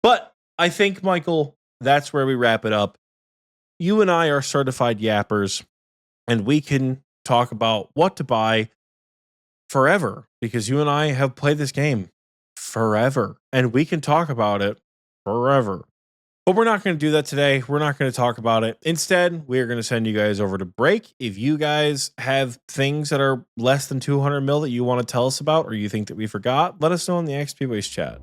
S1: but I think, Michael, that's where we wrap it up. You and I are certified yappers, and we can talk about what to buy forever because you and I have played this game forever, and we can talk about it forever. But we're not going to do that today. We're not going to talk about it. Instead, we are going to send you guys over to break. If you guys have things that are less than 200 mil that you want to tell us about or you think that we forgot, let us know in the XP Waste chat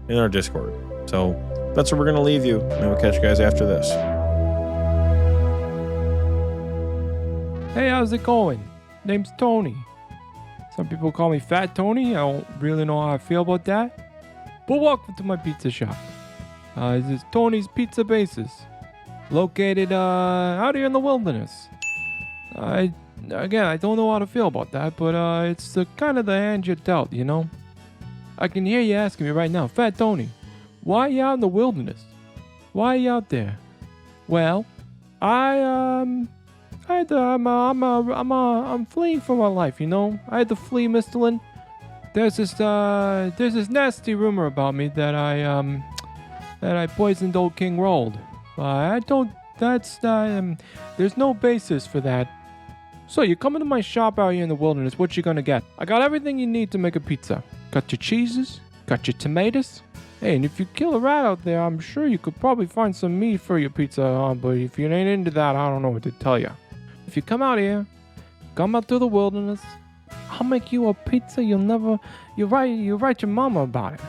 S1: in our Discord. So that's where we're going to leave you, and we'll catch you guys after this.
S3: Hey, how's it going? Name's Tony. Some people call me Fat Tony. I don't really know how I feel about that. But welcome to my pizza shop. This is Tony's Pizza Bases, located out here in the wilderness. I don't know how to feel about that, but it's the kind of the hand you're dealt, you know? I can hear you asking me right now, Fat Tony, why are you out in the wilderness? Why are you out there? Well, I'm fleeing for my life, you know? I had to flee Misthalin. There's this nasty rumor about me that I poisoned old King Rold. I don't There's no basis for that. So you come into my shop out here in the wilderness, what you gonna get? I got everything you need to make a pizza. Got your cheeses, got your tomatoes. Hey, and if you kill a rat out there, I'm sure you could probably find some meat for your pizza, but if you ain't into that, I don't know what to tell you. If you come out here, come out to the wilderness, I'll make you a pizza you write your mama about it.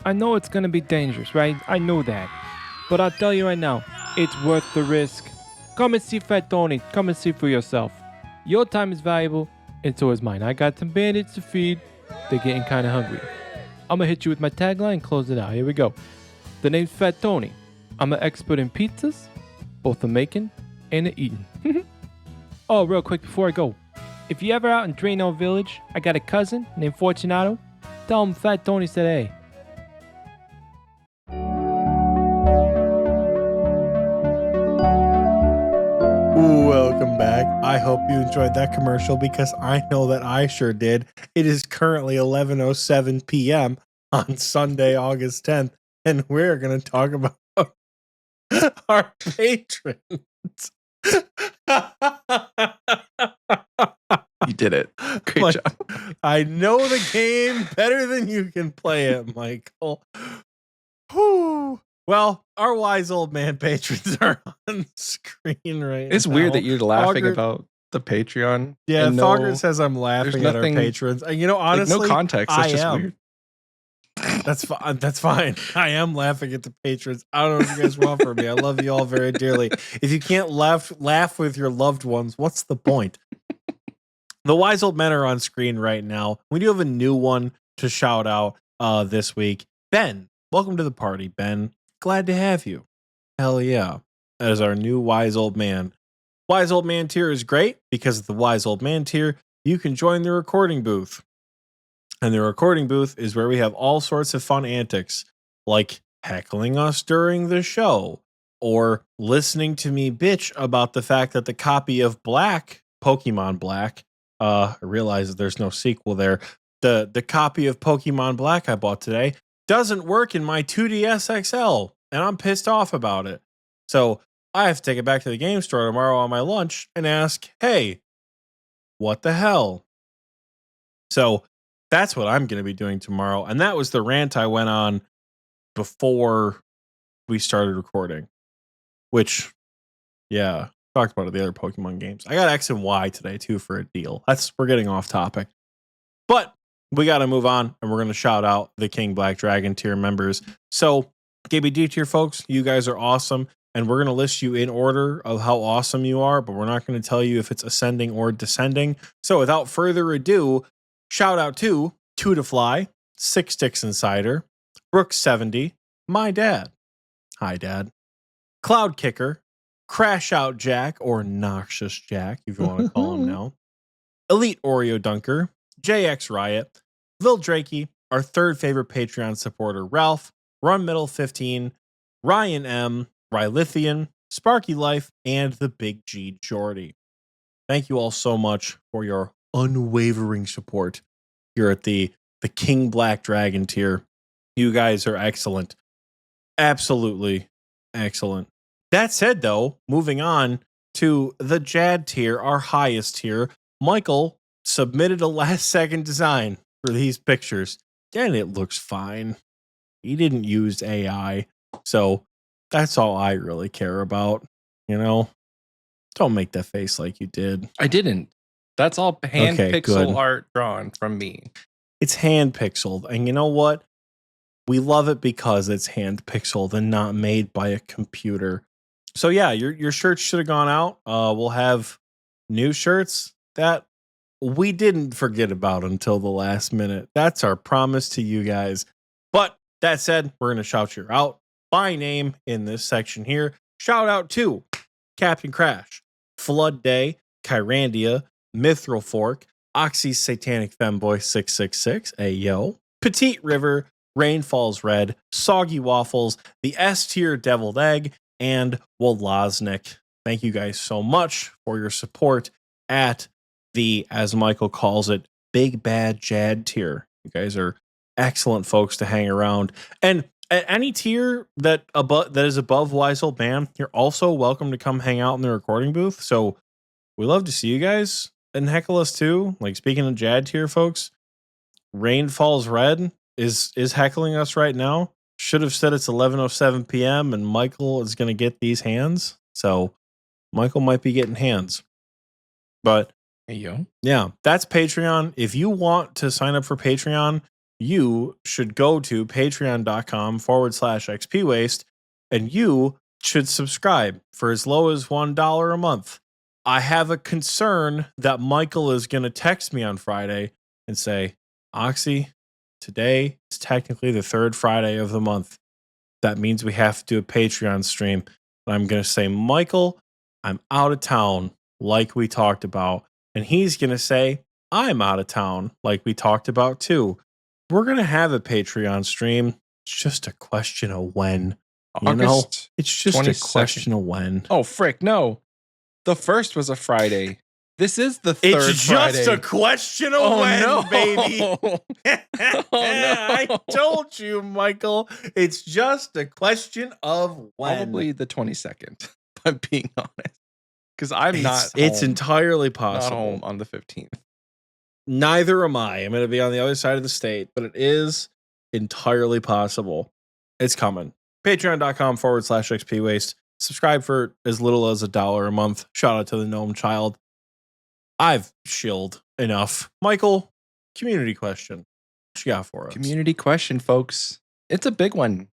S3: I know it's gonna be dangerous, right? I know that. But I'll tell you right now, it's worth the risk. Come and see Fat Tony. Come and see for yourself. Your time is valuable, and so is mine. I got some bandits to feed. They're getting kind of hungry. I'm going to hit you with my tagline and close it out. Here we go. The name's Fat Tony. I'm an expert in pizzas, both the making and the eating. Oh, real quick before I go. If you're ever out in Drano Village, I got a cousin named Fortunato. Tell him Fat Tony said hey.
S1: Welcome back. I hope you enjoyed that commercial because I know that I sure did. It is currently 11:07 p.m. on Sunday, August 10th, and we're going to talk about our patrons.
S2: You did it. Great job.
S1: I know the game better than you can play it, Michael. Whew. Well, our wise old man patrons are on screen right now.
S2: It's weird that you're laughing about the Patreon.
S1: Yeah, Thogger says I'm laughing at our patrons. And honestly,
S2: no context. That's just weird.
S1: That's fine. That's fine. I am laughing at the patrons. I don't know what you guys want from me. I love you all very dearly. If you can't laugh with your loved ones, what's the point? The wise old men are on screen right now. We do have a new one to shout out this week. Ben, welcome to the party, Ben. Glad to have you. Hell yeah. As our new wise old man. Wise old man tier is great because of the wise old man tier, you can join the recording booth. And the recording booth is where we have all sorts of fun antics, like heckling us during the show, or listening to me bitch about the fact that the copy of Pokemon Black, I realize that there's no sequel there. The copy of Pokemon Black I bought today doesn't work in my 2DS XL, and I'm pissed off about it. So I have to take it back to the game store tomorrow on my lunch and ask, hey, what the hell? So that's what I'm going to be doing tomorrow. And that was the rant I went on before we started recording, which, yeah, talked about it, the other Pokemon games. I got X and Y today, too, for a deal. We're getting off topic. But we got to move on, and we're going to shout out the King Black Dragon tier members. So, KBD tier folks, you guys are awesome, and we're going to list you in order of how awesome you are, but we're not going to tell you if it's ascending or descending. So, without further ado, shout out to Two to Fly, Six Sticks Insider, Brooks 70, my dad. Hi, Dad. Cloud Kicker, Crash Out Jack, or Noxious Jack, if you want to call him now. Elite Oreo Dunker, JX Riot, Vil Drakey, our third favorite Patreon supporter, Ralph, Run Middle 15, Ryan M, Rylithian, Sparky Life, and the Big G Jordy. Thank you all so much for your unwavering support here at the King Black Dragon tier. You guys are excellent. Absolutely excellent. That said, though, moving on to the Jad tier, our highest tier, Michael submitted a last-second design for these pictures, and it looks fine. He didn't use AI, so that's all I really care about, Don't make that face like you did.
S2: I didn't. That's all hand pixel art drawn from me.
S1: It's hand pixeled, and you know what? We love it because it's hand pixeled and not made by a computer. So yeah, your shirts should have gone out. We'll have new shirts that we didn't forget about until the last minute. That's our promise to you guys. But that said, we're going to shout you out by name in this section here. Shout out to Captain Crash, Flood Day, Kyrandia, Mithril Fork, Oxie's Satanic Femboy 666, Ayo, Petite River, Rain Falls Red, Soggy Waffles, the S tier Deviled Egg, and Woloznik. Thank you guys so much for your support at the, as Michael calls it, Big Bad Jad tier. You guys are excellent folks to hang around. And at any tier that is above Wise Old Man, you're also welcome to come hang out in the recording booth. So we love to see you guys and heckle us too. Like, speaking of Jad tier folks, Rain Falls Red is heckling us right now. Should have said it's 11:07 p.m. and Michael is going to get these hands. So Michael might be getting hands. But
S2: hey, yo.
S1: Yeah, that's Patreon. If you want to sign up for Patreon, you should go to patreon.com/XP Waste and you should subscribe for as low as $1 a month. I have a concern that Michael is going to text me on Friday and say, Oxie, today is technically the third Friday of the month. That means we have to do a Patreon stream. And I'm going to say, Michael, I'm out of town, like we talked about. And he's going to say, I'm out of town, like we talked about too. We're going to have a Patreon stream. It's just a question of when. You know, it's just 22nd. A question of when.
S2: Oh, frick, no. The first was a Friday. This is the third Friday.
S1: It's just a question of when, baby.
S2: No.
S1: I told you, Michael. It's just a question of when.
S2: Probably the 22nd, if I'm being honest. Because
S1: it's entirely possible.
S2: Not home on the 15th.
S1: Neither am I. I'm going to be on the other side of the state, but it is entirely possible. It's coming. Patreon.com/XP Waste. Subscribe for as little as $1 a month. Shout out to the gnome child. I've shilled enough. Michael, community question. What you got for us?
S2: Community question, folks. It's a big one.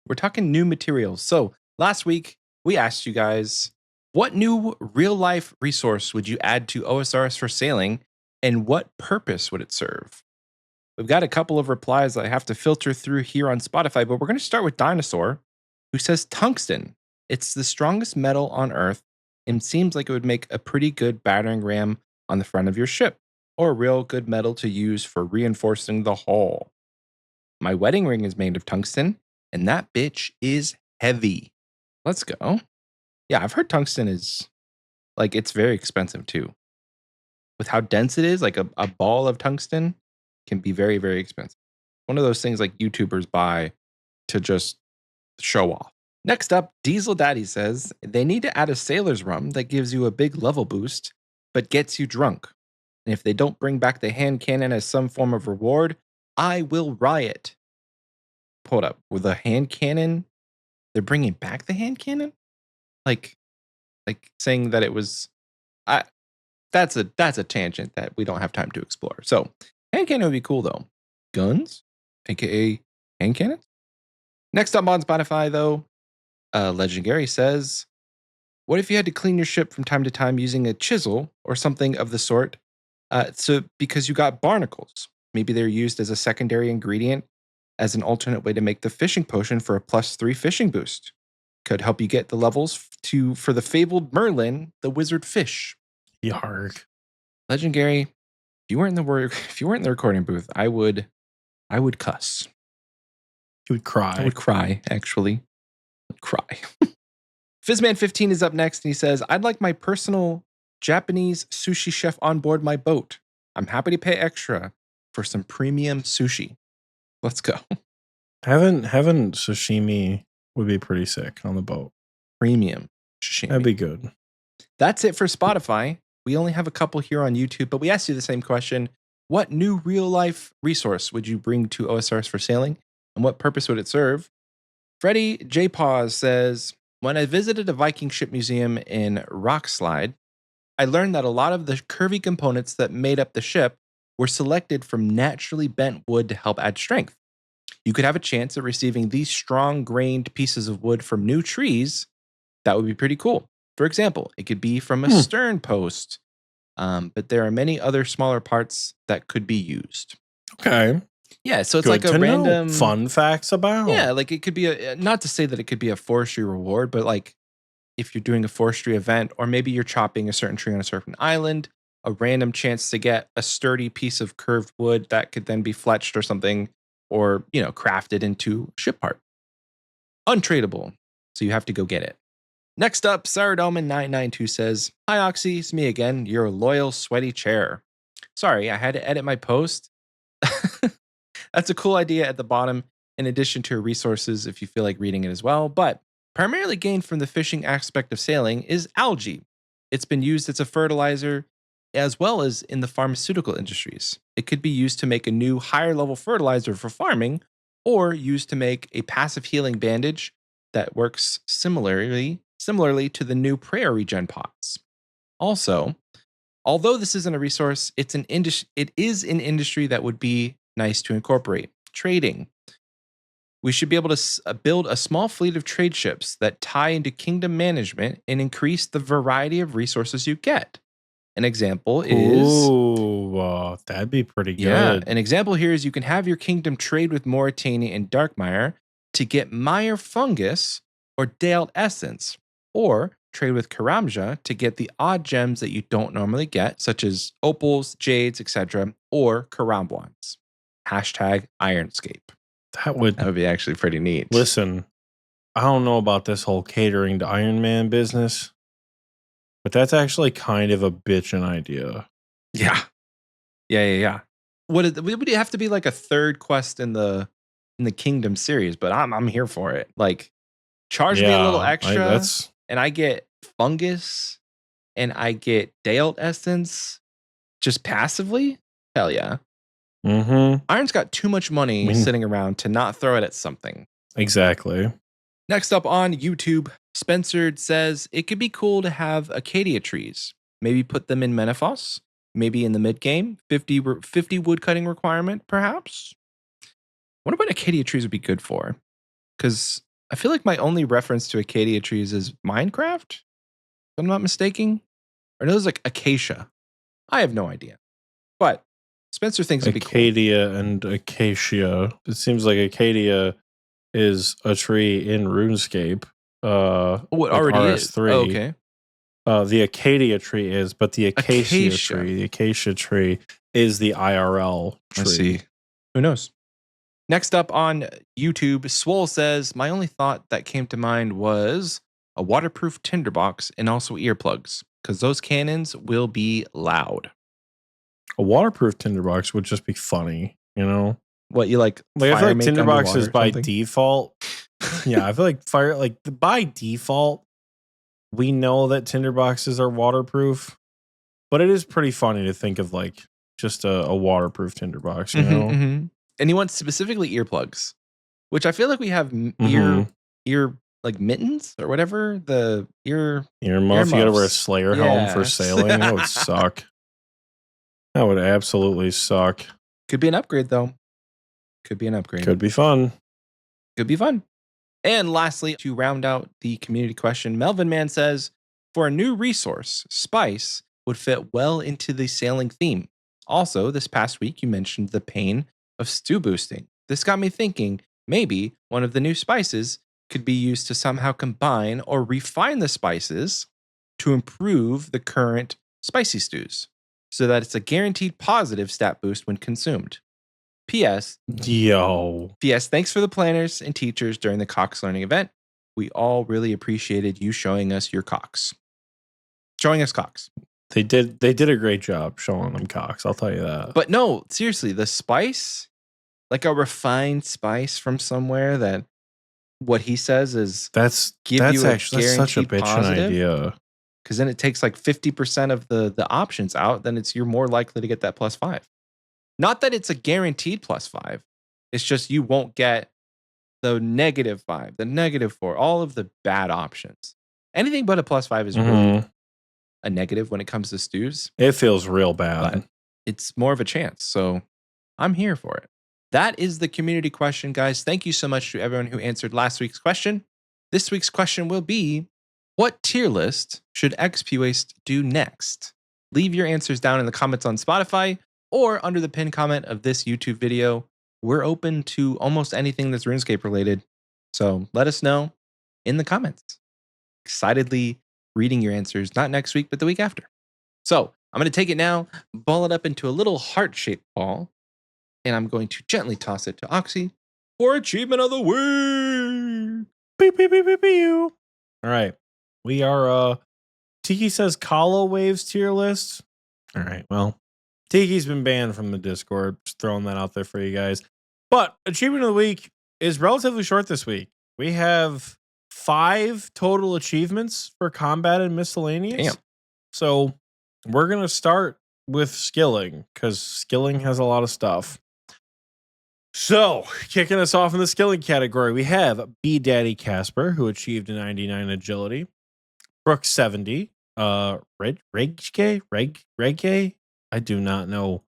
S2: We're talking new materials. So last week, we asked you guys, what new real-life resource would you add to OSRs for sailing, and what purpose would it serve? We've got a couple of replies I have to filter through here on Spotify, but we're going to start with Dinosaur, who says tungsten. It's the strongest metal on Earth and seems like it would make a pretty good battering ram on the front of your ship, or a real good metal to use for reinforcing the hull. My wedding ring is made of tungsten, and that bitch is heavy. Let's go. Yeah, I've heard tungsten is, like, it's very expensive too. With how dense it is, like a ball of tungsten can be very, very expensive. One of those things like YouTubers buy to just show off. Next up, Diesel Daddy says, they need to add a sailor's rum that gives you a big level boost, but gets you drunk. And if they don't bring back the hand cannon as some form of reward, I will riot. Hold up, with a hand cannon, they're bringing back the hand cannon? Like saying that it was, that's a tangent that we don't have time to explore. So hand cannon would be cool though. Guns, aka hand cannon. Next up on Spotify though, Legendary says, what if you had to clean your ship from time to time using a chisel or something of the sort? So because you got barnacles, maybe they're used as a secondary ingredient as an alternate way to make the fishing potion for a +3 fishing boost. Could help you get the levels for the fabled Merlin, the wizard fish.
S1: Yarg.
S2: Legendary, if you weren't in the recording booth, I would cuss.
S1: You would cry.
S2: I would cry, actually. I'd cry. Fizzman15 is up next, and he says, I'd like my personal Japanese sushi chef on board my boat. I'm happy to pay extra for some premium sushi. Let's go.
S1: Having sashimi would be pretty sick on the boat.
S2: Premium sashimi.
S1: That'd be good.
S2: That's it for Spotify. We only have a couple here on YouTube, but we asked you the same question. What new real-life resource would you bring to OSRs for sailing, and what purpose would it serve? Freddie J. Paws says, when I visited a Viking ship museum in Rockslide, I learned that a lot of the curvy components that made up the ship were selected from naturally bent wood to help add strength. You could have a chance at receiving these strong-grained pieces of wood from new trees. That would be pretty cool. For example, it could be from a stern post, but there are many other smaller parts that could be used.
S1: Okay.
S2: Yeah, so it's good like a random
S1: fun facts about.
S2: Yeah, like it could be not to say that it could be a forestry reward, but like if you're doing a forestry event, or maybe you're chopping a certain tree on a certain island, a random chance to get a sturdy piece of curved wood that could then be fletched or something, or crafted into ship part. Untradeable, so you have to go get it. Next up, Saradoman992 says, hi Oxie, it's me again, your loyal sweaty chair. Sorry, I had to edit my post. That's a cool idea at the bottom. in addition to resources if you feel like reading it as well, but primarily gained from the fishing aspect of sailing is algae. It's been used as a fertilizer as well as in the pharmaceutical industries. It could be used to make a new higher level fertilizer for farming or used to make a passive healing bandage that works similarly to the new prayer regen pots. Also, although this isn't a resource, it is an industry that would be nice to incorporate. Trading. We should be able to build a small fleet of trade ships that tie into kingdom management and increase the variety of resources you get. An example is...
S1: Ooh, that'd be pretty good.
S2: Yeah, an example here is you can have your kingdom trade with Mauritania and Darkmire to get Mire Fungus or Dale Essence, or trade with Karamja to get the odd gems that you don't normally get, such as opals, jades, etc., or Karambwans. Hashtag Ironscape.
S1: That would
S2: be actually pretty neat.
S1: Listen, I don't know about this whole catering to Iron Man business, but that's actually kind of a bitchin' idea.
S2: Yeah. Would it have to be like a third quest in the Kingdom series? But I'm here for it. Like, charge me a little extra, and I get fungus, and I get Dale Essence just passively. Hell yeah.
S1: Mm-hmm.
S2: Iron's got too much money sitting around to not throw it at something.
S1: Exactly.
S2: Next up on YouTube, Spencer says it could be cool to have Acadia trees. Maybe put them in Menaphos. Maybe in the mid game, 50 wood cutting requirement, perhaps. I wonder what Acadia trees would be good for. Because I feel like my only reference to Acadia trees is Minecraft, if I'm not mistaken. Or no, it's like Acacia. I have no idea. But Spencer thinks it'd be cool.
S1: Acadia and Acacia. It seems like Acadia is a tree in RuneScape.
S2: What
S1: like
S2: already
S1: RS3.
S2: is? Oh, okay.
S1: The Acadia tree is, but the Acacia tree, the Acacia tree is the IRL tree.
S2: I see. Who knows? Next up on YouTube, Swole says, my only thought that came to mind was a waterproof tinderbox and also earplugs, because those cannons will be loud.
S1: A waterproof tinderbox would just be funny, you know?
S2: What, you like
S1: I feel like tinderbox is by default. Yeah, I feel like by default, we know that tinderboxes are waterproof, but it is pretty funny to think of like just a waterproof tinderbox, you know?
S2: Mm-hmm. And he wants specifically earplugs, which I feel like we have ear like mittens or whatever. The earmuffs. You
S1: gotta wear a Slayer helm for sailing. That would suck. That would absolutely suck.
S2: Could be an upgrade though. Could be an upgrade.
S1: Could be fun.
S2: Could be fun. And lastly, to round out the community question, Melvin Man says, for a new resource, spice would fit well into the sailing theme. Also, this past week, you mentioned the pain of stew boosting. This got me thinking, maybe one of the new spices could be used to somehow combine or refine the spices to improve the current spicy stews, so that it's a guaranteed positive stat boost when consumed. P.S. P.S. Thanks for the planners and teachers during the Cox Learning event. We all really appreciated you showing us your cocks. Showing us cocks.
S1: They did a great job showing them cocks, I'll tell you that.
S2: But no, seriously, the spice, like a refined spice from somewhere that what he says is
S1: that's such a bitchin' idea.
S2: Because then it takes like 50% of the options out, then you're more likely to get that +5. Not that it's a guaranteed +5. It's just you won't get the -5, the -4, all of the bad options. Anything but a +5 is really a negative when it comes to stews.
S1: It feels real bad.
S2: But it's more of a chance. So I'm here for it. That is the community question, guys. Thank you so much to everyone who answered last week's question. This week's question will be, what tier list should XP Waste do next? Leave your answers down in the comments on Spotify or under the pinned comment of this YouTube video. We're open to almost anything that's RuneScape related. So let us know in the comments. Excitedly reading your answers, not next week, but the week after. So I'm going to take it now, ball it up into a little heart-shaped ball, and I'm going to gently toss it to Oxie for achievement of the week.
S1: Beep, beep, beep, beep, beep. All right. We are, Tiki says Kalo Waves tier list. All right. Well, Tiki's been banned from the Discord. Just throwing that out there for you guys. But achievement of the week is relatively short this week. We have 5 total achievements for combat and miscellaneous.
S2: Damn.
S1: So we're going to start with skilling because skilling has a lot of stuff. So kicking us off in the skilling category, we have B Daddy Casper, who achieved a 99 agility. Brooke 70. Regke? I do not know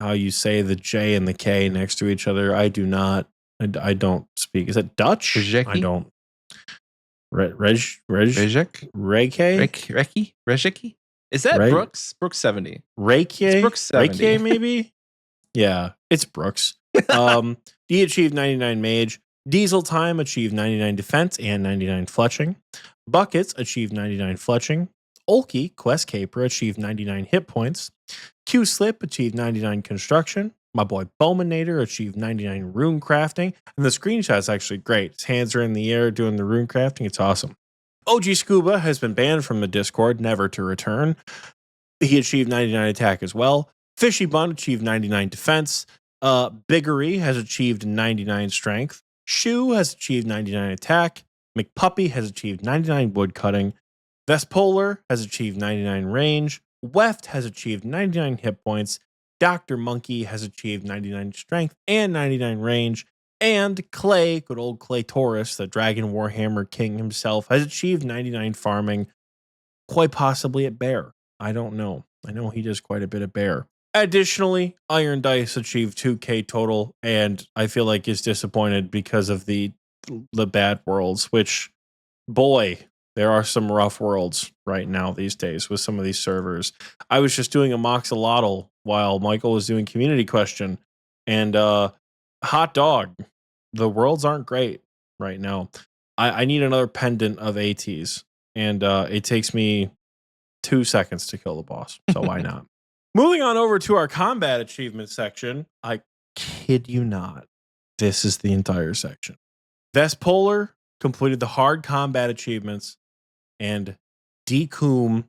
S1: how you say the J and the K next to each other. I do not. I don't speak. Is it Dutch?
S2: Rejeki?
S1: I don't.
S2: Rejeki? Is that Brooks? Brooks 70.
S1: Reiki?
S2: Brooks 70.
S1: Reiki, maybe? Yeah, it's Brooks. D achieved 99 mage. Diesel Time achieved 99 defense and 99 fletching. Buckets achieved 99 fletching. Olkey, Quest Caper, achieved 99 hit points. Q-Slip achieved 99 construction. My boy Bowmanator achieved 99 rune crafting. And the screenshot's actually great. His hands are in the air doing the rune crafting. It's awesome. OG Scuba has been banned from the Discord, never to return. He achieved 99 attack as well. Fishy Bun achieved 99 defense. Biggery has achieved 99 strength. Shoe has achieved 99 attack. McPuppy has achieved 99 wood cutting. Vespolar has achieved 99 range. Weft has achieved 99 hit points. Dr. Monkey has achieved 99 strength and 99 range. And Clay, good old Clay Taurus, the Dragon Warhammer King himself, has achieved 99 farming, quite possibly at bear. I don't know. I know he does quite a bit of bear. Additionally, Iron Dice achieved 2K total, and I feel like is disappointed because of the bad worlds, which, boy, there are some rough worlds right now these days with some of these servers. I was just doing a Moxalotl while Michael was doing community question, and hot dog, the worlds aren't great right now. I need another pendant of ATs, and it takes me 2 seconds to kill the boss, so why not? Moving on over to our combat achievement section, I kid you not, this is the entire section. Vespolar completed the hard combat achievements, and Decoom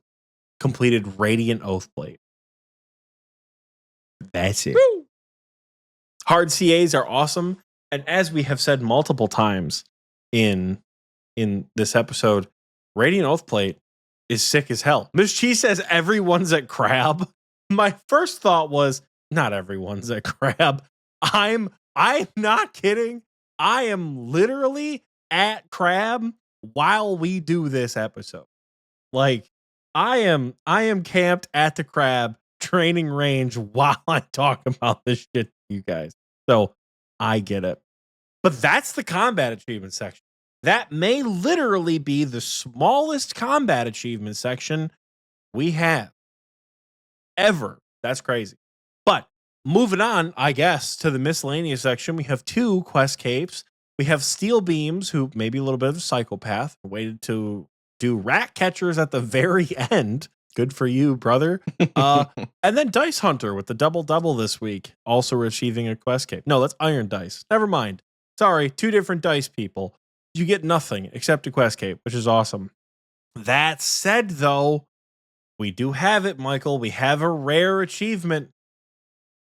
S1: completed Radiant Oathplate. That's it. Woo! Hard CAs are awesome, and as we have said multiple times in this episode, Radiant Oathplate is sick as hell. Miss Chi says everyone's at Crab. My first thought was, not everyone's at Crab. I'm not kidding. I am literally at Crab while we do this episode. Like, I am camped at the Crab training range while I talk about this shit to you guys. So I get it. But that's the combat achievement section. That may literally be the smallest combat achievement section we have ever. That's crazy. But moving on, I guess, to the miscellaneous section, we have 2 quest capes. We have Steel Beams, who may be a little bit of a psychopath, waited to do rat catchers at the very end. Good for you, brother. And then Dice Hunter with the double this week, also achieving a quest cape. No, that's Iron Dice. Never mind. Sorry, 2 different dice people. You get nothing except a quest cape, which is awesome. That said, though, we do have it, Michael. We have a rare achievement.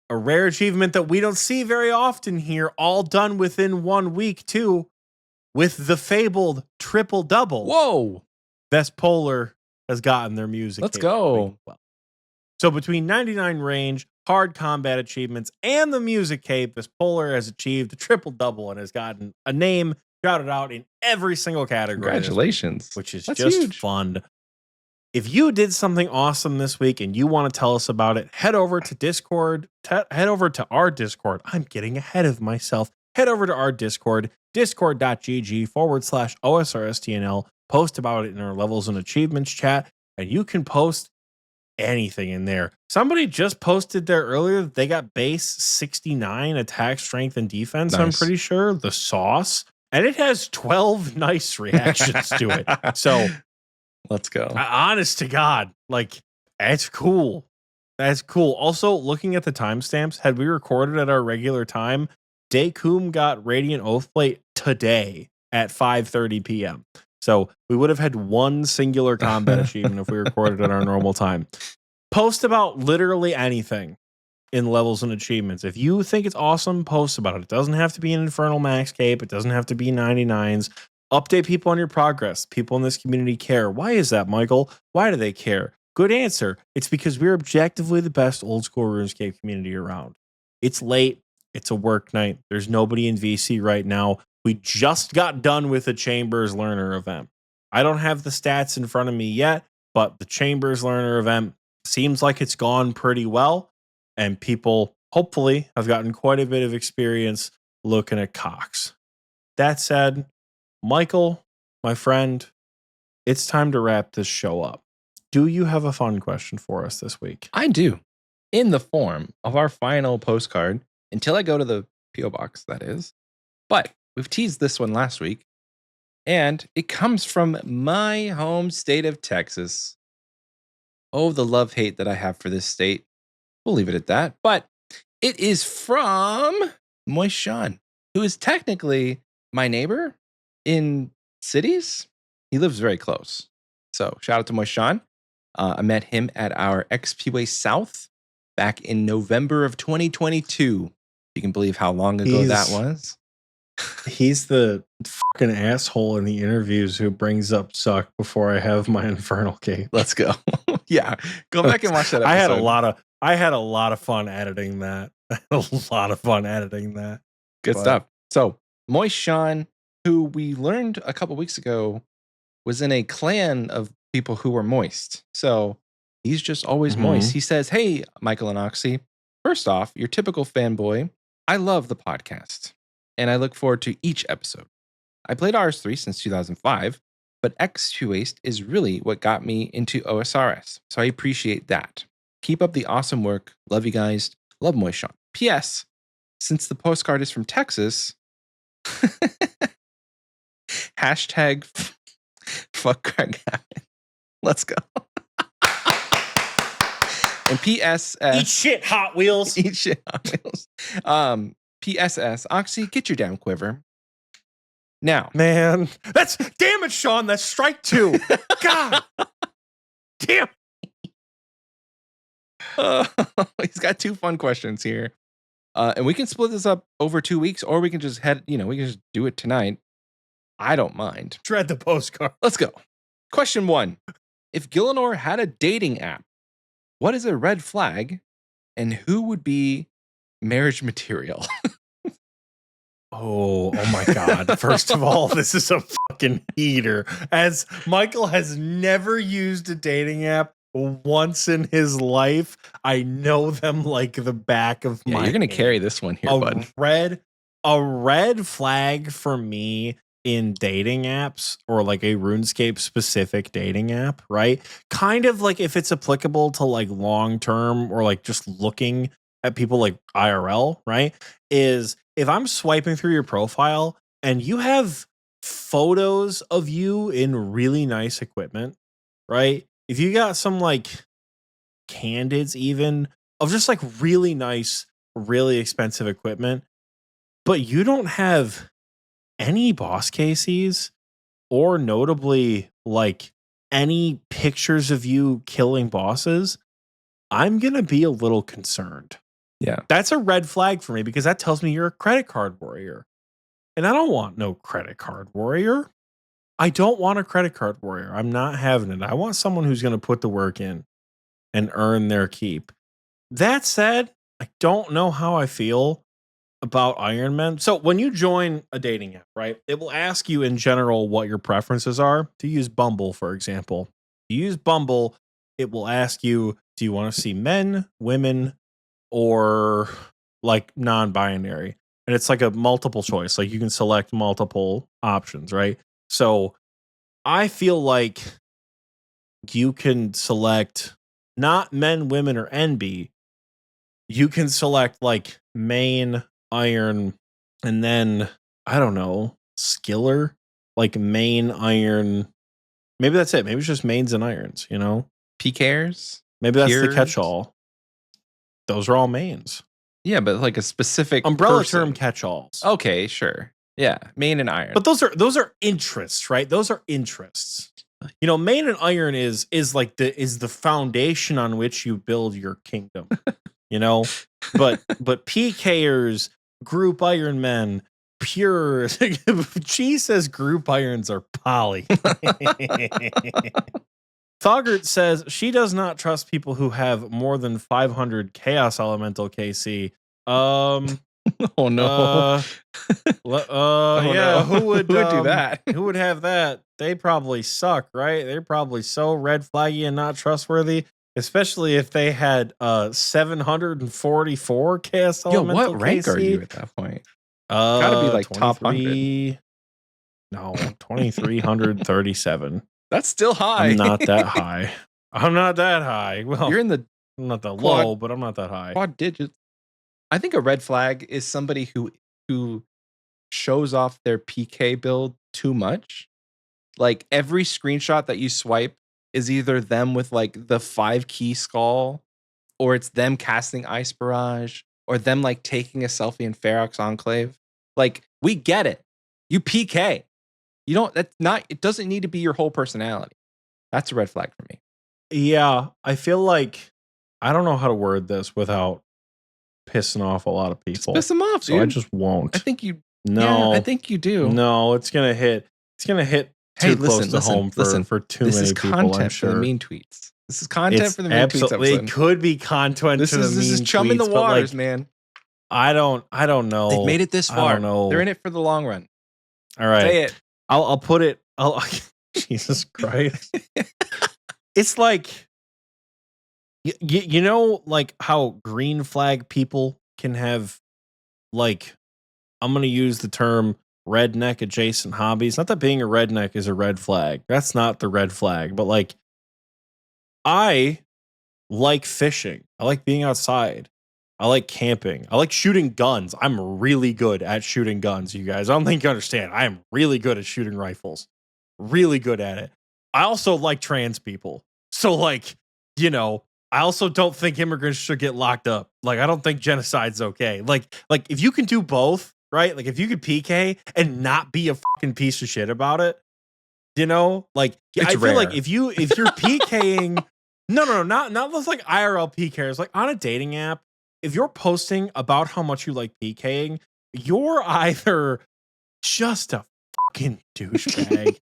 S1: A rare achievement that we don't see very often here, all done within 1 week, too, with the fabled triple-double.
S2: Whoa!
S1: Vespolar has gotten their music.
S2: Let's go.
S1: Well. So between 99 range, hard combat achievements, and the music cape, Vespolar has achieved a triple-double and has gotten a name shouted out in every single category.
S2: Congratulations.
S1: Which is
S2: That's
S1: just
S2: huge.
S1: Fun. If you did something awesome this week and you want to tell us about it, head over to Discord. Head over to our Discord. I'm getting ahead of myself. Head over to our Discord, discord.gg/OSRSTNL. Post about it in our levels and achievements chat, and you can post anything in there. Somebody just posted there earlier that they got base 69 attack, strength, and defense.
S2: Nice.
S1: I'm pretty sure the sauce, and it has 12 nice reactions to it. So
S2: let's go.
S1: Honest to God, like, that's cool. That's cool. Also, looking at the timestamps, had we recorded at our regular time, Decoom got Radiant Oathplate today at 5:30 p.m. So we would have had 1 singular combat achievement if we recorded at our normal time. Post about literally anything in levels and achievements. If you think it's awesome, post about it. It doesn't have to be an Infernal Max Cape. It doesn't have to be 99s. Update people on your progress. People in this community care. Why is that, Michael? Why do they care? Good answer. It's because we're objectively the best old school RuneScape community around. It's late. It's a work night. There's nobody in VC right now. We just got done with the Chambers Learner event. I don't have the stats in front of me yet, but the Chambers Learner event seems like it's gone pretty well. And people, hopefully, have gotten quite a bit of experience looking at cocks. That said, Michael, my friend, it's time to wrap this show up. Do you have a fun question for us this week?
S2: I do. In the form of our final postcard, until I go to the P.O. box, that is. But we've teased this one last week, and it comes from my home state of Texas. Oh, the love-hate that I have for this state. We'll leave it at that. But it is from Moist Sean, who is technically my neighbor in cities. He lives very close. So shout out to Moist Sean. I met him at our XPWay South back in November of 2022. You can believe how long ago that was.
S1: He's the fucking asshole in the interviews who brings up Suck before I have my Infernal Cape.
S2: Let's go. Yeah, go back and watch that episode.
S1: I had a lot of fun editing that.
S2: Good stuff. So Moist Sean, who we learned a couple weeks ago, was in a clan of people who were moist. So he's just always moist. He says, "Hey, Michael and Oxie, first off, your typical fanboy. I love the podcast, and I look forward to each episode. I played RS3 since 2005, but XP Waste is really what got me into OSRS, so I appreciate that. Keep up the awesome work. Love you guys. Love Moist Sean. P.S. Since the postcard is from Texas, hashtag fuck Craig Hammond. Let's go." And P.S.
S1: Eat shit, Hot Wheels.
S2: Eat shit, Hot Wheels. P.S.S. Oxy, get your damn quiver. Now.
S1: Man, damn it, Sean. That's strike 2. God. Damn.
S2: He's got 2 fun questions here. And we can split this up over 2 weeks, or we can just we can just do it tonight. I don't mind.
S1: Dread the postcard.
S2: Let's go. Question 1. If Gielinor had a dating app, what is a red flag, and who would be marriage material?
S1: Oh my God. First of all, this is a fucking heater. As Michael has never used a dating app once in his life, I know them like the back of my
S2: You're going to
S1: hand.
S2: Carry this one here, bud.
S1: A red flag for me in dating apps, or like a RuneScape specific dating app, right? Kind of like if it's applicable to like long term, or like just looking at people like IRL, right? Is if I'm swiping through your profile and you have photos of you in really nice equipment, right? If you got some like candids even of just like really nice, really expensive equipment, but you don't have any boss cases, or notably like any pictures of you killing bosses, I'm going to be a little concerned.
S2: Yeah.
S1: That's a red flag for me, because that tells me you're a credit card warrior. And I don't want no credit card warrior. I don't want a credit card warrior. I'm not having it. I want someone who's going to put the work in and earn their keep. That said, I don't know how I feel about Iron Men. So when you join a dating app, right, it will ask you in general what your preferences are. To use Bumble, for example, you use Bumble, it will ask you, do you want to see men, women, or like non-binary? And it's like a multiple choice. Like you can select multiple options, right? So I feel like you can select not men, women, or NB. You can select like main, iron, and then I don't know, skiller, like main, iron. Maybe that's it. Maybe it's just mains and irons, you know?
S2: PKers?
S1: Maybe that's
S2: Peers?
S1: the catch-all. Those are all mains.
S2: Yeah, but like a specific
S1: umbrella
S2: person.
S1: term catch-alls.
S2: Okay, sure. Yeah, main and iron.
S1: But those are interests, right? Those are interests. You know, main and iron is the foundation on which you build your kingdom. you know. But PKers, group Iron Men, pure. She says group irons are poly. Thoggart says she does not trust people who have more than 500 Chaos Elemental KC.
S2: Oh no.
S1: Yeah, who would
S2: do that?
S1: Who would have that? They probably suck, right? They're probably so red flaggy and not trustworthy, especially if they had 744 Chaos Elemental.
S2: Yo, what rank
S1: KC.
S2: are you at that point? Gotta be like top 100.
S1: No, 2337.
S2: That's still high.
S1: I'm not that high. I'm not that high. Well,
S2: You're in the
S1: I'm not that low, but I'm not that high.
S2: quad digits. I think a red flag is somebody who shows off their PK build too much. Like every screenshot that you swipe is either them with like the 5 key skull, or it's them casting Ice Barrage, or them like taking a selfie in Ferox Enclave. Like, we get it. You PK. You don't, it doesn't need to be your whole personality. That's a red flag for me.
S1: Yeah, I feel like I don't know how to word this without pissing off a lot of people.
S2: Just piss them off,
S1: so
S2: dude.
S1: I just won't.
S2: I think you.
S1: No,
S2: Yeah, I think you do.
S1: No, it's gonna hit. It's gonna hit too close to home for too many people.
S2: This is content
S1: I'm sure.
S2: for the mean tweets. This is content for the mean tweets episode.
S1: It could be content
S2: this
S1: to
S2: is,
S1: the mean
S2: This is chum in the
S1: tweets,
S2: waters,
S1: like,
S2: man.
S1: I don't know.
S2: They've made it this far.
S1: I don't know.
S2: They're in it for the long run.
S1: All right.
S2: Say it.
S1: I'll put it. Jesus Christ. It's like, you know, like how green flag people can have, like, I'm going to use the term redneck adjacent hobbies. Not that being a redneck is a red flag. That's not the red flag. But like, I like fishing. I like being outside. I like camping. I like shooting guns. I'm really good at shooting guns, you guys. I don't think you understand. I am really good at shooting rifles. Really good at it. I also like trans people. So, like, you know, I also don't think immigrants should get locked up. Like, I don't think genocide's okay. Like if you can do both, right? Like, if you could PK and not be a fucking piece of shit about it, you know? Like,
S2: it's
S1: I
S2: rare.
S1: feel like if you're PKing, no, not with like IRL PKers, like on a dating app, if you're posting about how much you like PKing, you're either just a fucking douchebag.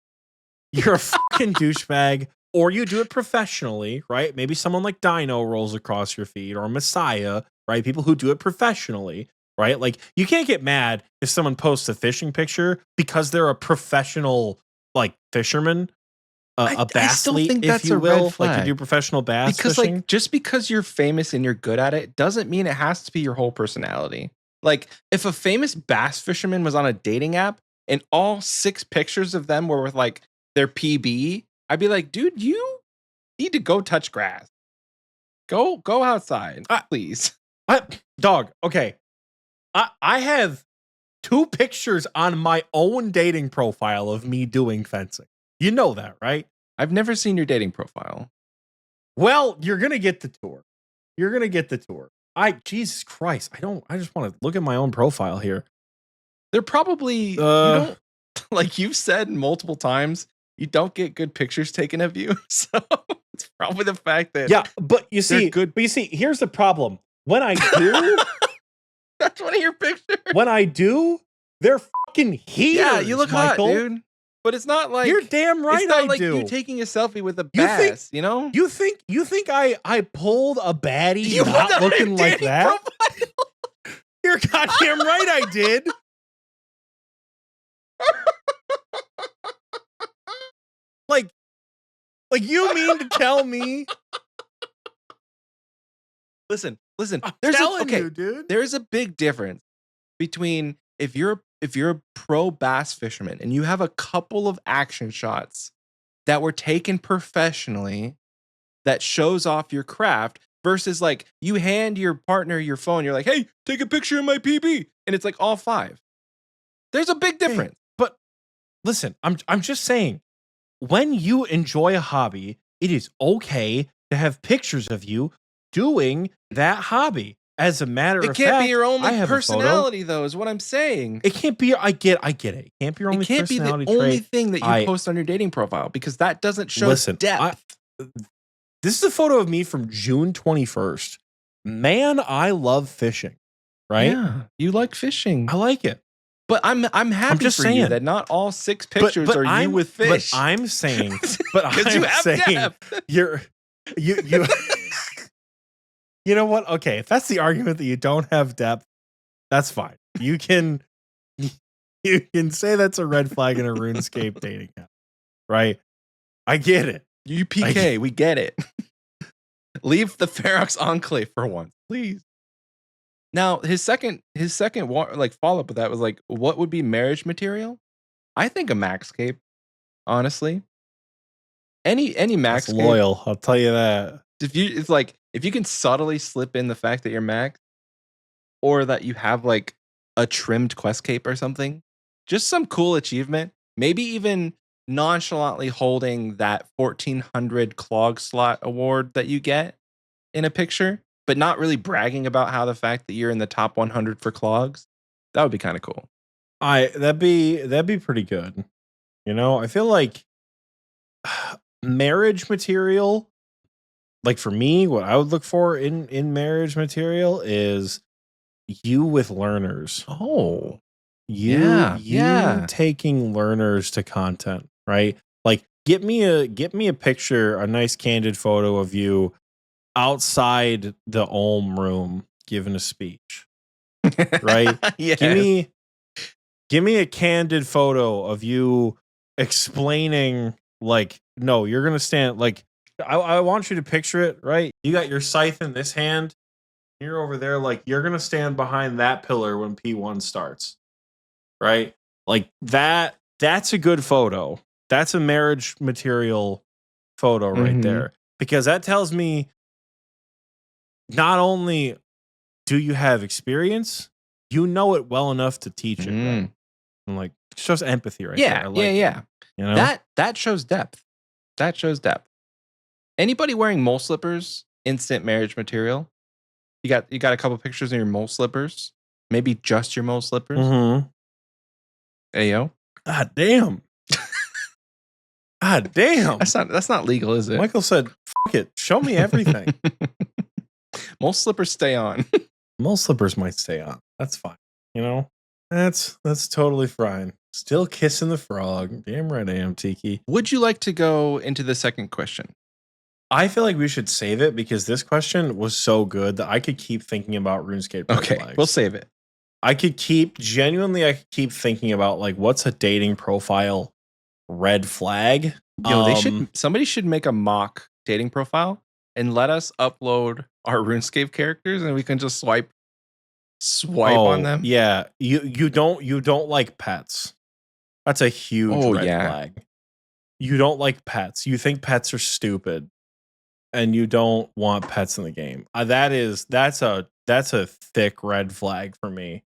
S1: You're a fucking douchebag, or you do it professionally, right? Maybe someone like Dino rolls across your feed, or Messiah, right? People who do it professionally, right? Like, you can't get mad if someone posts a fishing picture because they're a professional, like, fisherman. A bass
S2: I
S1: lead, if you will, like you do professional bass
S2: because
S1: fishing.
S2: Like, just because you're famous and you're good at it doesn't mean it has to be your whole personality. Like, if a famous bass fisherman was on a dating app and all 6 pictures of them were with like their PB, I'd be like, dude, you need to go touch grass. Go outside, please.
S1: Dog, okay. I have 2 pictures on my own dating profile of me doing fencing. You know that, right?
S2: I've never seen your dating profile.
S1: Well, you're going to get the tour. You're going to get the tour. Jesus Christ. I just want to look at my own profile here.
S2: They're probably, you don't, like you've said multiple times, you don't get good pictures taken of you. So it's probably the fact that.
S1: Yeah, but you see,
S2: good.
S1: But you see, here's the problem. When I do.
S2: That's one of your pictures.
S1: When I do, they're fucking heaters.
S2: Yeah, you look
S1: Michael.
S2: hot, dude. But it's not like
S1: you're damn right.
S2: It's not
S1: I
S2: like
S1: do.
S2: you taking a selfie with a bass, you know?
S1: You think I pulled a baddie not looking like that? You're goddamn right I did. like you mean to tell me?
S2: Listen.
S1: I'm telling you, dude.
S2: There's a big difference between if you're a pro bass fisherman and you have a couple of action shots that were taken professionally that shows off your craft versus like you hand your partner your phone, you're like, hey, take a picture of my PB. And it's like all 5. There's a big difference.
S1: Hey, but listen, I'm just saying, when you enjoy a hobby, it is okay to have pictures of you doing that hobby. As a matter of fact,
S2: it can't be your only personality, though, is what I'm saying.
S1: It can't be. I get it. It can't be your only personality trait.
S2: It can't be the only thing that you post on your dating profile because that doesn't show depth.
S1: This is a photo of me from June 21st. man, I love fishing. Right?
S2: Yeah, you like fishing.
S1: I like it.
S2: But I'm happy
S1: just
S2: for
S1: saying.
S2: you that not all 6 pictures are you with fish.
S1: But I'm saying, you you know what? Okay, if that's the argument that you don't have depth, that's fine. You can say that's a red flag in a RuneScape dating app, right? I get it.
S2: UPK, we get it. Leave the Ferox Enclave for once, please. Now, his second like follow-up with that was like, what would be marriage material? I think a max cape, honestly. Any max
S1: That's
S2: cape,
S1: loyal, I'll tell you that.
S2: if you can subtly slip in the fact that you're max, or that you have like a trimmed quest cape or something, just some cool achievement, maybe even nonchalantly holding that 1400 clog slot award that you get in a picture, but not really bragging about how the fact that you're in the top 100 for clogs. That would be kind of cool.
S1: That'd be pretty good. You know, I feel like marriage material, like for me, what I would look for in marriage material is you with learners.
S2: Oh,
S1: you taking learners to content, right? Like get me a picture, a nice candid photo of you outside the Ulm room giving a speech. Right?
S2: Yes.
S1: Give me a candid photo of you explaining, like, no, you're gonna stand, like, I want you to picture it, right? You got your scythe in this hand, you're over there, like, you're gonna stand behind that pillar when P1 starts. Right? Like that's a good photo. That's a marriage material photo right there. Because that tells me not only do you have experience, you know it well enough to teach it. Right? And like, it shows empathy right there.
S2: Yeah.
S1: You know?
S2: That shows depth. That shows depth. Anybody wearing mole slippers, instant marriage material? You got a couple pictures of your mole slippers? Maybe just your mole slippers?
S1: Mm-hmm.
S2: Ayo.
S1: God damn. God damn.
S2: That's not legal, is it?
S1: Michael said, fuck it. Show me everything.
S2: Mole slippers stay on.
S1: Mole slippers might stay on. That's fine. You know? That's totally fine. Still kissing the frog. Damn right I am, Tiki.
S2: Would you like to go into the second question?
S1: I feel like we should save it because this question was so good that I could keep thinking about RuneScape.
S2: Okay, we'll save it.
S1: I could keep thinking about, like, what's a dating profile red flag?
S2: Somebody should make a mock dating profile and let us upload our RuneScape characters and we can just swipe on them.
S1: Yeah. You don't like pets. That's a huge red flag. You don't like pets. You think pets are stupid and you don't want pets in the game. That's a thick red flag for me.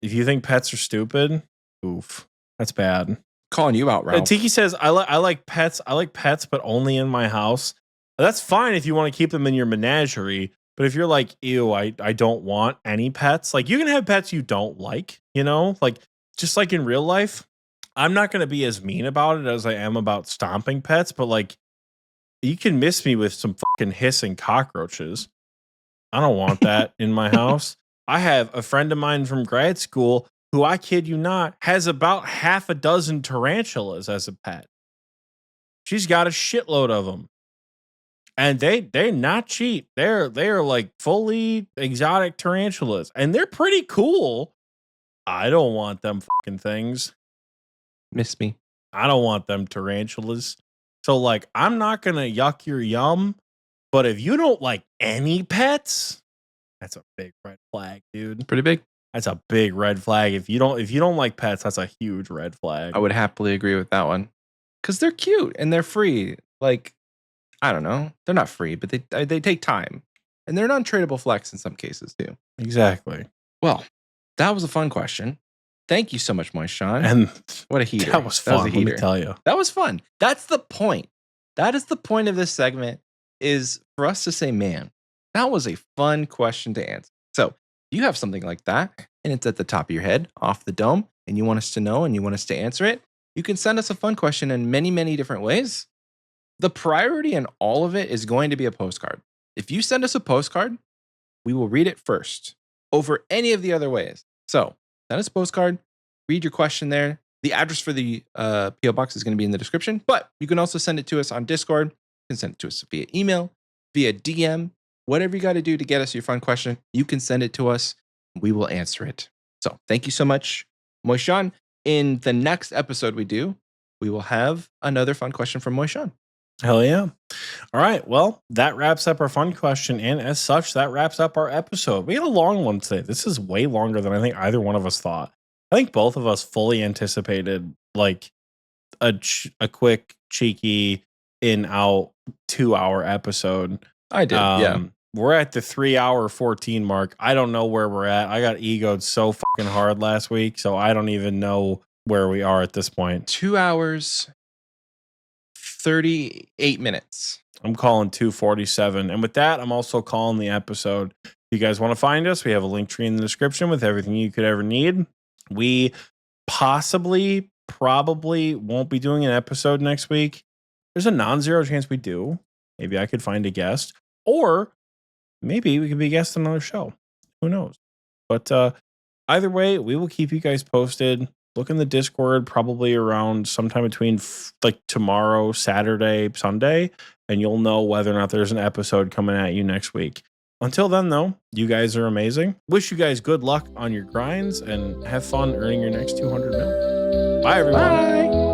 S1: If you think pets are stupid, oof, that's bad.
S2: Calling you out, Ralph.
S1: Tiki says, I like pets. I like pets, but only in my house. That's fine if you want to keep them in your menagerie. But if you're like, ew, I don't want any pets. Like, you can have pets you don't like, you know? Like, just like in real life, I'm not going to be as mean about it as I am about stomping pets. But, like, you can miss me with some fucking hissing cockroaches. I don't want that in my house. I have a friend of mine from grad school who, I kid you not, has about half a dozen tarantulas as a pet. She's got a shitload of them. And they're not cheap. They're like fully exotic tarantulas. And they're pretty cool. I don't want them fucking things.
S2: Miss me.
S1: I don't want them tarantulas. So, like, I'm not going to yuck your yum. But if you don't like any pets, that's a big red flag, dude.
S2: Pretty big.
S1: That's a big red flag. If you don't like pets, that's a huge red flag.
S2: I would happily agree with that one. Because they're cute and they're free. Like, I don't know. They're not free, but they take time. And they're an untradeable flex in some cases, too.
S1: Exactly.
S2: Well, that was a fun question. Thank you so much, Moist Sean.
S1: And
S2: what a heater.
S1: That was fun, let me tell you.
S2: That was fun. That's the point. That is the point of this segment, is for us to say, man, that was a fun question to answer. So if you have something like that, and it's at the top of your head, off the dome, and you want us to know and you want us to answer it, you can send us a fun question in many, many different ways. The priority in all of it is going to be a postcard. If you send us a postcard, we will read it first over any of the other ways. So send us a postcard, read your question there. The address for the PO box is going to be in the description, but you can also send it to us on Discord. You can send it to us via email, via DM, whatever you got to do to get us your fun question. You can send it to us. We will answer it. So thank you so much, Moishan. In the next episode we will have another fun question from Moishan.
S1: Hell yeah. All right. Well, that wraps up our fun question. And as such, that wraps up our episode. We had a long one today. This is way longer than I think either one of us thought. I think both of us fully anticipated like a quick, cheeky, in-out 2-hour episode.
S2: I did, yeah.
S1: We're at the 3-hour 14 mark. I don't know where we're at. I got egoed so fucking hard last week, so I don't even know where we are at this point.
S2: 2 hours, 38 minutes.
S1: I'm calling 2:47. And with that, I'm also calling the episode. If you guys want to find us, we have a link tree in the description with everything you could ever need. We probably won't be doing an episode next week. There's a non-zero chance we do. Maybe I could find a guest. Or maybe we could be a guest on another show. Who knows? But either way, we will keep you guys posted. Look in the Discord probably around sometime between like tomorrow, Saturday, Sunday, and you'll know whether or not there's an episode coming at you next week. Until then, though, you guys are amazing. Wish you guys good luck on your grinds and have fun earning your next 200 mil. Bye, everyone.
S2: Bye.